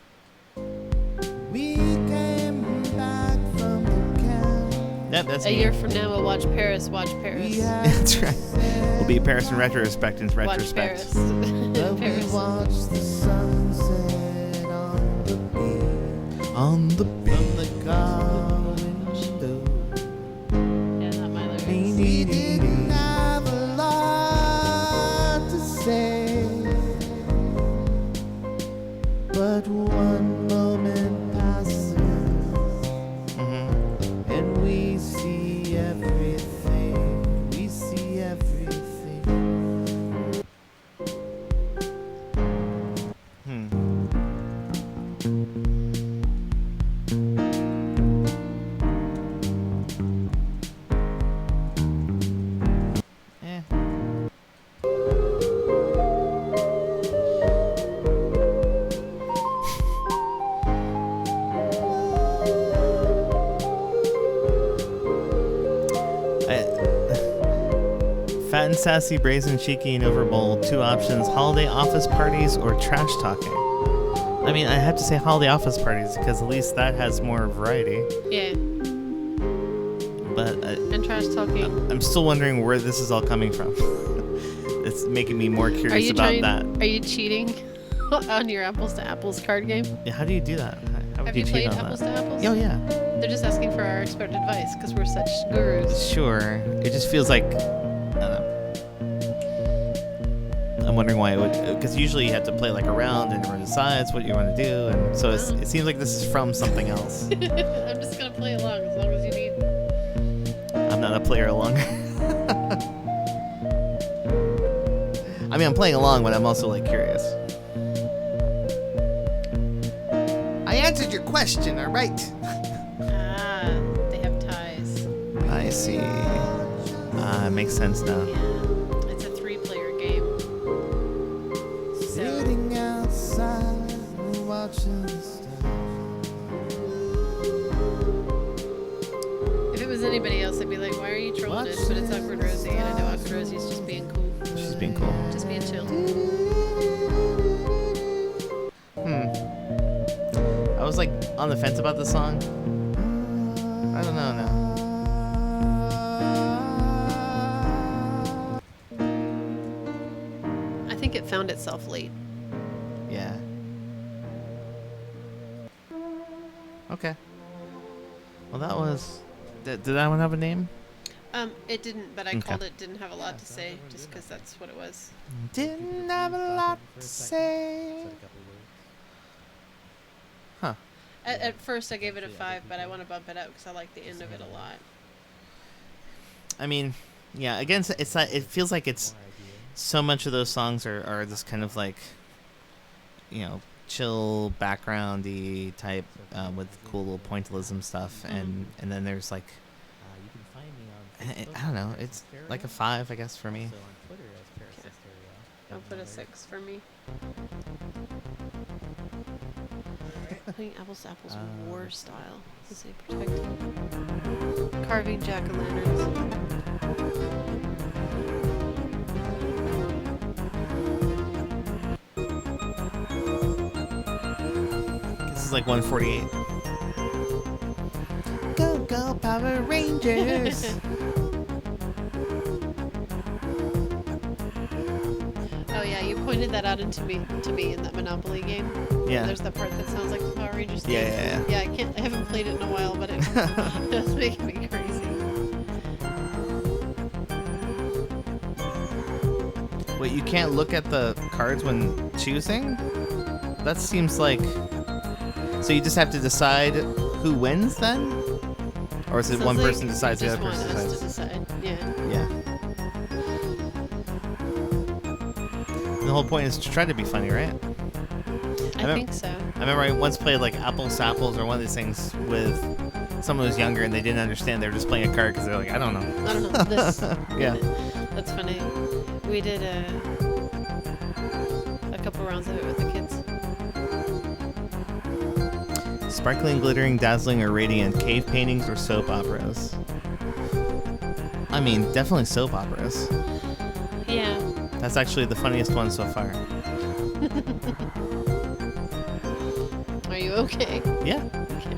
we came back from the camp. Yep, that's A me. year from now, we'll watch Paris. Watch Paris. We had That's right. We'll be Paris in retrospect and Watch retrospect. Paris. but we Paris. watched the sunset on the beach. On the From the car window. Yeah, not my lyrics. We didn't have a lot to say, but one moment passes Mm-hmm. and we see everything. We see everything. Eh. Fat and sassy, brazen, cheeky, and overbold. 2 options: holiday office parties or trash talking. I mean, I have to say holiday office parties because at least that has more variety. Yeah. But And trash trash talking. I'm still wondering where this is all coming from. It's making me more Are curious you about trying? that. Are you cheating on your apples to apples card game? Yeah, how do you do that? How would Have you cheat played on apples that? to apples? Oh yeah. They're just asking for our expert advice because we're such gurus. Sure. It just feels like, I don't know. I'm wondering why it would, because usually you have to play like a round and everyone decides what you want to do, and so it seems like this is from something else. I'm just gonna play along as long as you need. I'm not a player along. I mean, I'm playing along, but I'm also like curious. I answered your question, all right? Ah, they have ties. I see. Makes sense now. Yeah, it's a 3-player game. So Sitting outside watching the stars. if it was anybody else, I'd be like, "Why are you trolling us?" But it's Awkward Rosie, and I know Awkward Rosie's just being cool, She's being cool. just being chill. I was like on the fence about this song. I don't know now. I think it found itself late. Yeah. Okay. Well, that was. Did that one have a name? It didn't, but I Okay. called it. Didn't have a lot to say, just because that's what it was. Didn't have a lot to say. Said a couple words. Huh. At first, I gave it a 5, but I want to bump it up because I like the end of it a lot. I mean, yeah. Again, it's like it feels like it's More idea. so much of those songs are this kind of like, chill backgroundy type with cool little pointillism stuff, and then there's like You can find me on I Facebook don't know, as it's Stereo, like a 5, I guess, for me. also on Twitter as Parasite Stereo. I'll put a 6 for me. Playing apples to apples war style. Let's say protected. Carving jack-o'-lanterns. This is like 148. Go go Power Rangers. Oh yeah, you pointed that out to me in that Monopoly game. Yeah. There's the part that sounds like the Power Rangers theme. Yeah. Yeah, I haven't played it in a while, but it it's making me crazy. Wait, you can't look at the cards when choosing? That seems like. So you just have to decide who wins then? Or is it Sounds one like person decides, the just other person want us to decides? decide. Yeah. Yeah. The whole point is to try to be funny, right? I remem- think so. I remember I once played like Apples to Apples or one of these things with someone who was younger and they didn't understand. They were just playing a card because they're like, I don't know. I don't know. This. Yeah. That's funny. We did a couple rounds of it with the kids. Sparkling, glittering, dazzling, or radiant, cave paintings or soap operas? I mean, definitely soap operas. Yeah. That's actually the funniest one so far. Are you okay? Yeah. Okay.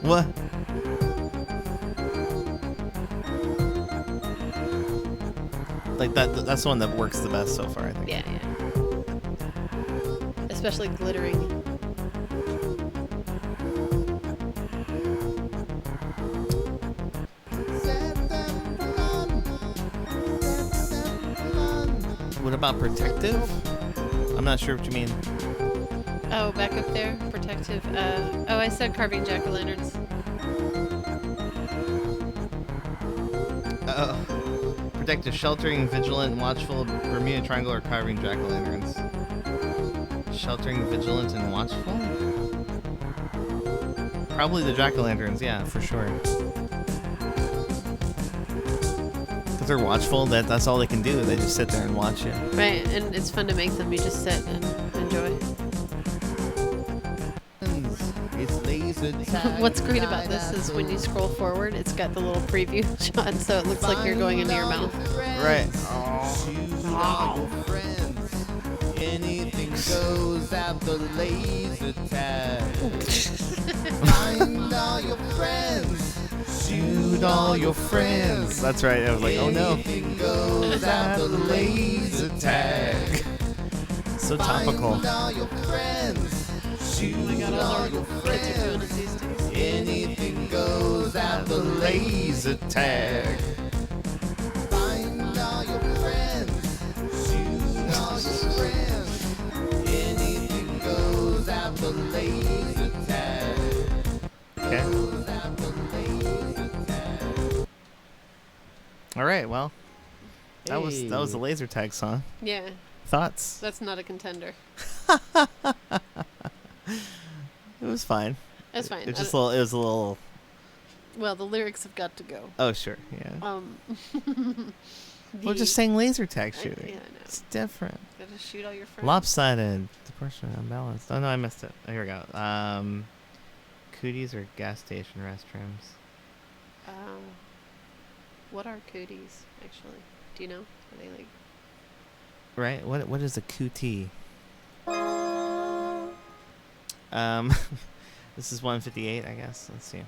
What? Like that's the one that works the best so far, I think. Yeah. Especially glittering. What about protective? I'm not sure what you mean. Oh, back up there, protective. I said carving jack-o'-lanterns. Protective, sheltering, vigilant, watchful, Bermuda Triangle, or carving jack-o'-lanterns. Sheltering, vigilant, and watchful? Probably the jack-o'-lanterns, yeah, for sure. Because they're watchful, that's all they can do. They just sit there and watch you. Right, and it's fun to make them. You just sit and enjoy. It's laser tag. What's great about this is when you scroll forward, it's got the little preview shot, so it looks like you're going into your mouth. Right. Choose all your friends. Anything goes out the laser tag. Find all your friends. Shoot all your friends. That's right. I was like, oh no. Anything goes out the laser tag. So topical. Find all your friends. Shoot God, all your kids are doing it friends. these days. Anything goes out the laser tag. Find all your friends. Shoot all your friends. Anything goes out the laser tag. Okay. Goes out the laser tag. All right. Well, that was the laser tag song. Yeah, Thoughts? that's not a contender. It was fine. That's fine. It was a little. Well, the lyrics have got to go. Oh sure. Yeah. We're The- just saying laser tag I- shooting. yeah, I know. It's different. Gotta shoot all your friends. Lopsided. Proportionally unbalanced. Oh no, I missed it. Oh, here we go. Cooties or gas station restrooms? What are cooties, actually? Do you know? Are they like... Right. What is a cootie? This is 158, I guess. Let's see.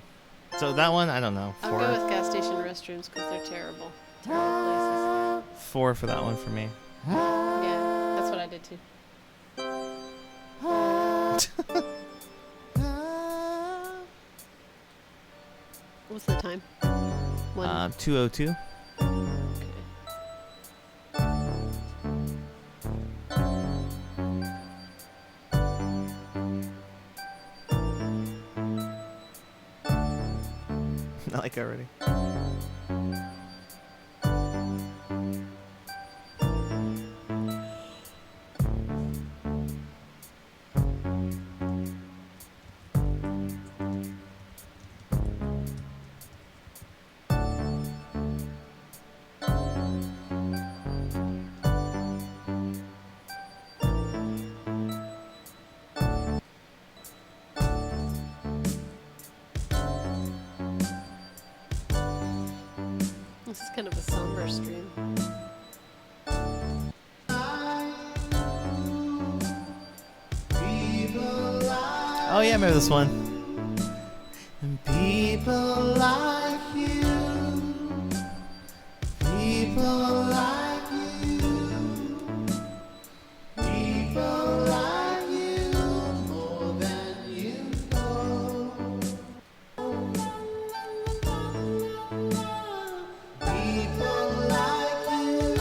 So that one, I don't know. I'll go with gas station restrooms because they're terrible. Terrible 4 for that one for me. places. Yeah, that's what I did too. What's the time? 2:02. Okay. I like it already. This is kind of a somber stream. Oh yeah, I remember this one. And people like you, people like you, people like you more than you know. People like you,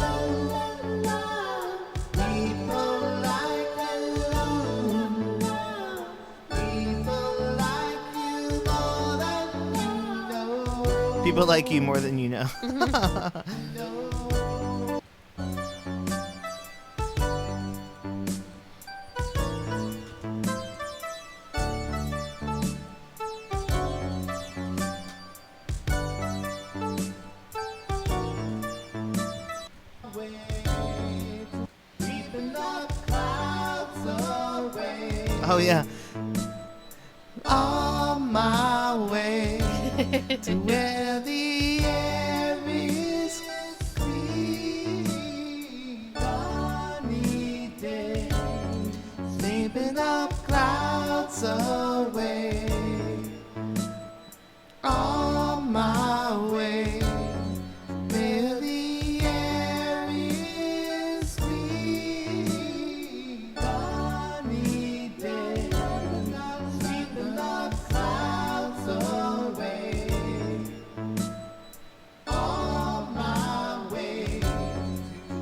people like you. People like you more than you know. People like you more than you know. Oh yeah. On my way to where the air is free. Sunny day, sleeping up clouds away. On my way, where the air is free. Sunny day, sleeping up clouds away. On my way to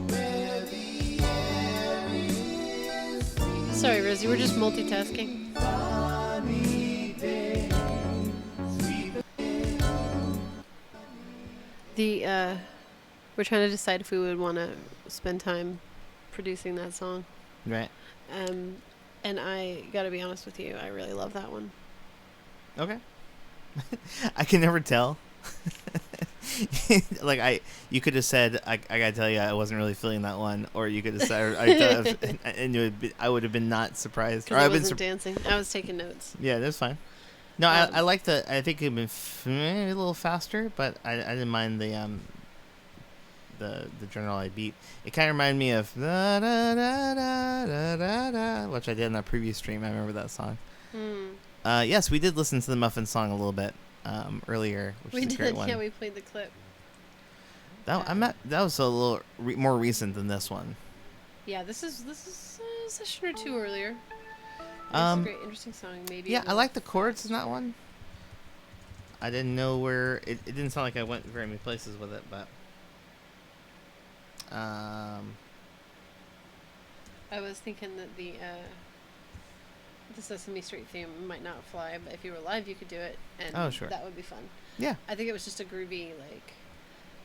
where the air is free. Sorry, Rosie, we're just multitasking. Sunny day, We're trying to decide if we would want to spend time producing that song. Right. And I gotta be honest with you, I really love that one. Okay. I can never tell. Like you could have said, I gotta tell you, I wasn't really feeling that one, or you could have said, I would have been not surprised. Or Because I I've been wasn't dancing. I was taking notes. Yeah, that's fine. No, Um, I like the. I think it'd been a little faster, but I didn't mind the general I beat. It kind of reminded me of da, da, da, da, da, da, da, which I did in that previous stream. I remember that song. Hmm. Yes, we did listen to the Muffin song a little bit. earlier, which We is a great did. one. Yeah, we played the clip. That was a little more recent than this one. Yeah, this is a session or two earlier. It's a Um, great, interesting song. Maybe. Yeah, I like the chords in that one. I didn't know where it didn't sound like I went very many places with it, but I was thinking that the Sesame Street theme might not fly, but if you were live, you could do it, and Oh, sure. that would be fun. yeah, I think it was just a groovy, like,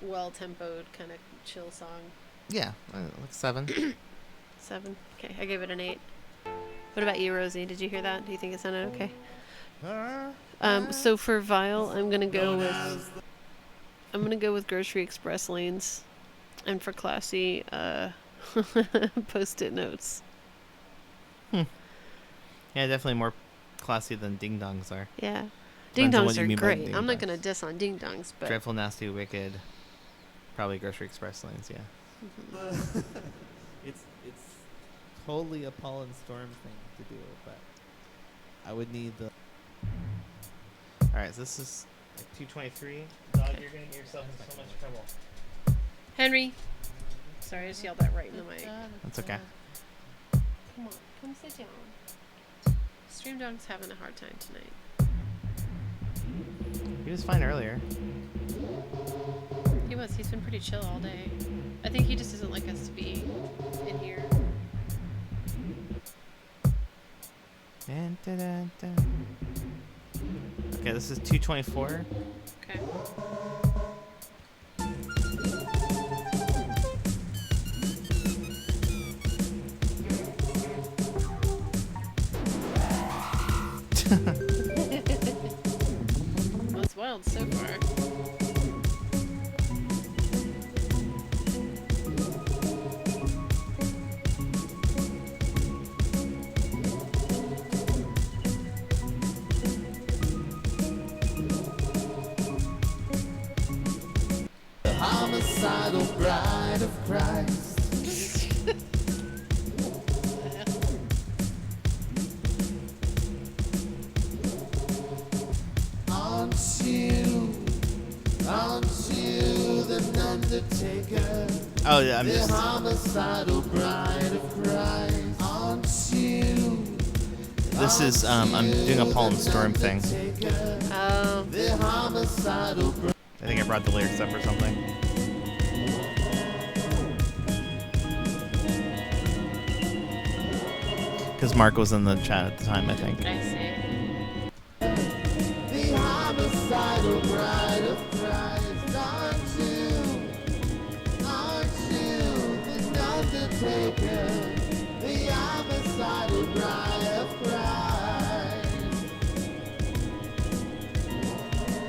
well-tempoed kind of chill song. yeah, like 7. 7. Okay, I gave it an 8. What about you, Rosie? Did you hear that? Do you think it sounded okay? So for Vile, I'm gonna go with Grocery Express lanes, and for Classy, Post-it notes. Yeah, definitely more classy than Ding Dongs are. Yeah, Ding Depends on what Dongs you are mean by great. Ding I'm not Dongs. gonna diss on Ding Dongs, but Dreadful, Nasty, Wicked, probably Grocery Express lanes. Yeah. It's totally a pollen storm thing to do, but I would need the. All right, so this is like 223. Dog, you're gonna get yourself in so much trouble. Henry. Sorry, I just yelled that right in the mic. That's okay. Come on, come sit down. Stream Dog's having a hard time tonight. He was fine earlier. He was. He's been pretty chill all day. I think he just doesn't like us to be in here. Dun, dun, dun, dun. Okay, this is 224. Okay. Well, it's wild so far. The homicidal bride of Christ. Aren't you the undertaker? Oh yeah, I'm The just. homicidal bride of Christ. Aren't you? This is I'm doing a Pollen Storm thing. Oh. The homicidal bride. I think I brought the lyrics up or something. Because Mark was in the chat at the time, I think. I see. The homicidal bride of Christ. Aren't you the undertaker? The homicidal bride of Christ.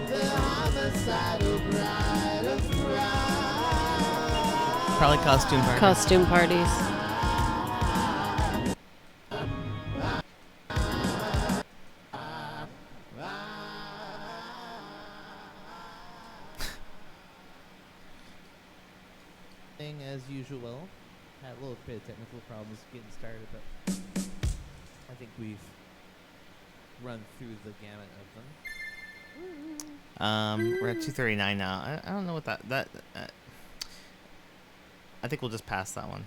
The homicidal bride of Christ. Probably costume party. Costume parties. As usual, had a little bit of technical problems getting started, but I think we've run through the gamut of them. We're at 239 now. I don't know what that I think we'll just pass that one.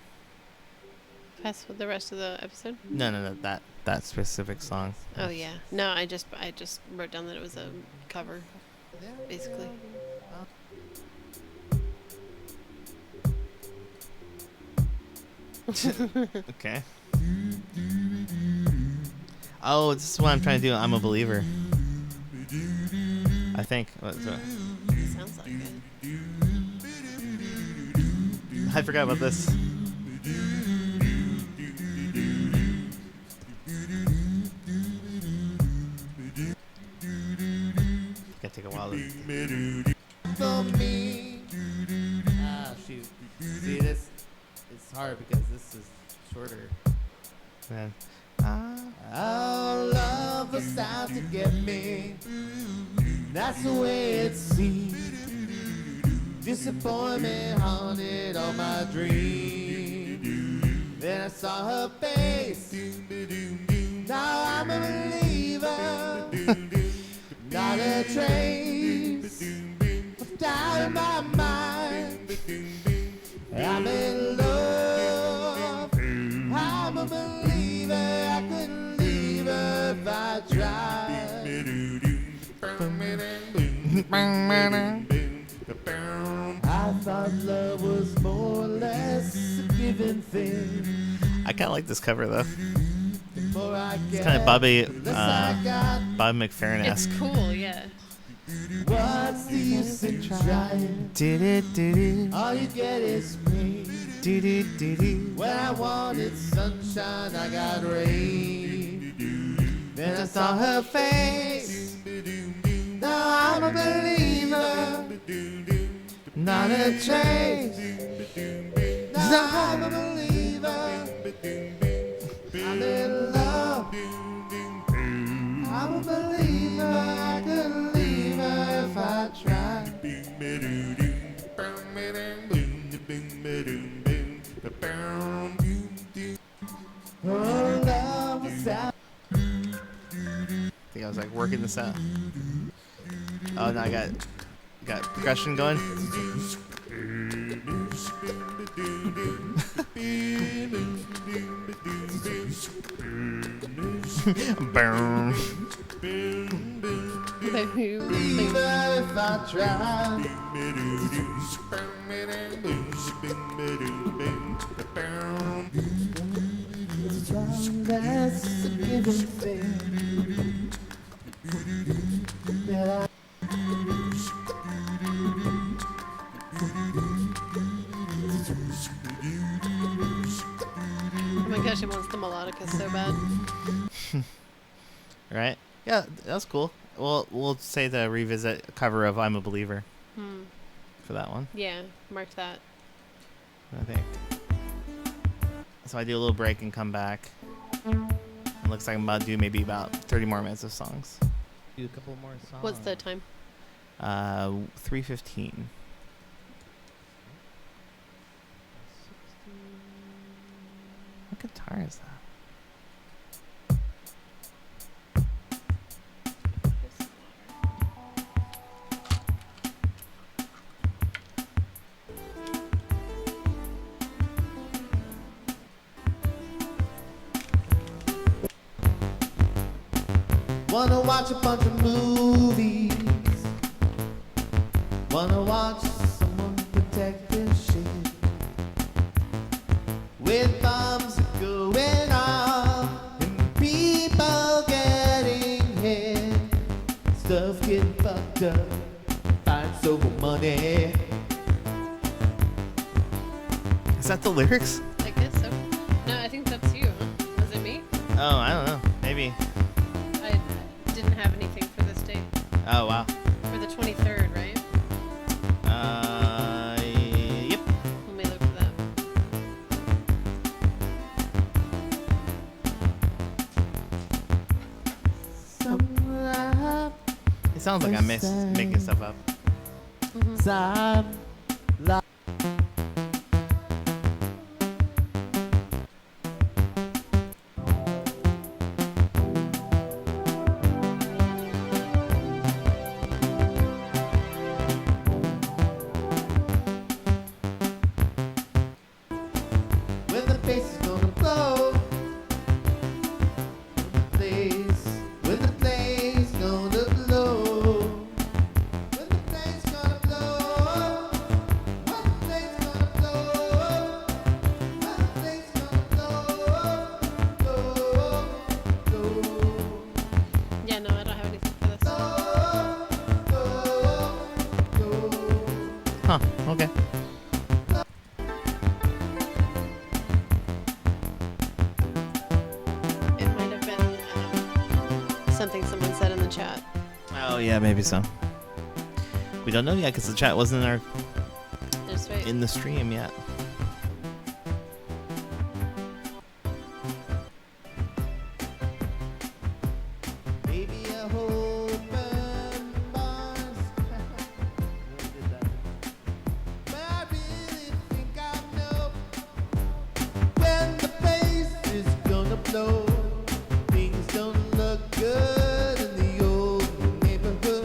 Pass with the rest of the episode. No, that specific song. Oh yeah. No, I just wrote down that it was a cover, basically. Okay. Oh, this is what I'm trying to do. I'm a believer. I think. Sounds like it. I forgot about this. Gotta take a while. For me. Ah, shoot. See, this it's hard because this is shorter. Man. Our love was out to get me. That's the way it seemed. Disappointment haunted all my dreams. Then I saw her face. Now I'm a believer. not a trace of doubt in my mind. I'm in love, I'm a believer, I couldn't leave her if I tried. I thought love was more or less a given thing. I kind of like this cover though. The more I It's get, kind of Bobby the less I got. Bob McFerrin-esque. It's cool, yeah. What's the use in trying? Do-do-do-do. All you get is me. Do-do-do-do. When I wanted sunshine, I got rain. Then I saw her face. Now I'm a believer, not a trace. Now I'm a believer, I'm in love. I'm a believer, I couldn't leave her if I tried. Oh, love was out. I think I was like working this out. Oh, no, I got percussion going. Boom. Believer if I tried. That's a given thing. That Oh my gosh, he wants the melodica so bad. Right? Yeah, that's cool. We'll say the revisit cover of "I'm a Believer" for that one. Yeah, mark that. I think. So I do a little break and come back. It looks like I'm about to do maybe about 30 more minutes of songs. Do a couple more songs. What's the time? 3:15. What guitar is that? wanna watch a bunch of movies. Wanna watch someone protect their shit. With bombs going off and people getting hit. Stuff getting fucked up. Fights over money. Is that the lyrics? I guess so. No, I think that's you. Was it me? Oh, I don't know. Maybe. I didn't have anything for this date. Oh, wow. For the 23rd, right? Yep. Let me look for that. It sounds like I'm making stuff up. Some when the bass is gonna blow, when the play's gonna blow, when the play's gonna blow, when the play's gonna blow, when the play's gonna blow. Yeah, no, I don't have anything for this. Huh. Okay. It might have been something someone said in the chat. Oh, yeah, maybe so. We don't know yet because the chat wasn't Just wait. in the stream yet. Maybe a open bars. But I really think I know when the bass is gonna blow. Things don't look good in the old neighborhood.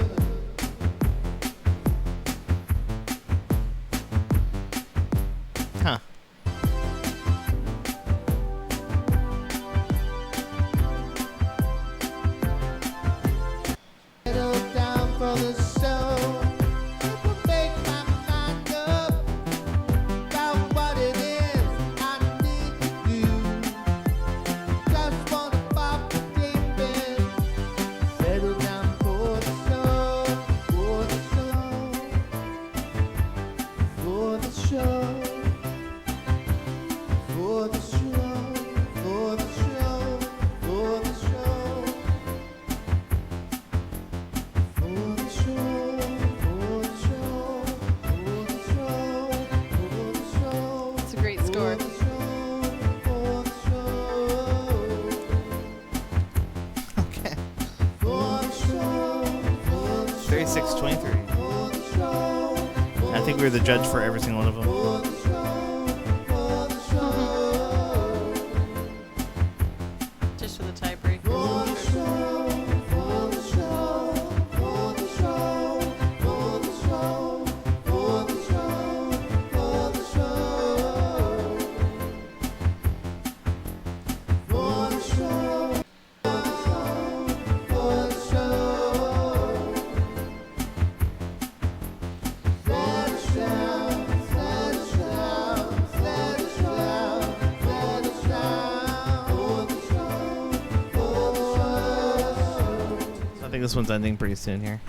show, for the show, for the show, for the show, for the show, for the show, for the show, for the show. It's a great score. Okay. 36-23. I think we were the judge for every single one of them. Just for the tiebreaker. So I think this one's ending pretty soon here.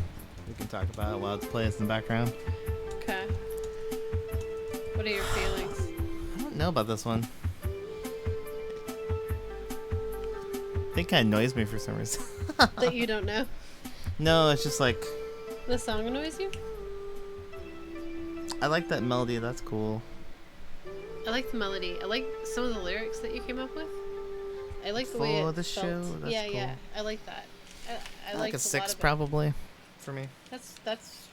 We can talk about it while it's playing in the background. Okay. What are your feelings? I don't know about this one. I think it kind of annoys me for some reason. That you don't know? No, it's just like, The song annoys you? I like that melody. That's cool. I like the melody. I like some of the lyrics that you came up with. I like the way For it the felt. show, that's yeah, cool. yeah. I like that. I Like liked a lot 6 of it. probably for me. That's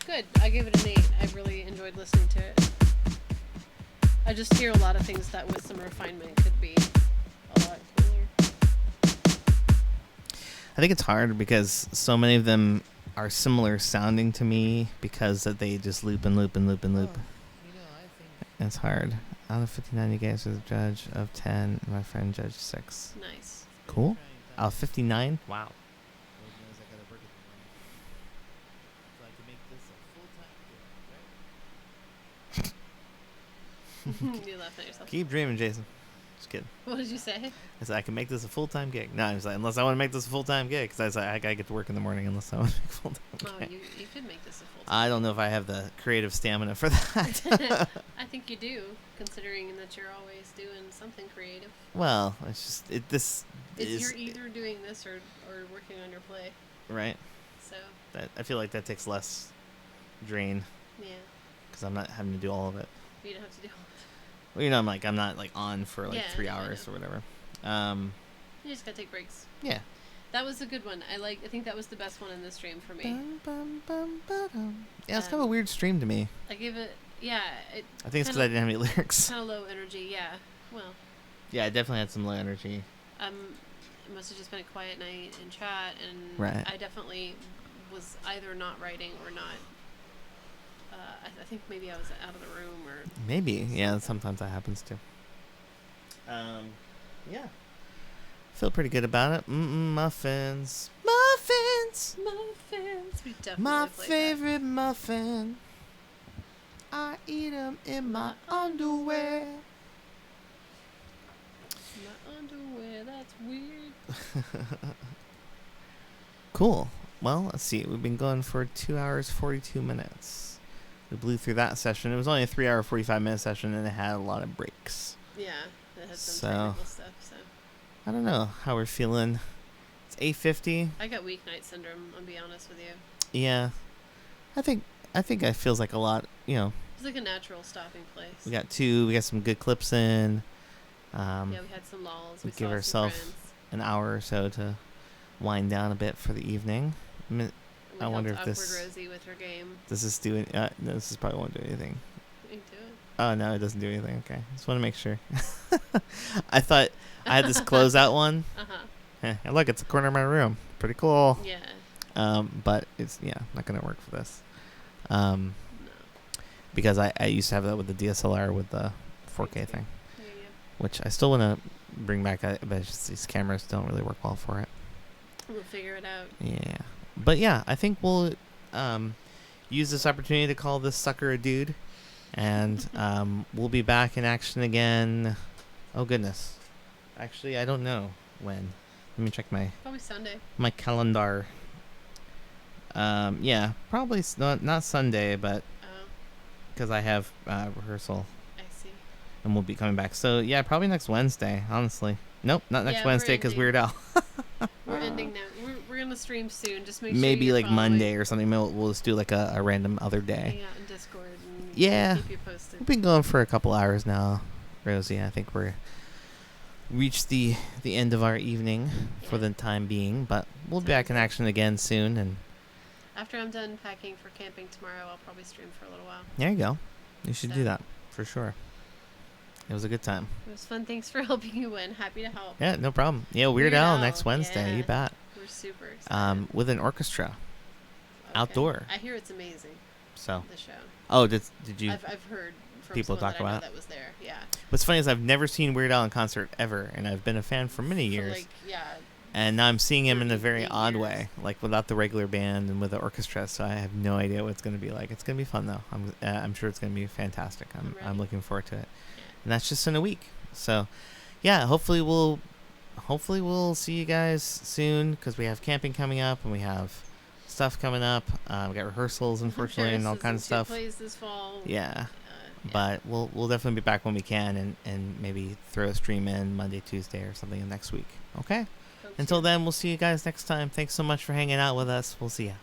good. I give it an 8. I really enjoyed listening to it. I just hear a lot of things that with some refinement could be a lot cooler. I think it's hard because so many of them are similar sounding to me because that they just loop and loop and loop and loop. It's hard. Out of 59, you guys are the judge. Of 10, my friend judged 6. Nice. Cool. Out of 59? Wow. You laughed at yourself. Keep dreaming, Jason. Just kidding. What did you say? I said I can make this a full-time gig. No, I was like, unless I want to make this a full-time gig, because I said I gotta get to work in the morning unless I want to make full-time Oh, gig. you could make this a full time. I don't know if I have the creative stamina for that. I think you do, considering that you're always doing something creative. Well, it's just this is You're either doing this or working on your play. right. So, That I feel like that takes less drain yeah, because I'm not having to do all of it. you don't have to do all Well, I'm not like on for like Yeah, 3 no, I hours know. or whatever. You just gotta take breaks. Yeah. That was a good one. I think that was the best one in this stream for me. Bum, bum, bum, ba-dum. Yeah, it's kind of a Um, weird stream to me. I give it, yeah, it I think it's because I didn't have any lyrics. kind of low energy. Yeah, well, Yeah, I definitely had some low energy. it must have just been a quiet night in chat, and Right. I definitely was either not writing or not. I think maybe I was out of the room or. Maybe. Yeah, sometimes that happens too. Yeah. Feel pretty good about it. Muffins. Muffins. Muffins. We definitely My played favorite muffin. I eat 'em in my underwear. that. My underwear. That's weird. Cool. Well, let's see. We've been going for 2 hours, 42 minutes. We blew through that session. It was only a 3 hour, 45-minute session, and it had a lot of breaks. Yeah, it had some So- technical stuff. So I don't know how we're feeling. It's 8:50. I got weeknight syndrome. I'll be honest with you. Yeah. I think it feels like a lot, It's like a natural stopping place. We got some good clips in. Yeah, we had some lulls. we We give saw ourselves some friends. an hour or so to wind down a bit for the evening. We I wonder helped if Awkward this- Rosie with her game. This is doing. No, this is probably won't do anything. You can do it. Oh no, it doesn't do anything. Okay, just want to make sure. I thought I had this closeout one. And look, it's the corner of my room. Pretty cool. Yeah. But it's not gonna work for this. No. Because I used to have that with the DSLR with the 4K thing, Yeah, yeah. which I still want to bring back. But it's just these cameras don't really work well for it. We'll figure it out. Yeah. But yeah, I think we'll use this opportunity to call this sucker a dude. And we'll be back in action again. Oh, goodness. Actually, I don't know when. Let me check Probably Sunday. my calendar. Yeah, probably not Sunday, but Oh. because I have rehearsal, I see. and we'll be coming back. So yeah, probably next Wednesday. Honestly, nope, not next Yeah, we're Wednesday because ending. Weird Al. We're ending now. We're gonna stream soon. Just make sure Maybe you're like following. Monday or something. We'll just do like a random other day. Hang out in Discord and Yeah. keep you posted. We've been going for a couple hours now, Rosie. I think we're reached the end of our evening for Yeah. the time being, but we'll be Sounds back in good. action again soon. And After I'm done packing for camping tomorrow, I'll probably stream for a little while. there you go. You should do So- that for sure. It was a good time. It was fun. Thanks for helping you win. Happy to help. Yeah, no problem. Yeah, Weird Weird Al Al, next Wednesday. yeah. You bet. We're super excited. With an orchestra. Okay. outdoor. I hear it's amazing. So. The show. Oh, did you? I've heard from people someone talk that I know about it? that was there. Yeah. What's funny is I've never seen Weird Al in concert ever, and I've been a fan for many For years. like, yeah. And now I'm seeing him in a 38 very odd years. way, like without the regular band and with the orchestra. So I have no idea what it's going to be like. It's going to be fun though. I'm sure it's going to be fantastic. I'm Ready. looking forward to it. Yeah. And that's just in a week. So, yeah, hopefully we'll see you guys soon because we have camping coming up and we have stuff coming up. We got rehearsals, unfortunately, and all Ferris kinds of stuff. Plays this fall. Yeah. Yeah. But we'll definitely be back when we can and maybe throw a stream in Monday, Tuesday, or something next week. Okay? Hope Until so. then, we'll see you guys next time. Thanks so much for hanging out with us. We'll see ya.